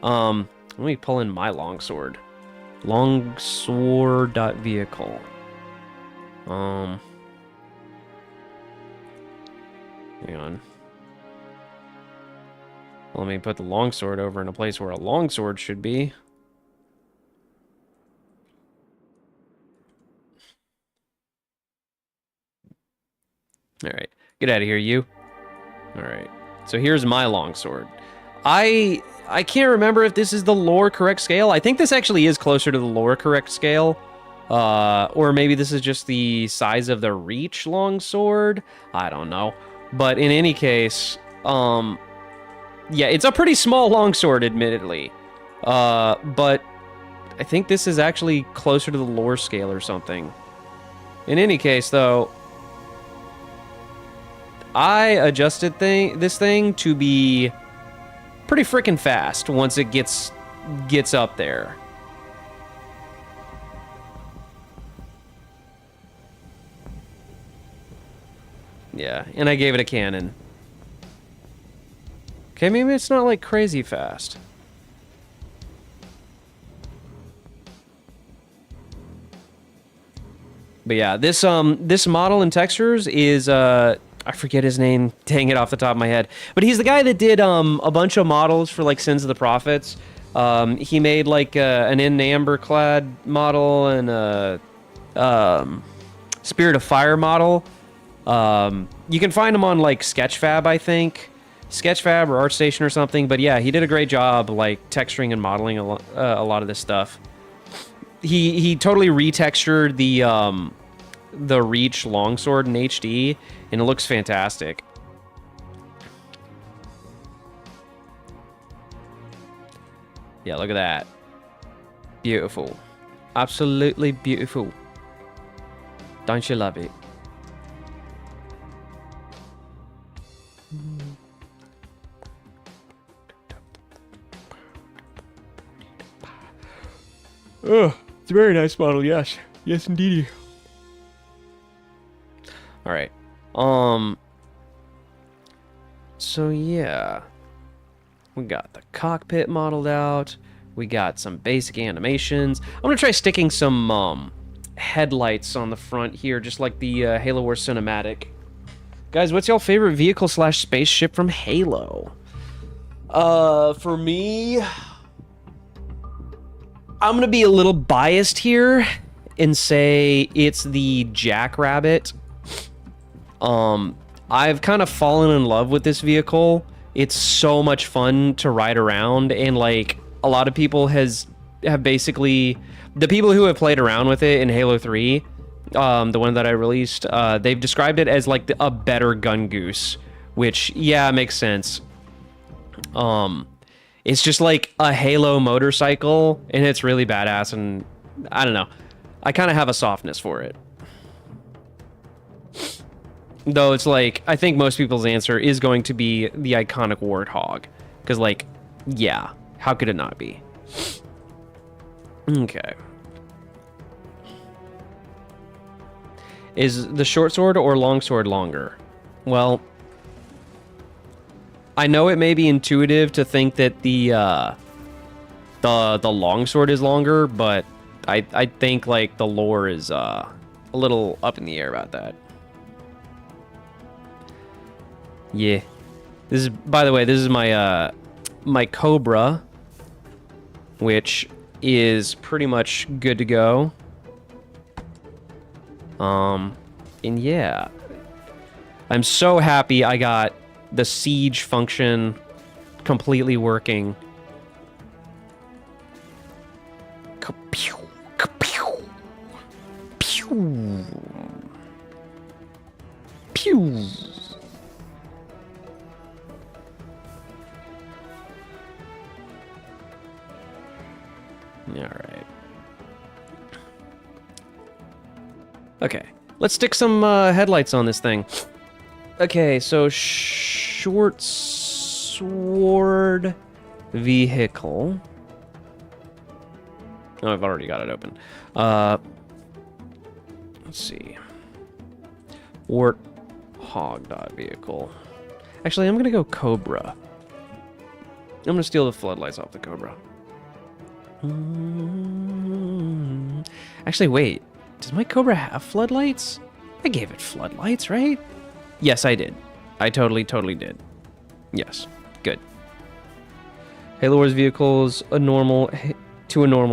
Let me pull in my longsword. Longsword.vehicle. Hang on. Let me put the longsword over in a place where a longsword should be. Alright. Get out of here, you. Alright. So here's my longsword. I can't remember if this is the lore correct scale. I think this actually is closer to the lore correct scale. Or maybe this is just the size of the reach longsword. I don't know. But in any case, yeah, it's a pretty small longsword, admittedly. But I think this is actually closer to the lore scale or something. In any case, though, I adjusted this thing to be pretty freaking fast once it gets up there. Yeah, and I gave it a cannon. Okay, maybe it's not like crazy fast. But yeah, this model and textures is I forget his name. Dang it, off the top of my head. But he's the guy that did a bunch of models for like Sins of the Prophets. He made like an in amber clad model and a Spirit of Fire model. You can find him on like Sketchfab, I think. Sketchfab or ArtStation or something. But yeah, he did a great job like texturing and modeling a lot of this stuff. He totally retextured the Reach longsword in HD, and it looks fantastic. Yeah, look at that. Beautiful. Absolutely beautiful. Don't you love it? Oh, it's a very nice model, yes. Yes, indeed. All right. So yeah, we got the cockpit modeled out. We got some basic animations. I'm gonna try sticking some headlights on the front here, just like the Halo Wars cinematic. Guys, what's y'all favorite vehicle / spaceship from Halo? For me, I'm gonna be a little biased here and say it's the Jackrabbit. I've kind of fallen in love with this vehicle. It's so much fun to ride around, and like a lot of people has have basically, the people who have played around with it in Halo 3, the one that I released, they've described it as like a better gun goose, which, yeah, makes sense. It's just like a Halo motorcycle, and it's really badass, and I don't know. I kind of have a softness for it. Though it's like, I think most people's answer is going to be the iconic Warthog. Because, like, yeah, how could it not be? Okay. Is the short sword or long sword longer? Well, I know it may be intuitive to think that the long sword is longer, but I think like the lore is a little up in the air about that. Yeah. This is, by the way, this is my my Cobra, which is pretty much good to go. And yeah, I'm so happy I got the siege function completely working. Ka-pew, ka-pew, pew, pew. All right. Okay, let's stick some headlights on this thing. Okay, so short sword vehicle. Oh, I've already got it open. Let's see. Warthog vehicle. Actually, I'm gonna go Cobra. I'm gonna steal the floodlights off the Cobra. Actually, wait. Does my Cobra have floodlights? I gave it floodlights, right? Yes, I did. I totally did. Yes. Good. Halo Wars vehicles to a normal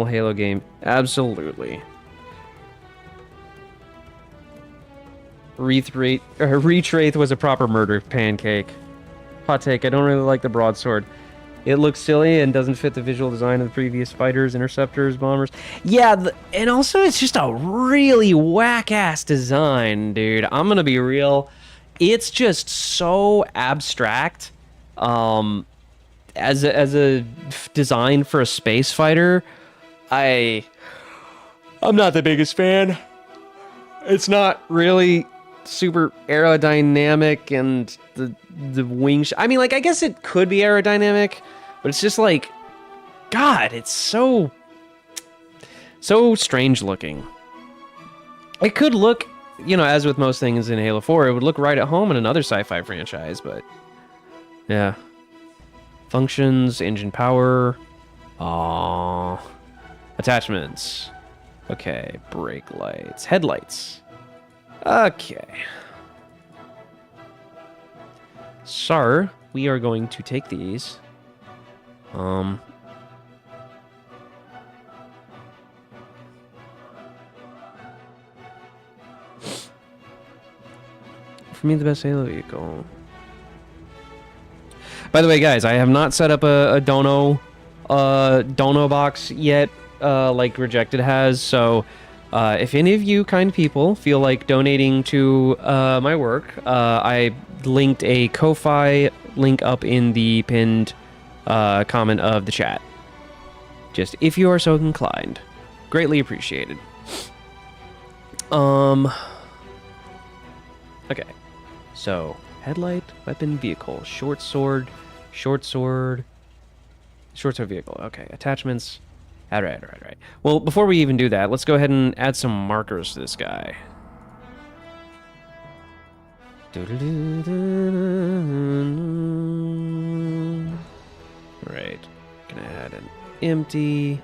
Halo game. Absolutely. Reach Wraith was a proper murder pancake. Hot take, I don't really like the broadsword. It looks silly and doesn't fit the visual design of the previous fighters, interceptors, bombers. Yeah, and also it's just a really whack-ass design, dude. I'm gonna be real. It's just so abstract. As a design for a space fighter, I'm not the biggest fan. It's not really super aerodynamic, and the wings. I mean, like, I guess it could be aerodynamic, but it's just like, God, it's so strange looking. It could look, you know, as with most things in Halo 4, it would look right at home in another sci-fi franchise, but yeah. Functions, engine power, attachments. Okay, brake lights, headlights. Okay. So, we are going to take these. For me, the best Halo vehicle. By the way, guys, I have not set up a dono box yet, like Rejected has. So, if any of you kind people feel like donating to my work, I linked a Ko-Fi link up in the pinned comment of the chat. Just if you are so inclined, greatly appreciated. Okay. So, headlight, weapon, vehicle, short sword vehicle. Okay, attachments. All right. Well, before we even do that, let's go ahead and add some markers to this guy. All right, gonna add an empty.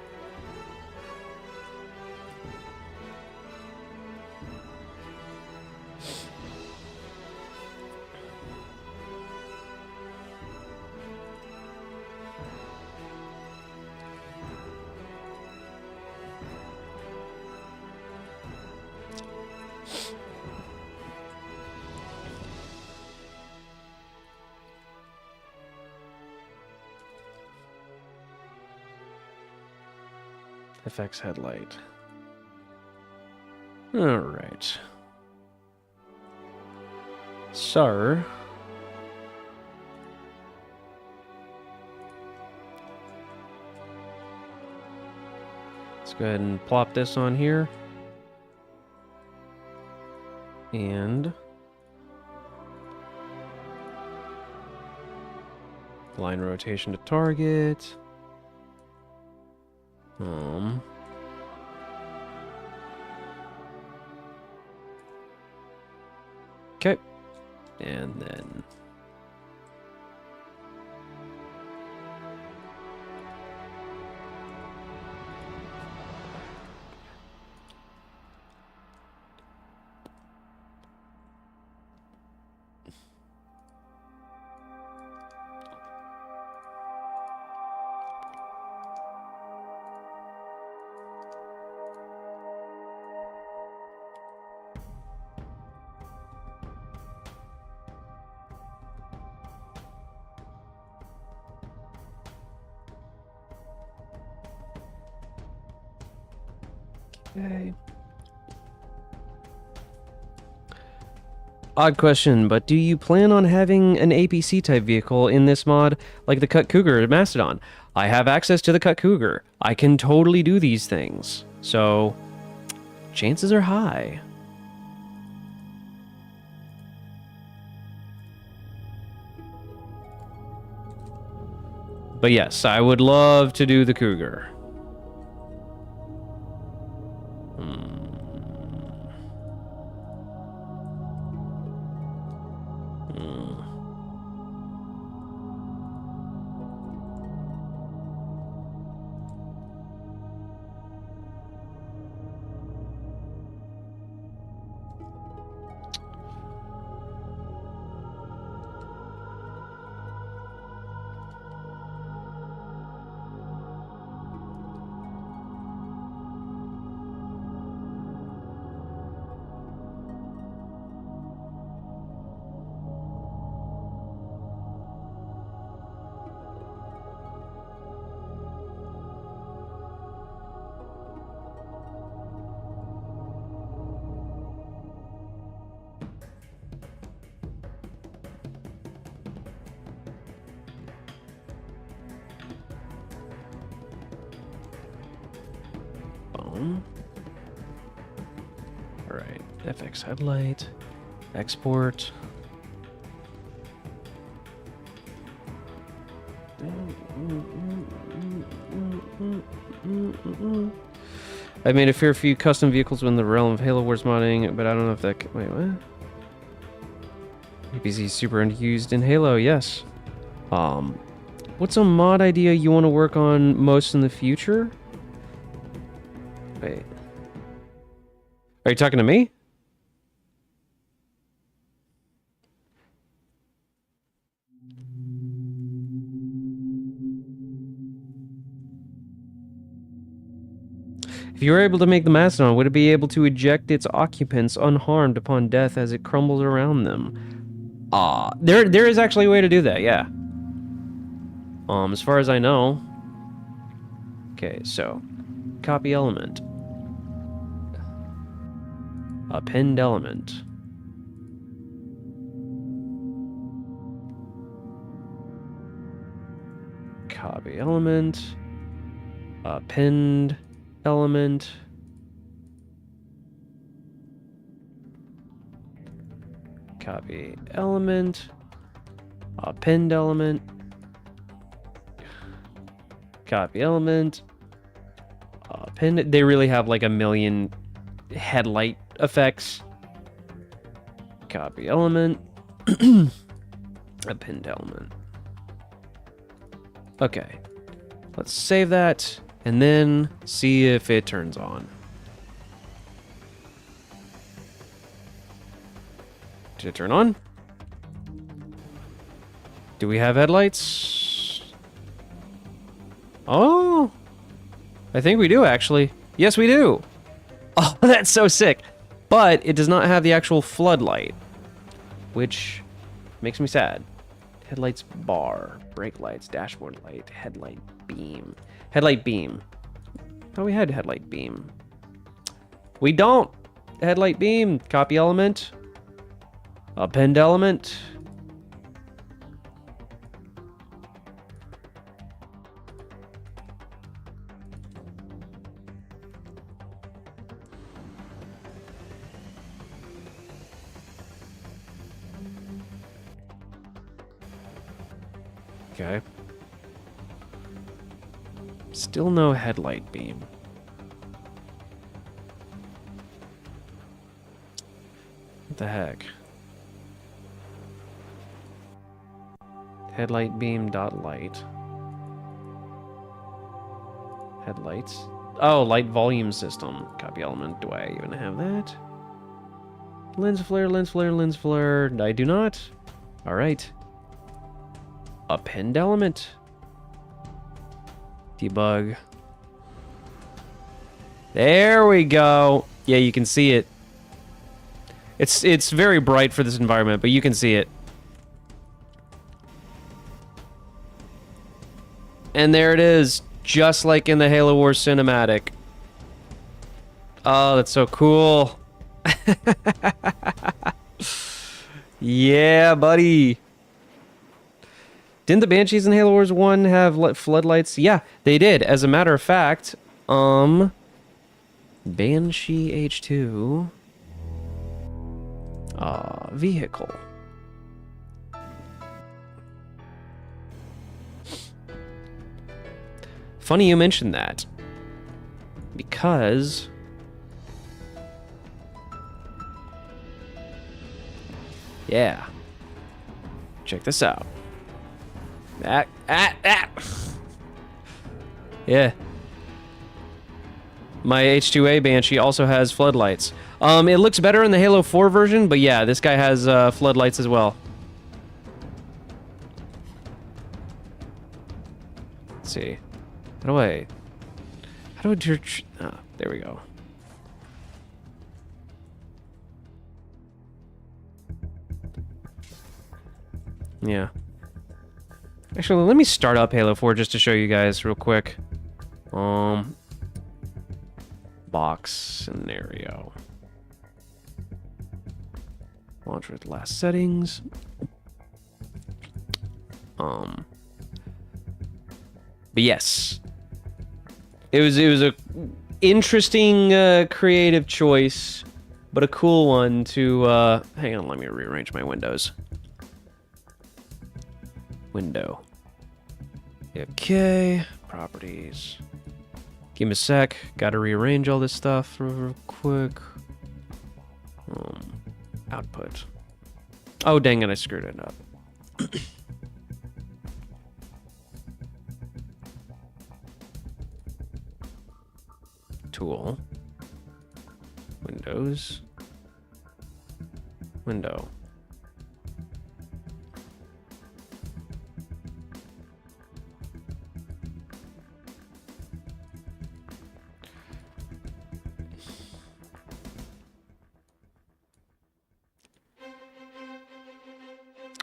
FX headlight. All right. So, let's go ahead and plop this on here. And line rotation to target. Okay. And then okay. Odd question, but do you plan on having an APC type vehicle in this mod, like the Cut Cougar or Mastodon? I have access to the Cut Cougar. I can totally do these things. So, chances are high. But yes, I would love to do the Cougar. All right, FX headlight, export. I made a fair few custom vehicles within the realm of Halo Wars modding, but I don't know if that... Wait, what? APC super underused in Halo, yes. What's a mod idea you want to work on most in the future? Wait. Are you talking to me? If you were able to make the Mastodon, would it be able to eject its occupants unharmed upon death as it crumbles around them? There is actually a way to do that, yeah. As far as I know. Okay, so copy element. Append element. Copy element. Append element. Copy element. Append element. Copy element. Append. They really have like a million headlight effects. Copy element. Append element. Okay. Let's save that and then see if it turns on. Did it turn on? Do we have headlights? Oh, I think we do actually. Yes, we do. Oh, that's so sick. But it does not have the actual floodlight, which makes me sad. Headlights bar, brake lights, dashboard light, headlight beam. Headlight beam. Oh, we had headlight beam. We don't. Headlight beam. Copy element. Append element. Okay. Still no headlight beam. What the heck? Headlight beam dot light. Headlights. Oh, light volume system. Copy element. Do I even have that? Lens flare, lens flare, lens flare. I do not. All right. Append element. Debug. There we go. Yeah, you can see it. It's very bright for this environment, but you can see it. And there it is, just like in the Halo Wars cinematic. Oh, that's so cool. Yeah, buddy. Didn't the Banshees in Halo Wars 1 have floodlights? Yeah, they did. As a matter of fact, Banshee H2 vehicle. Funny you mentioned that. Because yeah. Check this out. Yeah. My H2A Banshee also has floodlights. It looks better in the Halo 4 version, but yeah, this guy has floodlights as well. Let's see. How do I do... Ah, there we go. Yeah. Actually, let me start up Halo 4 just to show you guys real quick. Box scenario. Launch with last settings. But yes. It was a interesting creative choice, but a cool one to hang on, let me rearrange my windows. Window. Okay, properties. Give me a sec. Gotta rearrange all this stuff real quick. Output. Oh, dang it, I screwed it up. Tool. Windows. Window.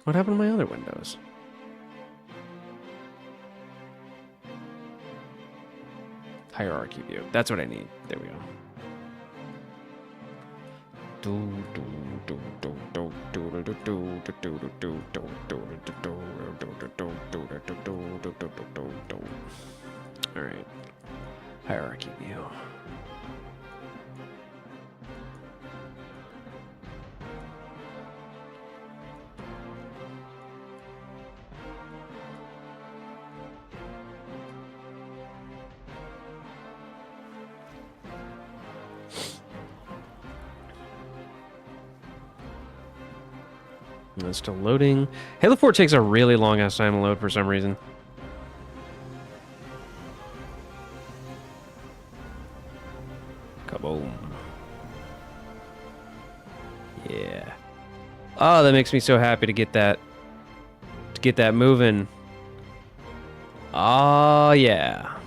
What happened to my other windows? Hierarchy view. That's what I need. There we go. All right. Hierarchy view. It's still loading. Halo 4 takes a really long ass time to load for some reason. Kaboom. Yeah. Oh, that makes me so happy to get that. To get that moving. Oh, yeah.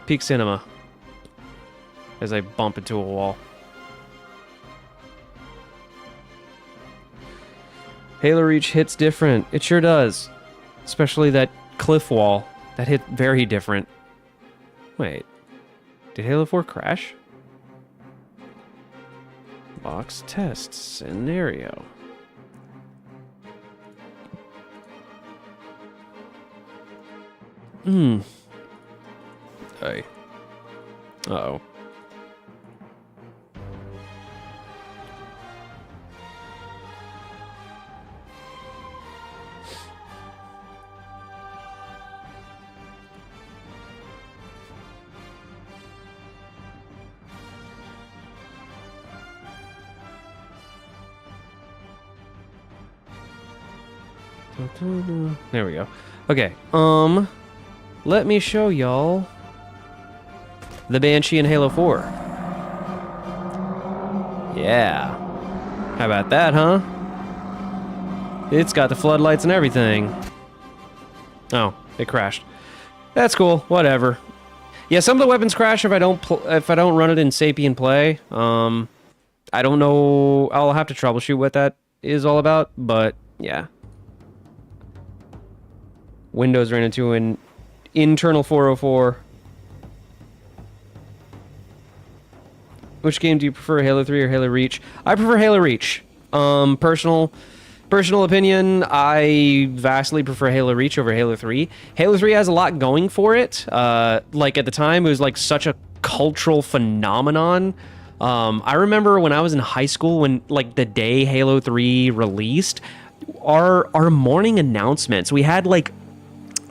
Peak cinema. As I bump into a wall. Halo Reach hits different. It sure does. Especially that cliff wall. That hit very different. Wait. Did Halo 4 crash? Box test scenario. Hey. Uh-oh. There we go. Okay, let me show y'all the Banshee in Halo 4. Yeah. How about that, huh? It's got the floodlights and everything. Oh, it crashed. That's cool. Whatever. Yeah, some of the weapons crash if I don't run it in Sapien Play. I don't know. I'll have to troubleshoot what that is all about, but yeah. Windows ran into an internal 404. Which game do you prefer, Halo 3 or Halo Reach? I prefer Halo Reach. Personal opinion, I vastly prefer Halo Reach over Halo 3. Halo 3 has a lot going for it. Like at the time, it was like such a cultural phenomenon. I remember when I was in high school, when like the day Halo 3 released, our morning announcements, we had like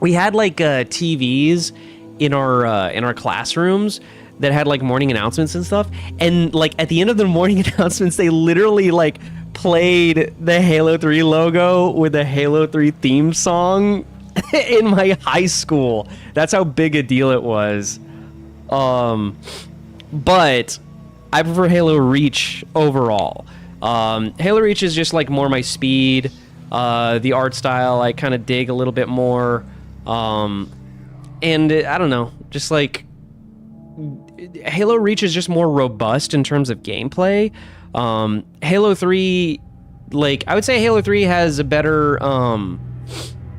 TVs in our classrooms that had like morning announcements and stuff, and like at the end of the morning announcements they literally like played the Halo 3 logo with the Halo 3 theme song in my high school. That's how big a deal it was. But I prefer Halo Reach overall. Halo Reach is just like more my speed. The art style I kind of dig a little bit more. And I don't know, just like Halo Reach is just more robust in terms of gameplay. Halo 3, like I would say Halo 3 has a better,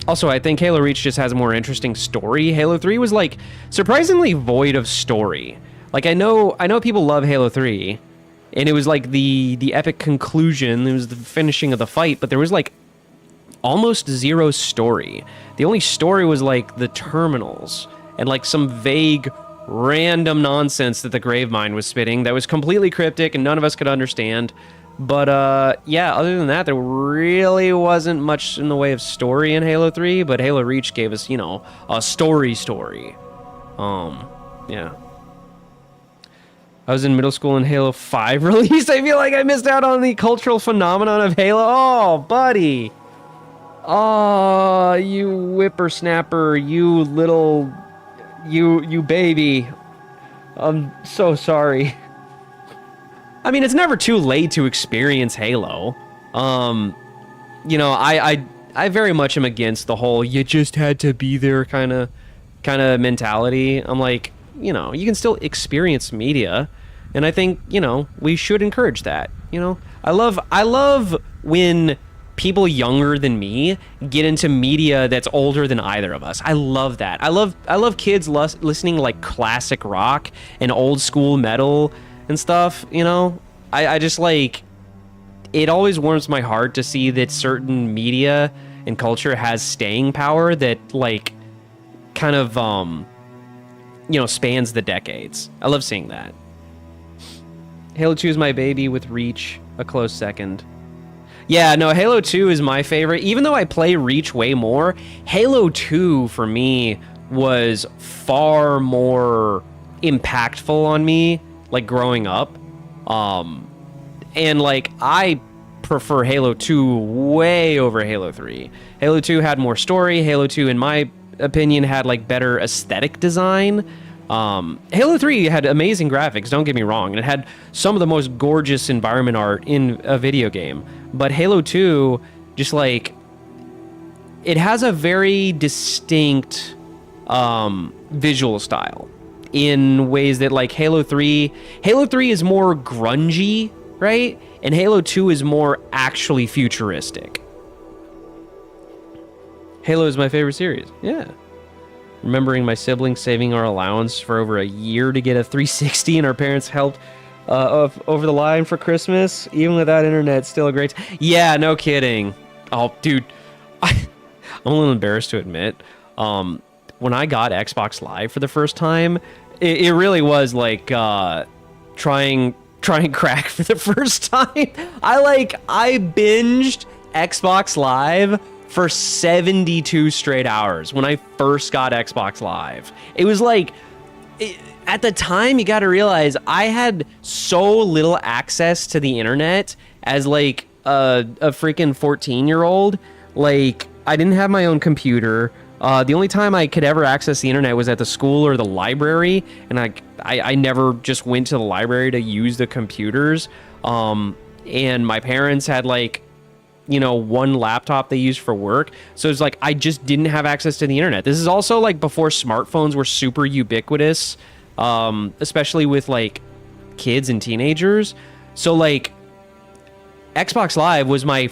also I think Halo Reach just has a more interesting story. Halo 3 was like surprisingly void of story. Like I know people love Halo 3 and it was like the epic conclusion, it was the finishing of the fight, but there was like almost zero story. The only story was like the terminals and like some vague random nonsense that the Gravemind was spitting that was completely cryptic and none of us could understand. But yeah, other than that, there really wasn't much in the way of story in Halo 3, but Halo Reach gave us, you know, a story. Yeah. I was in middle school when Halo 5 released. I feel like I missed out on the cultural phenomenon of Halo. Oh, buddy. Oh, you whippersnapper, you little... You baby. I'm so sorry. I mean, it's never too late to experience Halo. You know, I very much am against the whole you just had to be there kind of mentality. I'm like, you know, you can still experience media, and I think, you know, we should encourage that. You know, I love when people younger than me get into media that's older than either of us. I love that. I love kids listening like classic rock and old school metal and stuff, you know? I just like, it always warms my heart to see that certain media and culture has staying power that like kind of, you know, spans the decades. I love seeing that. Halo 2 is my baby, with Reach a close second. Yeah, no, Halo 2 is my favorite. Even though I play Reach way more, Halo 2 for me was far more impactful on me, like growing up. And like I prefer Halo 2 way over Halo 3. Halo 2 had more story. Halo 2, in my opinion, had like better aesthetic design. Halo 3 had amazing graphics, don't get me wrong, and it had some of the most gorgeous environment art in a video game. But Halo 2, just like, it has a very distinct visual style in ways that like Halo 3 is more grungy, right? And Halo 2 is more actually futuristic. Halo is my favorite series. Yeah. Remembering my siblings saving our allowance for over a year to get a 360, and our parents helped over the line for Christmas. Even without internet, still a great. Yeah, no kidding. Oh, dude, I'm a little embarrassed to admit. When I got Xbox Live for the first time, it really was like trying crack for the first time. I binged Xbox Live for 72 straight hours when I first got Xbox Live. It was like, at the time, you got to realize I had so little access to the internet as like a freaking 14-year-old. Like, I didn't have my own computer. The only time I could ever access the internet was at the school or the library, and I never just went to the library to use the computers. And my parents had like, you know, one laptop they used for work. So it's like, I just didn't have access to the internet. This is also like before smartphones were super ubiquitous, especially with like kids and teenagers. So like Xbox Live was my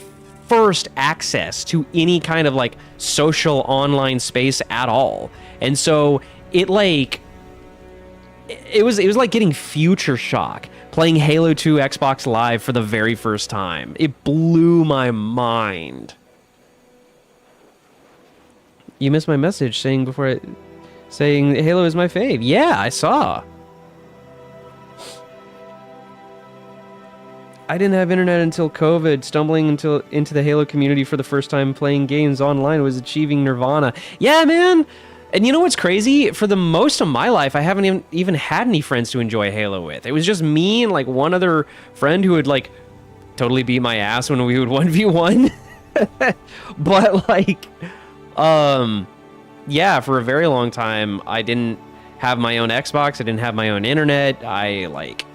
first access to any kind of like social online space at all. And so it was like getting Future Shock playing Halo 2 Xbox Live for the very first time. It blew my mind. You missed my message saying Halo is my fave. Yeah, I saw. I didn't have internet until COVID. Stumbling into the Halo community for the first time, playing games online was achieving nirvana. Yeah, man. And you know what's crazy? For the most of my life, I haven't even had any friends to enjoy Halo with. It was just me and like one other friend who would like totally beat my ass when we would 1v1. But like, yeah, for a very long time, I didn't have my own Xbox. I didn't have my own internet. I like,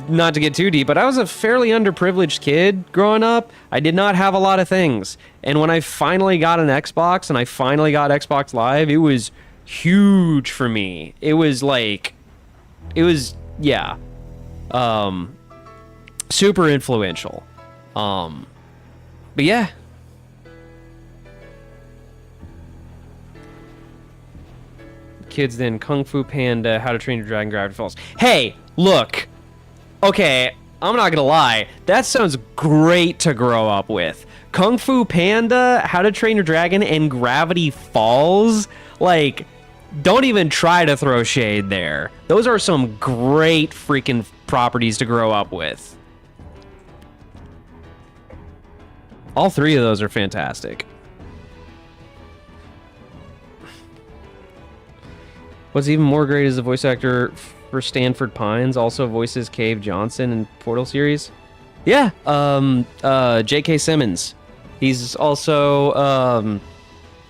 not to get too deep, but I was a fairly underprivileged kid growing up. I did not have a lot of things. And when I finally got an Xbox and I finally got Xbox Live, it was huge for me. It was yeah. Super influential. But yeah. Kids then Kung Fu Panda, How to Train Your Dragon, Gravity Falls. Hey, look. Okay, I'm not gonna lie. That sounds great to grow up with. Kung Fu Panda, How to Train Your Dragon, and Gravity Falls. Like, don't even try to throw shade there. Those are some great freaking properties to grow up with. All three of those are fantastic. What's even more great is the voice actor for Stanford Pines also voices Cave Johnson in Portal series. Yeah, J.K. Simmons. He's also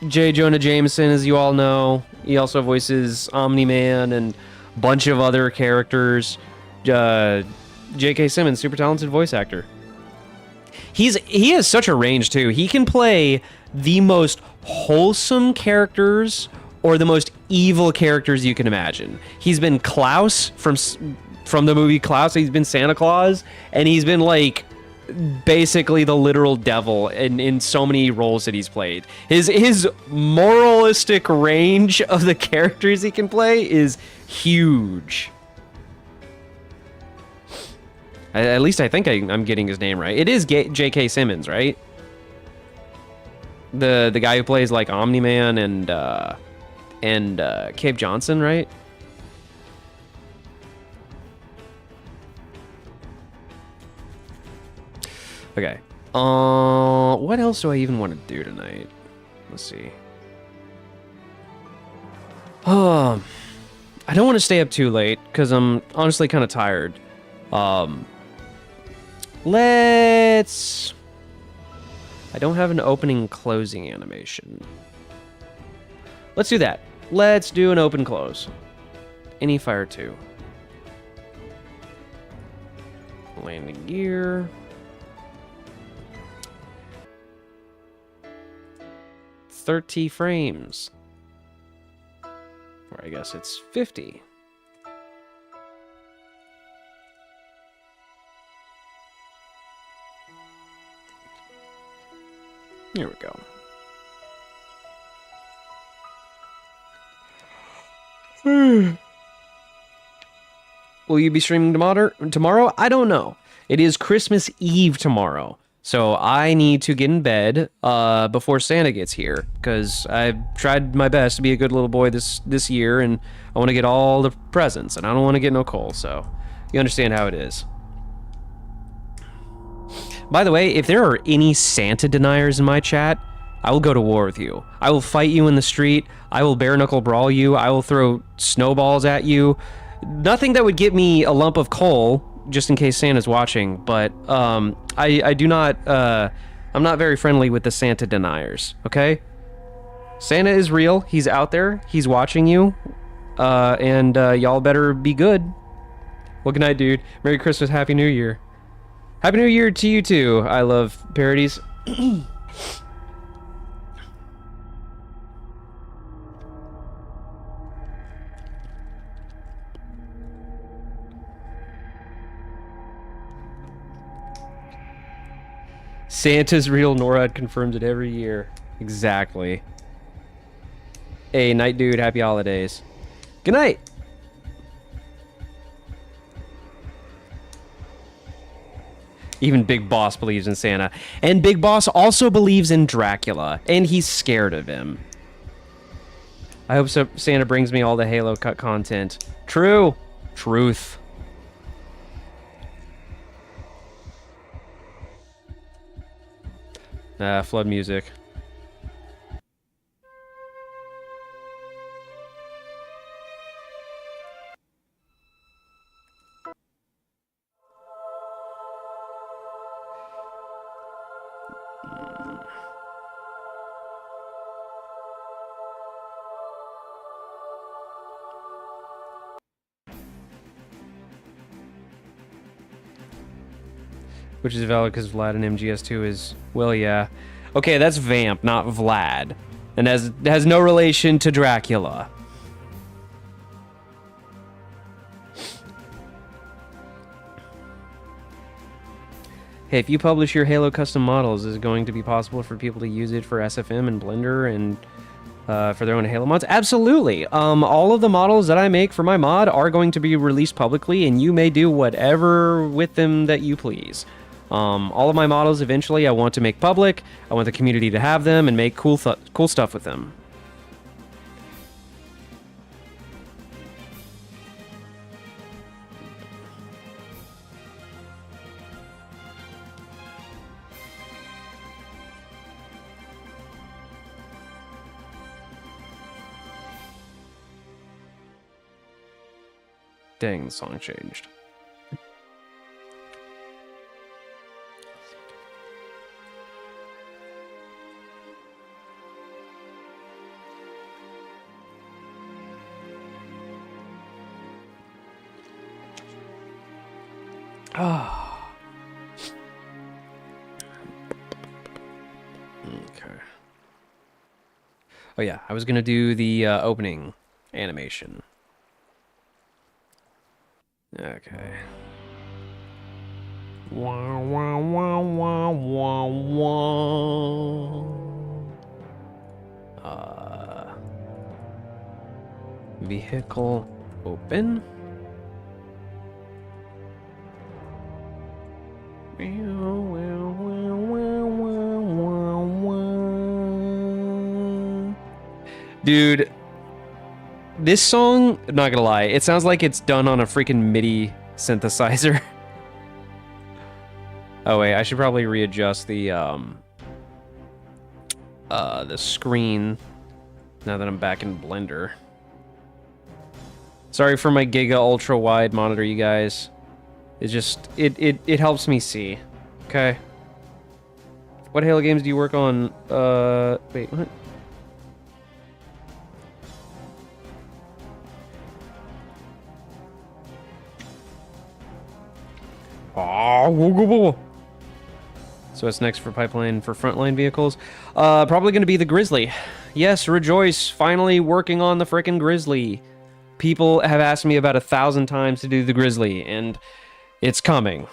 J. Jonah Jameson, as you all know. He also voices Omni-Man and a bunch of other characters. J.K. Simmons, super talented voice actor. He has such a range too. He can play the most wholesome characters or the most evil characters you can imagine. He's been Klaus from the movie Klaus. He's been Santa Claus, and he's been like basically the literal devil in so many roles that he's played. His moralistic range of the characters he can play is huge. At least I think I'm getting his name right. It is J.K. Simmons, right? The guy who plays like Omni-Man and Cave Johnson, right? Okay. What else do I even want to do tonight? Let's see. I don't want to stay up too late because I'm honestly kind of tired. Let's... I don't have an opening closing animation. Let's do that. Let's do an open close. Any Fire 2. Landing gear. 30 frames. Or I guess it's 50. Here we go. Will you be streaming tomorrow? I don't know. It is Christmas Eve tomorrow. So I need to get in bed before Santa gets here, because I've tried my best to be a good little boy this year, and I want to get all the presents, and I don't want to get no coal, so you understand how it is. By the way, if there are any Santa deniers in my chat, I will go to war with you. I will fight you in the street. I will bare-knuckle brawl you. I will throw snowballs at you. Nothing that would get me a lump of coal, just in case Santa's watching, but I do not, I'm not very friendly with the Santa deniers, okay? Santa is real. He's out there. He's watching you, and y'all better be good. Well, good night, dude. Merry Christmas. Happy New Year. Happy New Year to you, too. I love parodies. Santa's real. NORAD confirms it every year. Exactly. Hey, night dude. Happy holidays. Good night. Even Big Boss believes in Santa. And Big Boss also believes in Dracula. And he's scared of him. I hope so. Santa brings me all the Halo cut content. True. Truth. Flood music. Which is valid because Vlad and MGS2 is... Well, yeah. Okay, that's Vamp, not Vlad. And has no relation to Dracula. Hey, if you publish your Halo custom models, is it going to be possible for people to use it for SFM and Blender and for their own Halo mods? Absolutely. All of the models that I make for my mod are going to be released publicly, and you may do whatever with them that you please. All of my models, eventually, I want to make public. I want the community to have them and make cool stuff with them. Dang, the song changed. Ah. Okay. Oh yeah, I was gonna do the opening animation. Okay. Wah, wah, wah, wah, wah, wah. Vehicle open. Dude, this song, I'm not gonna lie, it sounds like it's done on a freaking MIDI synthesizer. Oh wait, I should probably readjust the screen now that I'm back in Blender. Sorry for my Giga ultra wide monitor, you guys. It's just it helps me see. Okay. What Halo games do you work on? Wait, what? Oh, so what's next for pipeline for frontline vehicles? Probably going to be the Grizzly. Yes, rejoice! Finally working on the frickin' Grizzly. People have asked me about 1,000 times to do the Grizzly, and it's coming.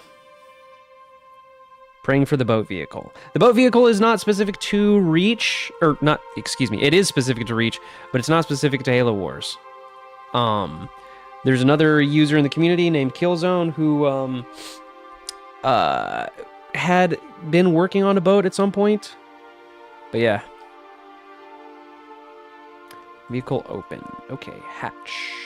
Praying for the boat vehicle. The boat vehicle is not specific to Reach, or not, excuse me, it is specific to Reach, but it's not specific to Halo Wars. There's another user in the community named Killzone who had been working on a boat at some point. But yeah. Vehicle open. Okay, hatch.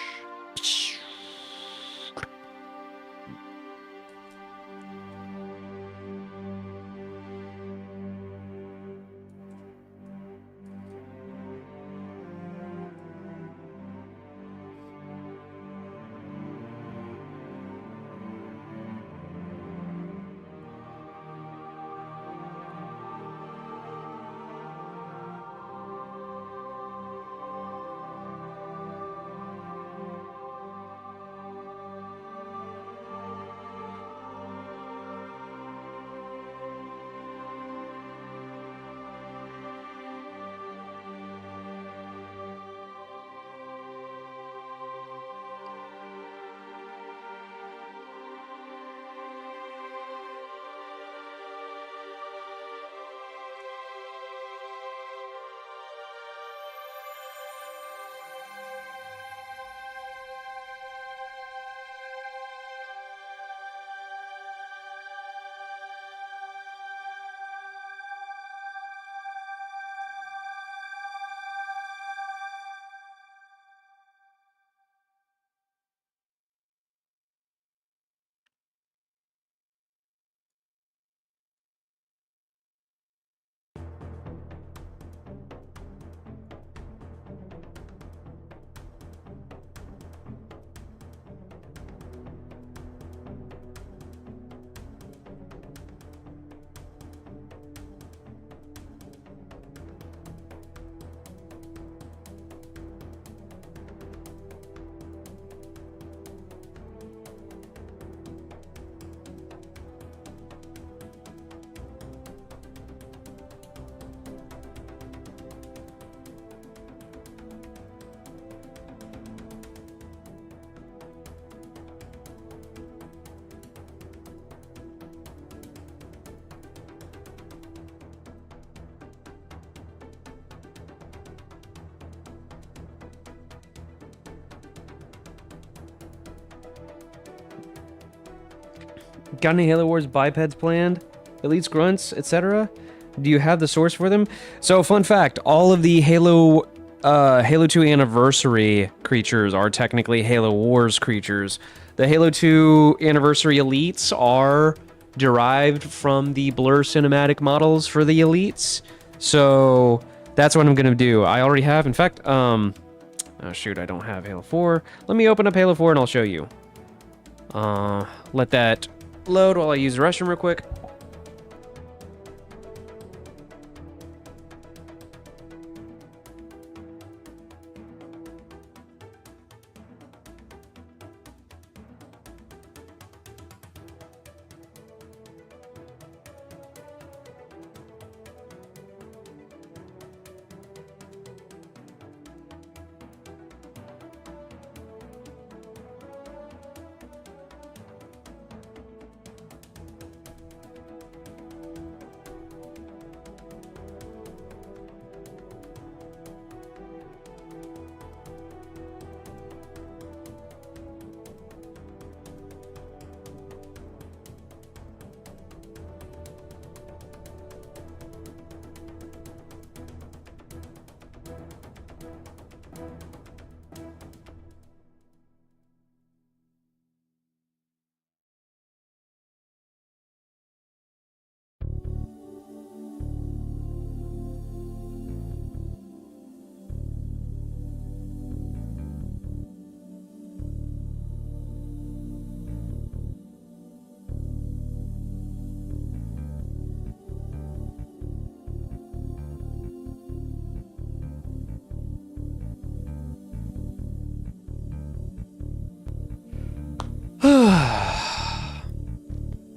Got any Halo Wars bipeds planned? Elites, grunts, etc.? Do you have the source for them? So, fun fact, all of the Halo 2 Anniversary creatures are technically Halo Wars creatures. The Halo 2 Anniversary Elites are derived from the Blur cinematic models for the Elites. So, that's what I'm going to do. I already have, in fact, oh shoot, I don't have Halo 4. Let me open up Halo 4 and I'll show you. Let that load while I use the restroom real quick.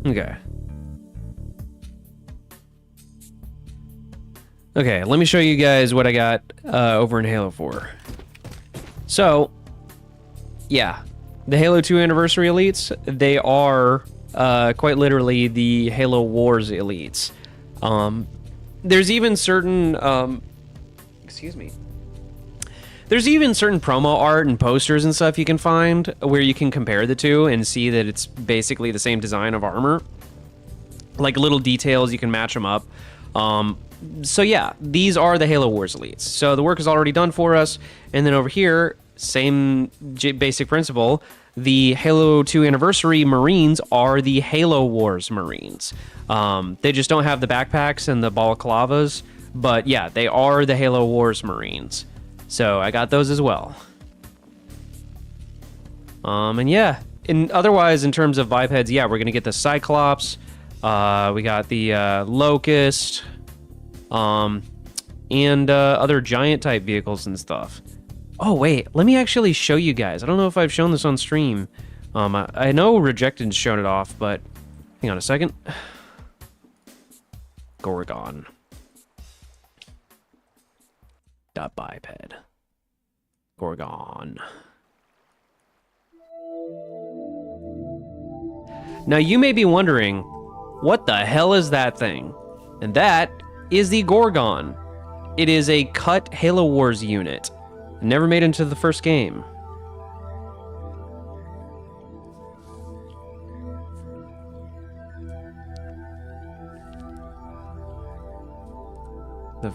Okay. Okay, let me show you guys what I got over in Halo 4. So, yeah, the Halo 2 Anniversary Elites, they are quite literally the Halo Wars Elites. There's even certain, excuse me. There's even certain promo art and posters and stuff you can find where you can compare the two and see that it's basically the same design of armor. Like little details, you can match them up. So yeah, these are the Halo Wars elites. So the work is already done for us. And then over here, same basic principle. The Halo 2 Anniversary Marines are the Halo Wars Marines. They just don't have the backpacks and the balaclavas. But yeah, they are the Halo Wars Marines. So I got those as well. And yeah, otherwise in terms of bipeds, yeah, we're going to get the Cyclops. We got the Locust. And other giant type vehicles and stuff. Oh, wait, let me actually show you guys. I don't know if I've shown this on stream. I know Rejected's shown it off, but hang on a second. Gorgon. Biped. Gorgon. Now you may be wondering, what the hell is that thing? And that is the Gorgon. It is a cut Halo Wars unit. Never made into the first game. The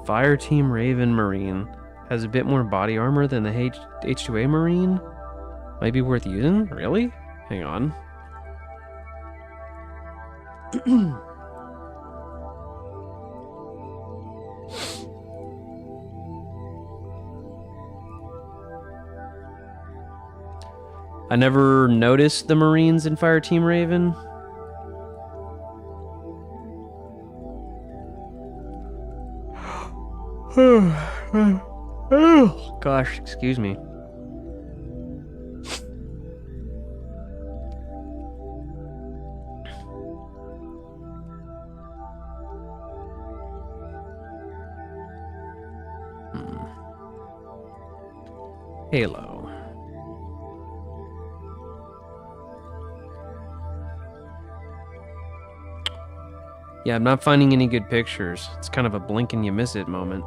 Fireteam Raven Marine has a bit more body armor than the H2A Marine. Might be worth using? Really? Hang on. I never noticed the Marines in Fireteam Raven. Oh, gosh, excuse me. Halo. Yeah, I'm not finding any good pictures. It's kind of a blink and you miss it moment.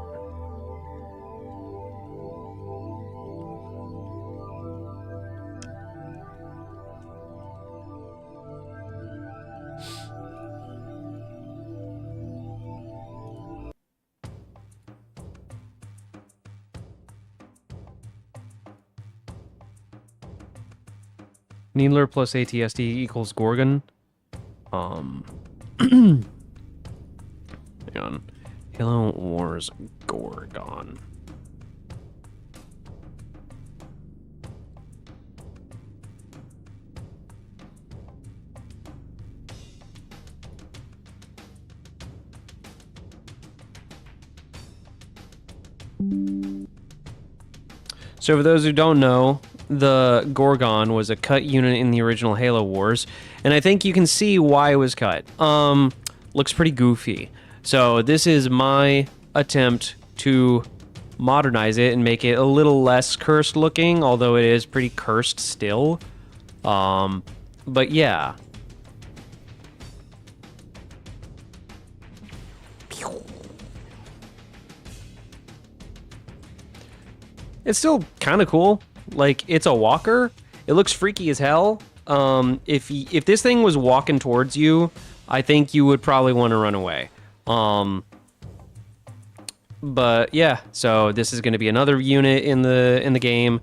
Needler plus ATSD equals Gorgon. Hang on. Halo Wars Gorgon. So for those who don't know, the Gorgon was a cut unit in the original Halo Wars, and I think you can see why it was cut. Looks pretty goofy. So this is my attempt to modernize it and make it a little less cursed looking, although it is pretty cursed still. But yeah. It's still kind of cool. Like, it's a walker. It looks freaky as hell. If this thing was walking towards you, I think you would probably want to run away. But yeah, so this is going to be another unit in the game.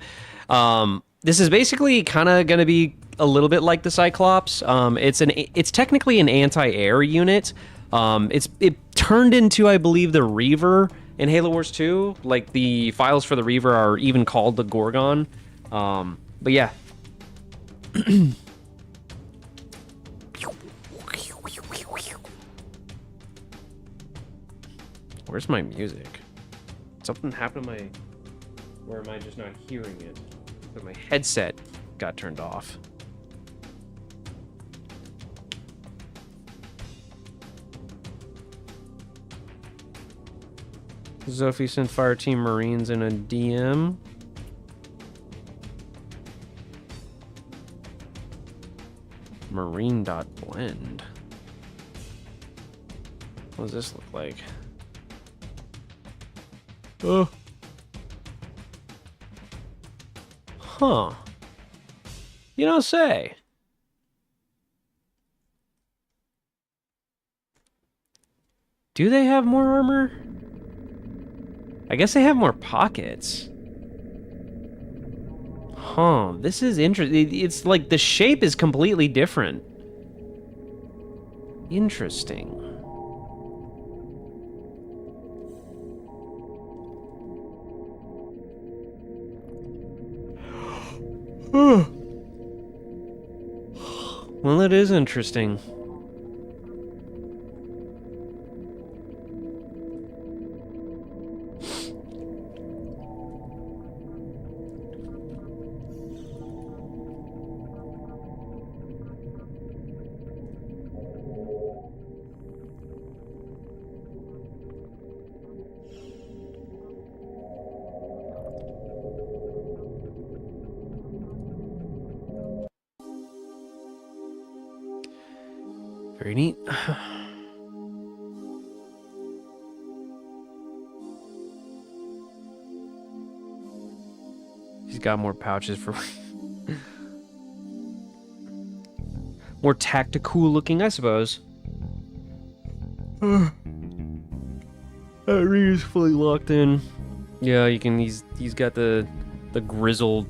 This is basically kind of going to be a little bit like the Cyclops. It's technically an anti-air unit. It turned into, I believe, the Reaver in Halo Wars 2. Like, the files for the Reaver are even called the Gorgon. But yeah. Where's my music? Something happened to my... Or am I just not hearing it? But my headset got turned off. Zophie sent Fireteam Marines in a DM. Marine.blend. What does this look like? Oh. Huh. You don't say. Do they have more armor? I guess they have more pockets. Huh, this is interesting. It's like the shape is completely different. Interesting. Well, it is interesting. Very neat. He's got more pouches for... more tactical looking, I suppose. That ring is fully locked in. Yeah, you can... He's got the grizzled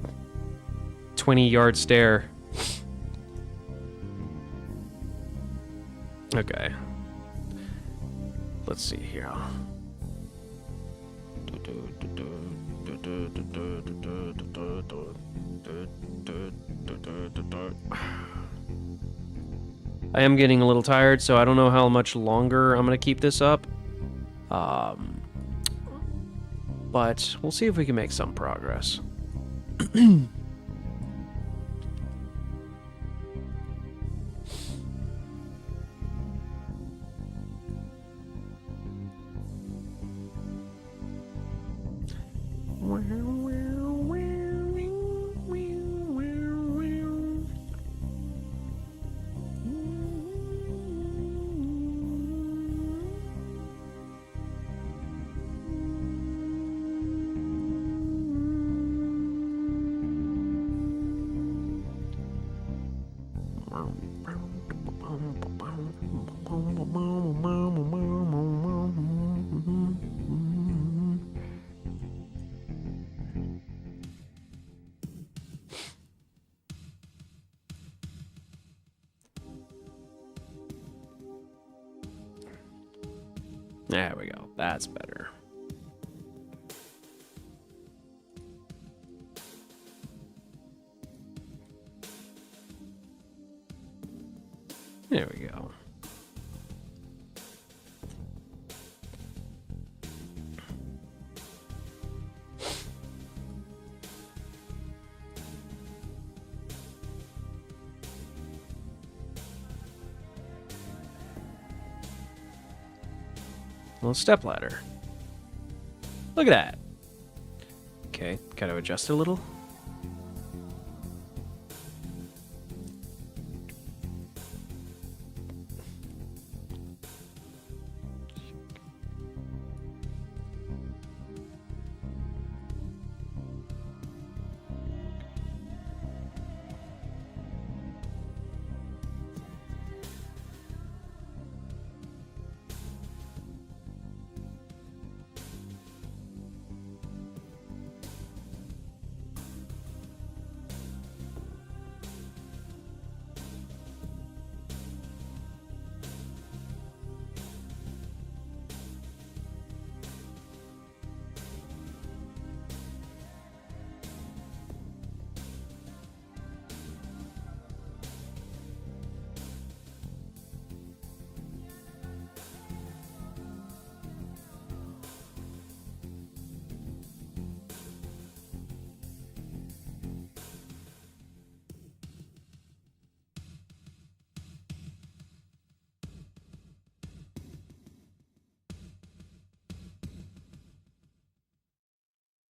20-yard stare. Okay. Let's see here. I am getting a little tired, so I don't know how much longer I'm going to keep this up. But we'll see if we can make some progress. There we go. That's better. There we go. Little step ladder. Look at that. Okay, kind of adjust it a little.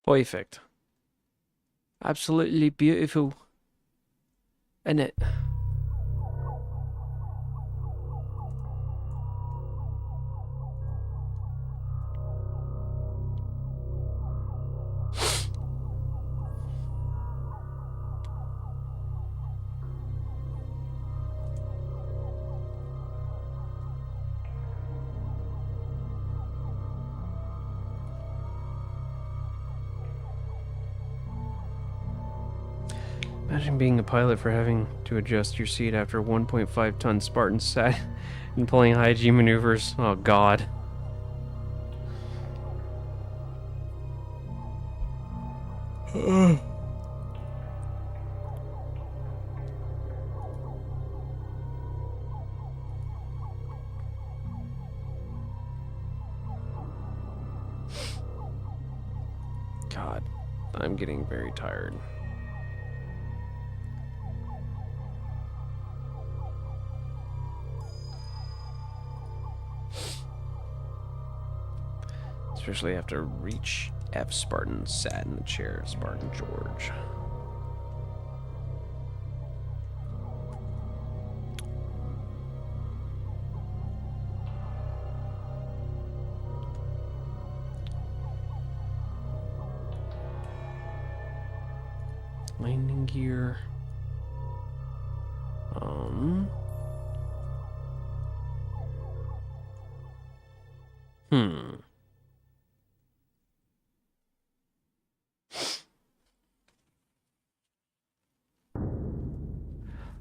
Perfect. Absolutely beautiful. Isn't it? Imagine being a pilot for having to adjust your seat after 1.5-ton Spartan sat and pulling high G maneuvers. Oh, God. God, I'm getting very tired. Especially after reach F Spartan sat in the chair of Spartan George. Landing gear.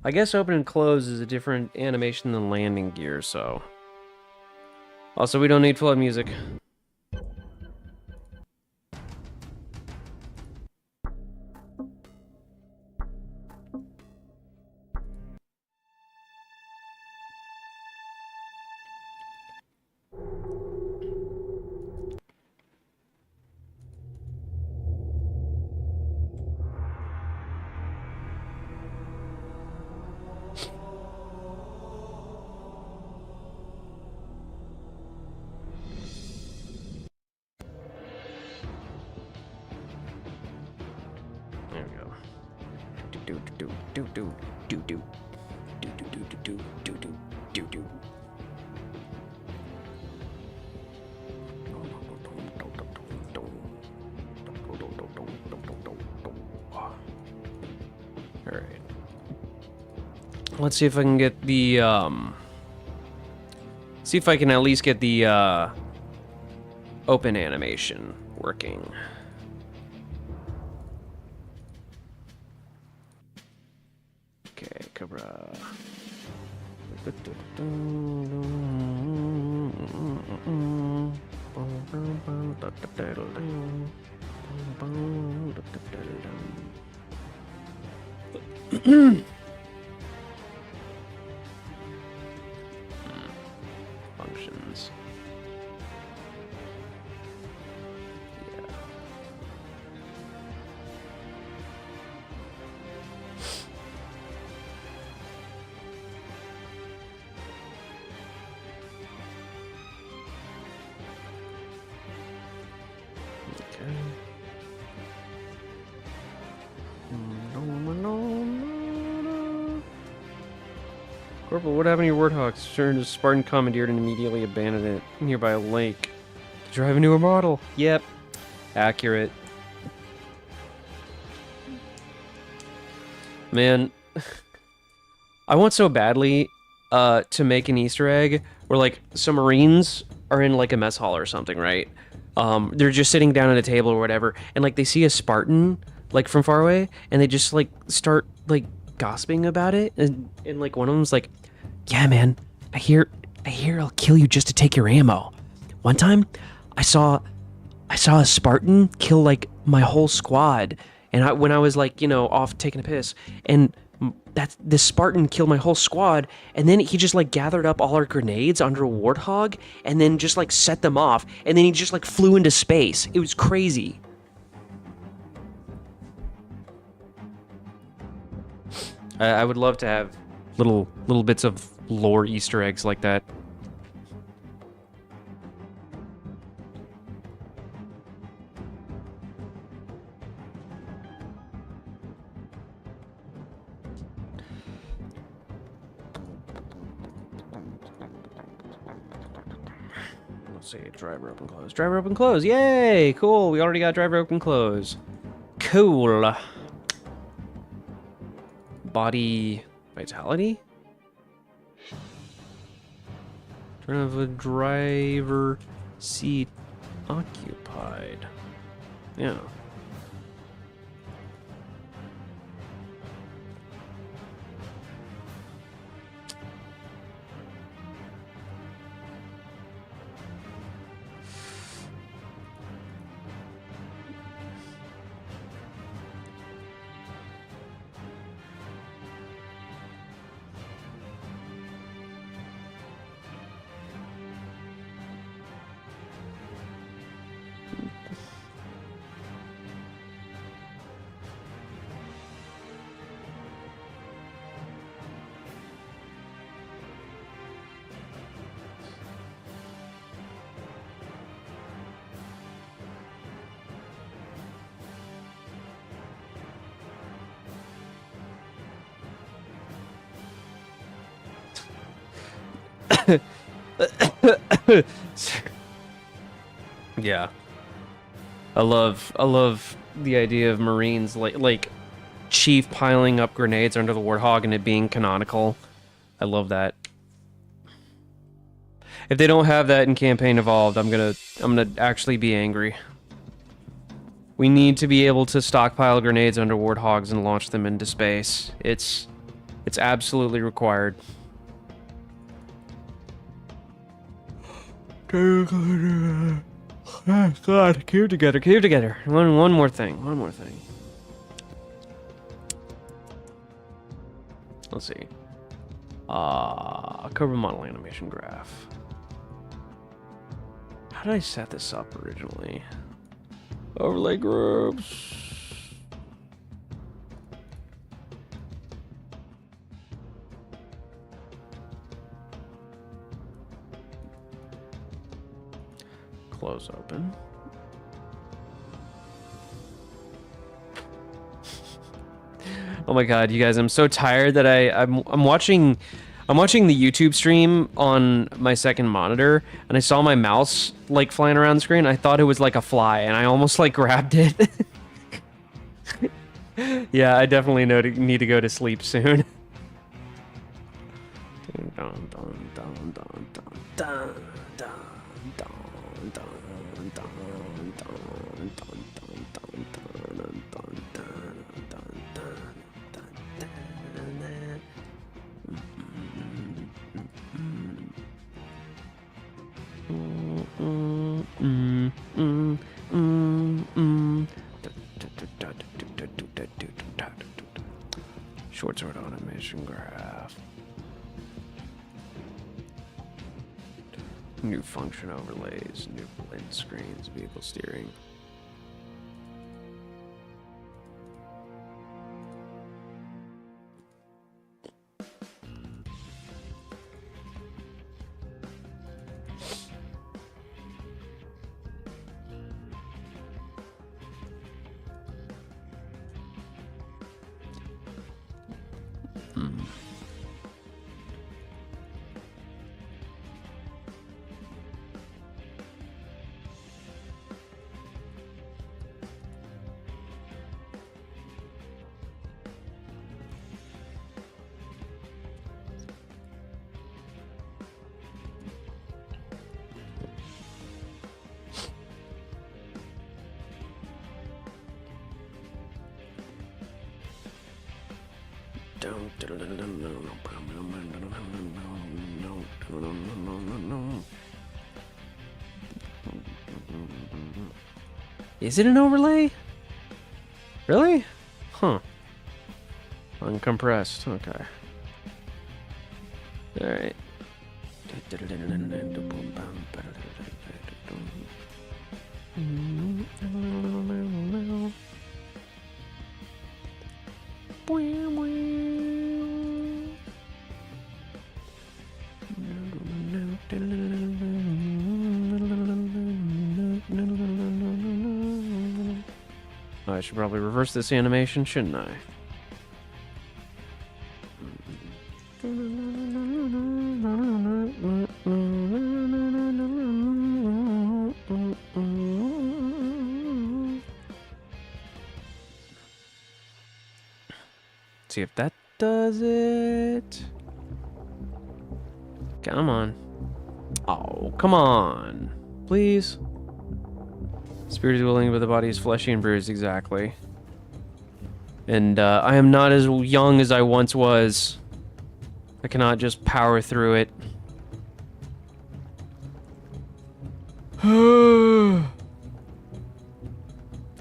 I guess open and close is a different animation than landing gear, so. Also, we don't need flood music. There we go. Do do do do do do do do do do do do do do. All right. Let's see if I can get the see if I can at least get the open animation working. Okay, Cobra. Functions. Corporal, what happened to your Warthogs? Turned to Spartan commandeered and immediately abandoned it nearby a lake. To drive a newer model. Yep. Accurate. Man, I want so badly to make an Easter egg where like some Marines are in like a mess hall or something, right? They're just sitting down at a table or whatever, and like they see a Spartan like from far away, and they just like start like gossiping about it, and like one of them's like, "Yeah, man, I hear I'll kill you just to take your ammo. One time, I saw a Spartan kill like my whole squad, and when I was like, you know, off taking a piss, and this Spartan killed my whole squad, and then he just like gathered up all our grenades under a warthog, and then just like set them off, and then he just like flew into space. It was crazy." I would love to have little bits of lore Easter eggs like that. Let's see, driver open close. Driver open close. Yay! Cool. We already got driver open close. Cool. Body vitality? Turn of a driver seat occupied. Yeah. Yeah. I love the idea of Marines like Chief piling up grenades under the Warthog and it being canonical. I love that. If they don't have that in Campaign Evolved, I'm gonna actually be angry. We need to be able to stockpile grenades under Warthogs and launch them into space. It's absolutely required. God, keep together. One more thing. Let's see. Cover model animation graph. How did I set this up originally? Overlay groups. Close open. Oh my god, you guys, I'm so tired that I'm watching the YouTube stream on my second monitor and I saw my mouse like flying around the screen. I thought it was like a fly and I almost like grabbed it. Yeah, I definitely need to go to sleep soon. Shortsword animation graph. New function overlays, new blend screens, vehicle steering. Is it an overlay? Really? Huh. Uncompressed. Okay. All right. I should probably reverse this animation, shouldn't I? See if that does it. Come on. Oh, come on. Please. Spirit is willing, but the body is fleshy and bruised, exactly. And I am not as young as I once was. I cannot just power through it. I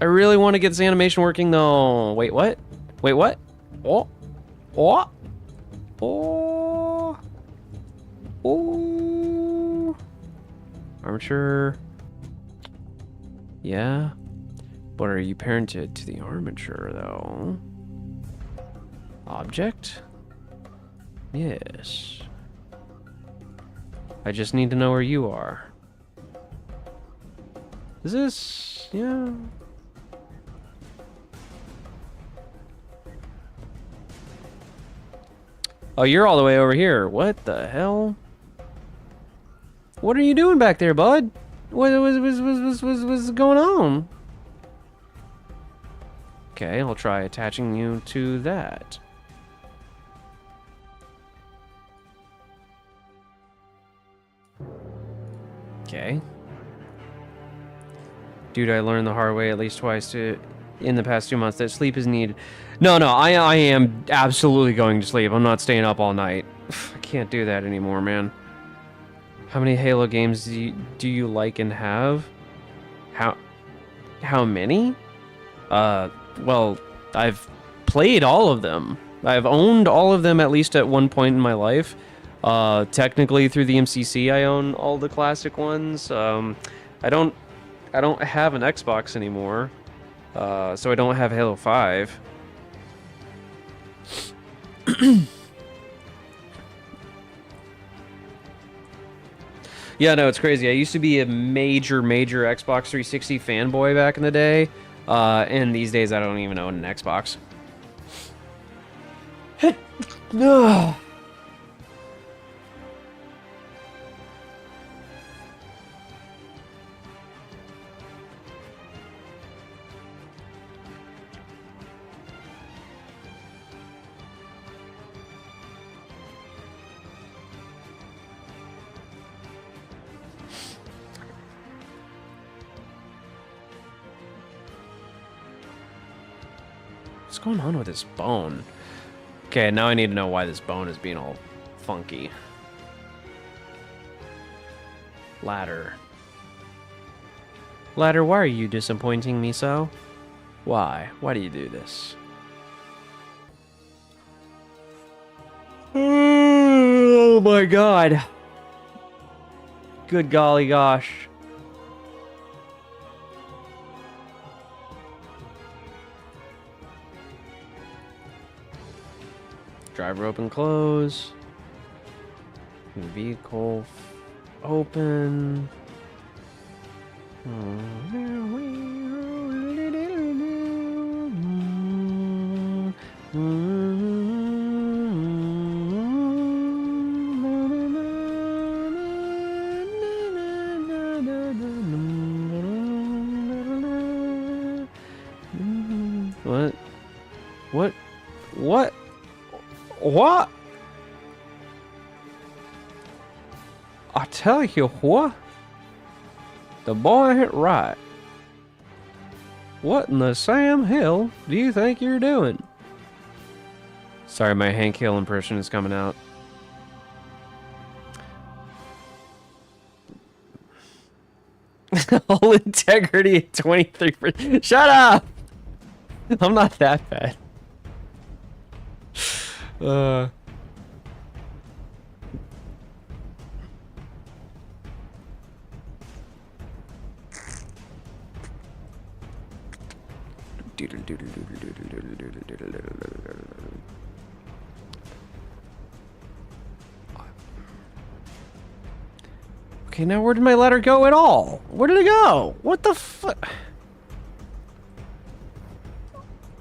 really want to get this animation working, though. Wait, what? Wait, what? Oh. Oh. Oh. Oh. Armature. Yeah. But are you parented to the armature, though? Object? Yes. I just need to know where you are. Is this... yeah... Oh, you're all the way over here. What the hell? What are you doing back there, bud? What's going on? Okay, I'll try attaching you to that. Okay. Dude, I learned the hard way at least twice in the past 2 months that sleep is needed. No, I am absolutely going to sleep. I'm not staying up all night. I can't do that anymore, man. How many Halo games do you like and have? How many? Well, I've played all of them. I've owned all of them at least at one point in my life. Technically through the MCC, I own all the classic ones. I don't have an Xbox anymore, so I don't have Halo 5. Yeah, no, it's crazy. I used to be a major Xbox 360 fanboy back in the day, and these days I don't even own an Xbox. No. What's going on with this bone? Okay, now I need to know why this bone is being all funky. Ladder. Ladder, why are you disappointing me so? Why? Why do you do this? Oh my god. Good golly gosh. Driver open, close. Vehicle open. What? What? What? What? I tell you what, the boy hit right. What in the Sam Hill do you think you're doing? Sorry, my Hank Hill impression is coming out. Whole integrity at 23%. Shut up! I'm not that bad. Okay, now where did my letter go at all? Where did it go? What the fuck?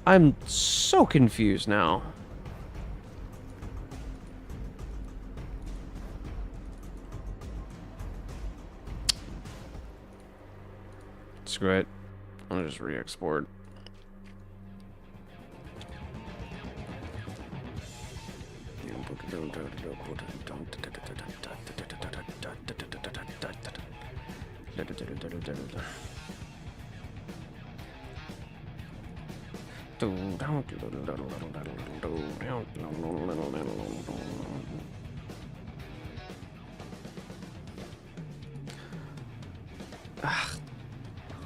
I'm so confused now. Screw it. I'll just re-export.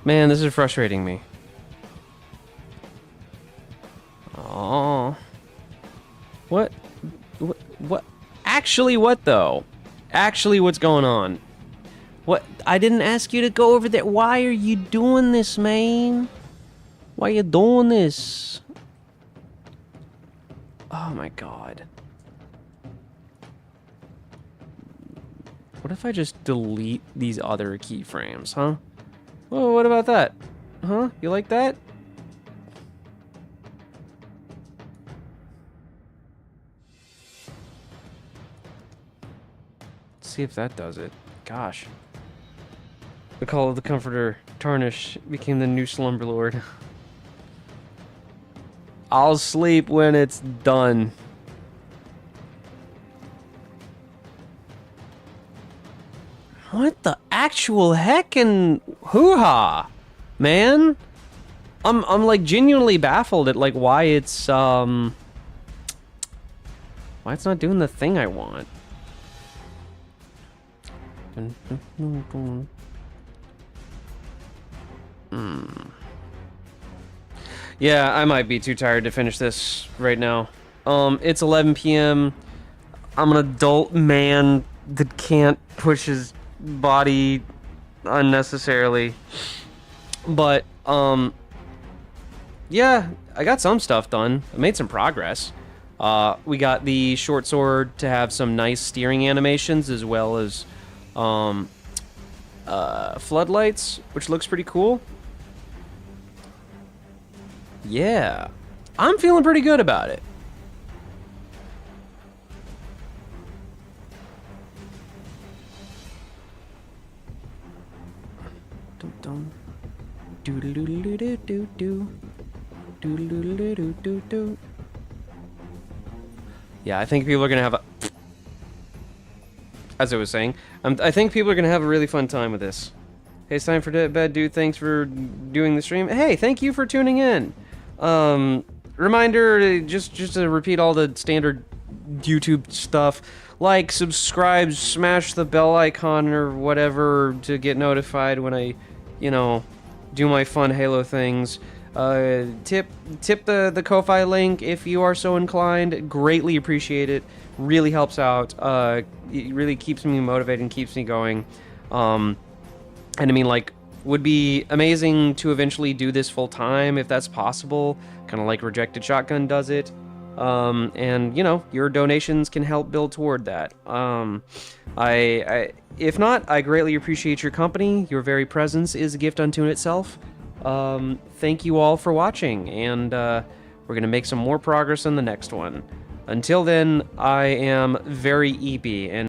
Man, this is frustrating me. Oh. What? What? Actually, what though? Actually, what's going on? What? I didn't ask you to go over there. Why are you doing this, man? Why are you doing this? Oh my god. What if I just delete these other keyframes, huh? Oh, what about that? Huh? You like that? Let's see if that does it. gosh. The Call of the Comforter, Tarnish, became the new Slumberlord. I'll sleep when it's done. What the actual heck and hoo-ha, man? I'm like genuinely baffled at like why it's not doing the thing I want. Yeah, I might be too tired to finish this right now. It's 11 p.m. I'm an adult man that can't push his body unnecessarily. But, yeah, I got some stuff done. I made some progress. We got the short sword to have some nice steering animations as well as, floodlights, which looks pretty cool. Yeah, I'm feeling pretty good about it. Yeah, I think people are gonna have a... As I was saying, I think people are gonna have a really fun time with this. Hey, it's time for bed, dude. Thanks for doing the stream. Hey, thank you for tuning in. Reminder, just to repeat all the standard YouTube stuff. Like, subscribe, smash the bell icon or whatever to get notified when I, you know, do my fun Halo things. Tip the Ko-Fi link if you are so inclined. Greatly appreciate it. Really helps out. It really keeps me motivated and keeps me going. And I mean, like, would be amazing to eventually do this full time if that's possible, kind of like Rejected Shotgun does it. And you know, your donations can help build toward that. If not, I greatly appreciate your company. Your very presence is a gift unto itself. Thank you all for watching, and we're gonna make some more progress in the next one. Until then, I am very eepy, and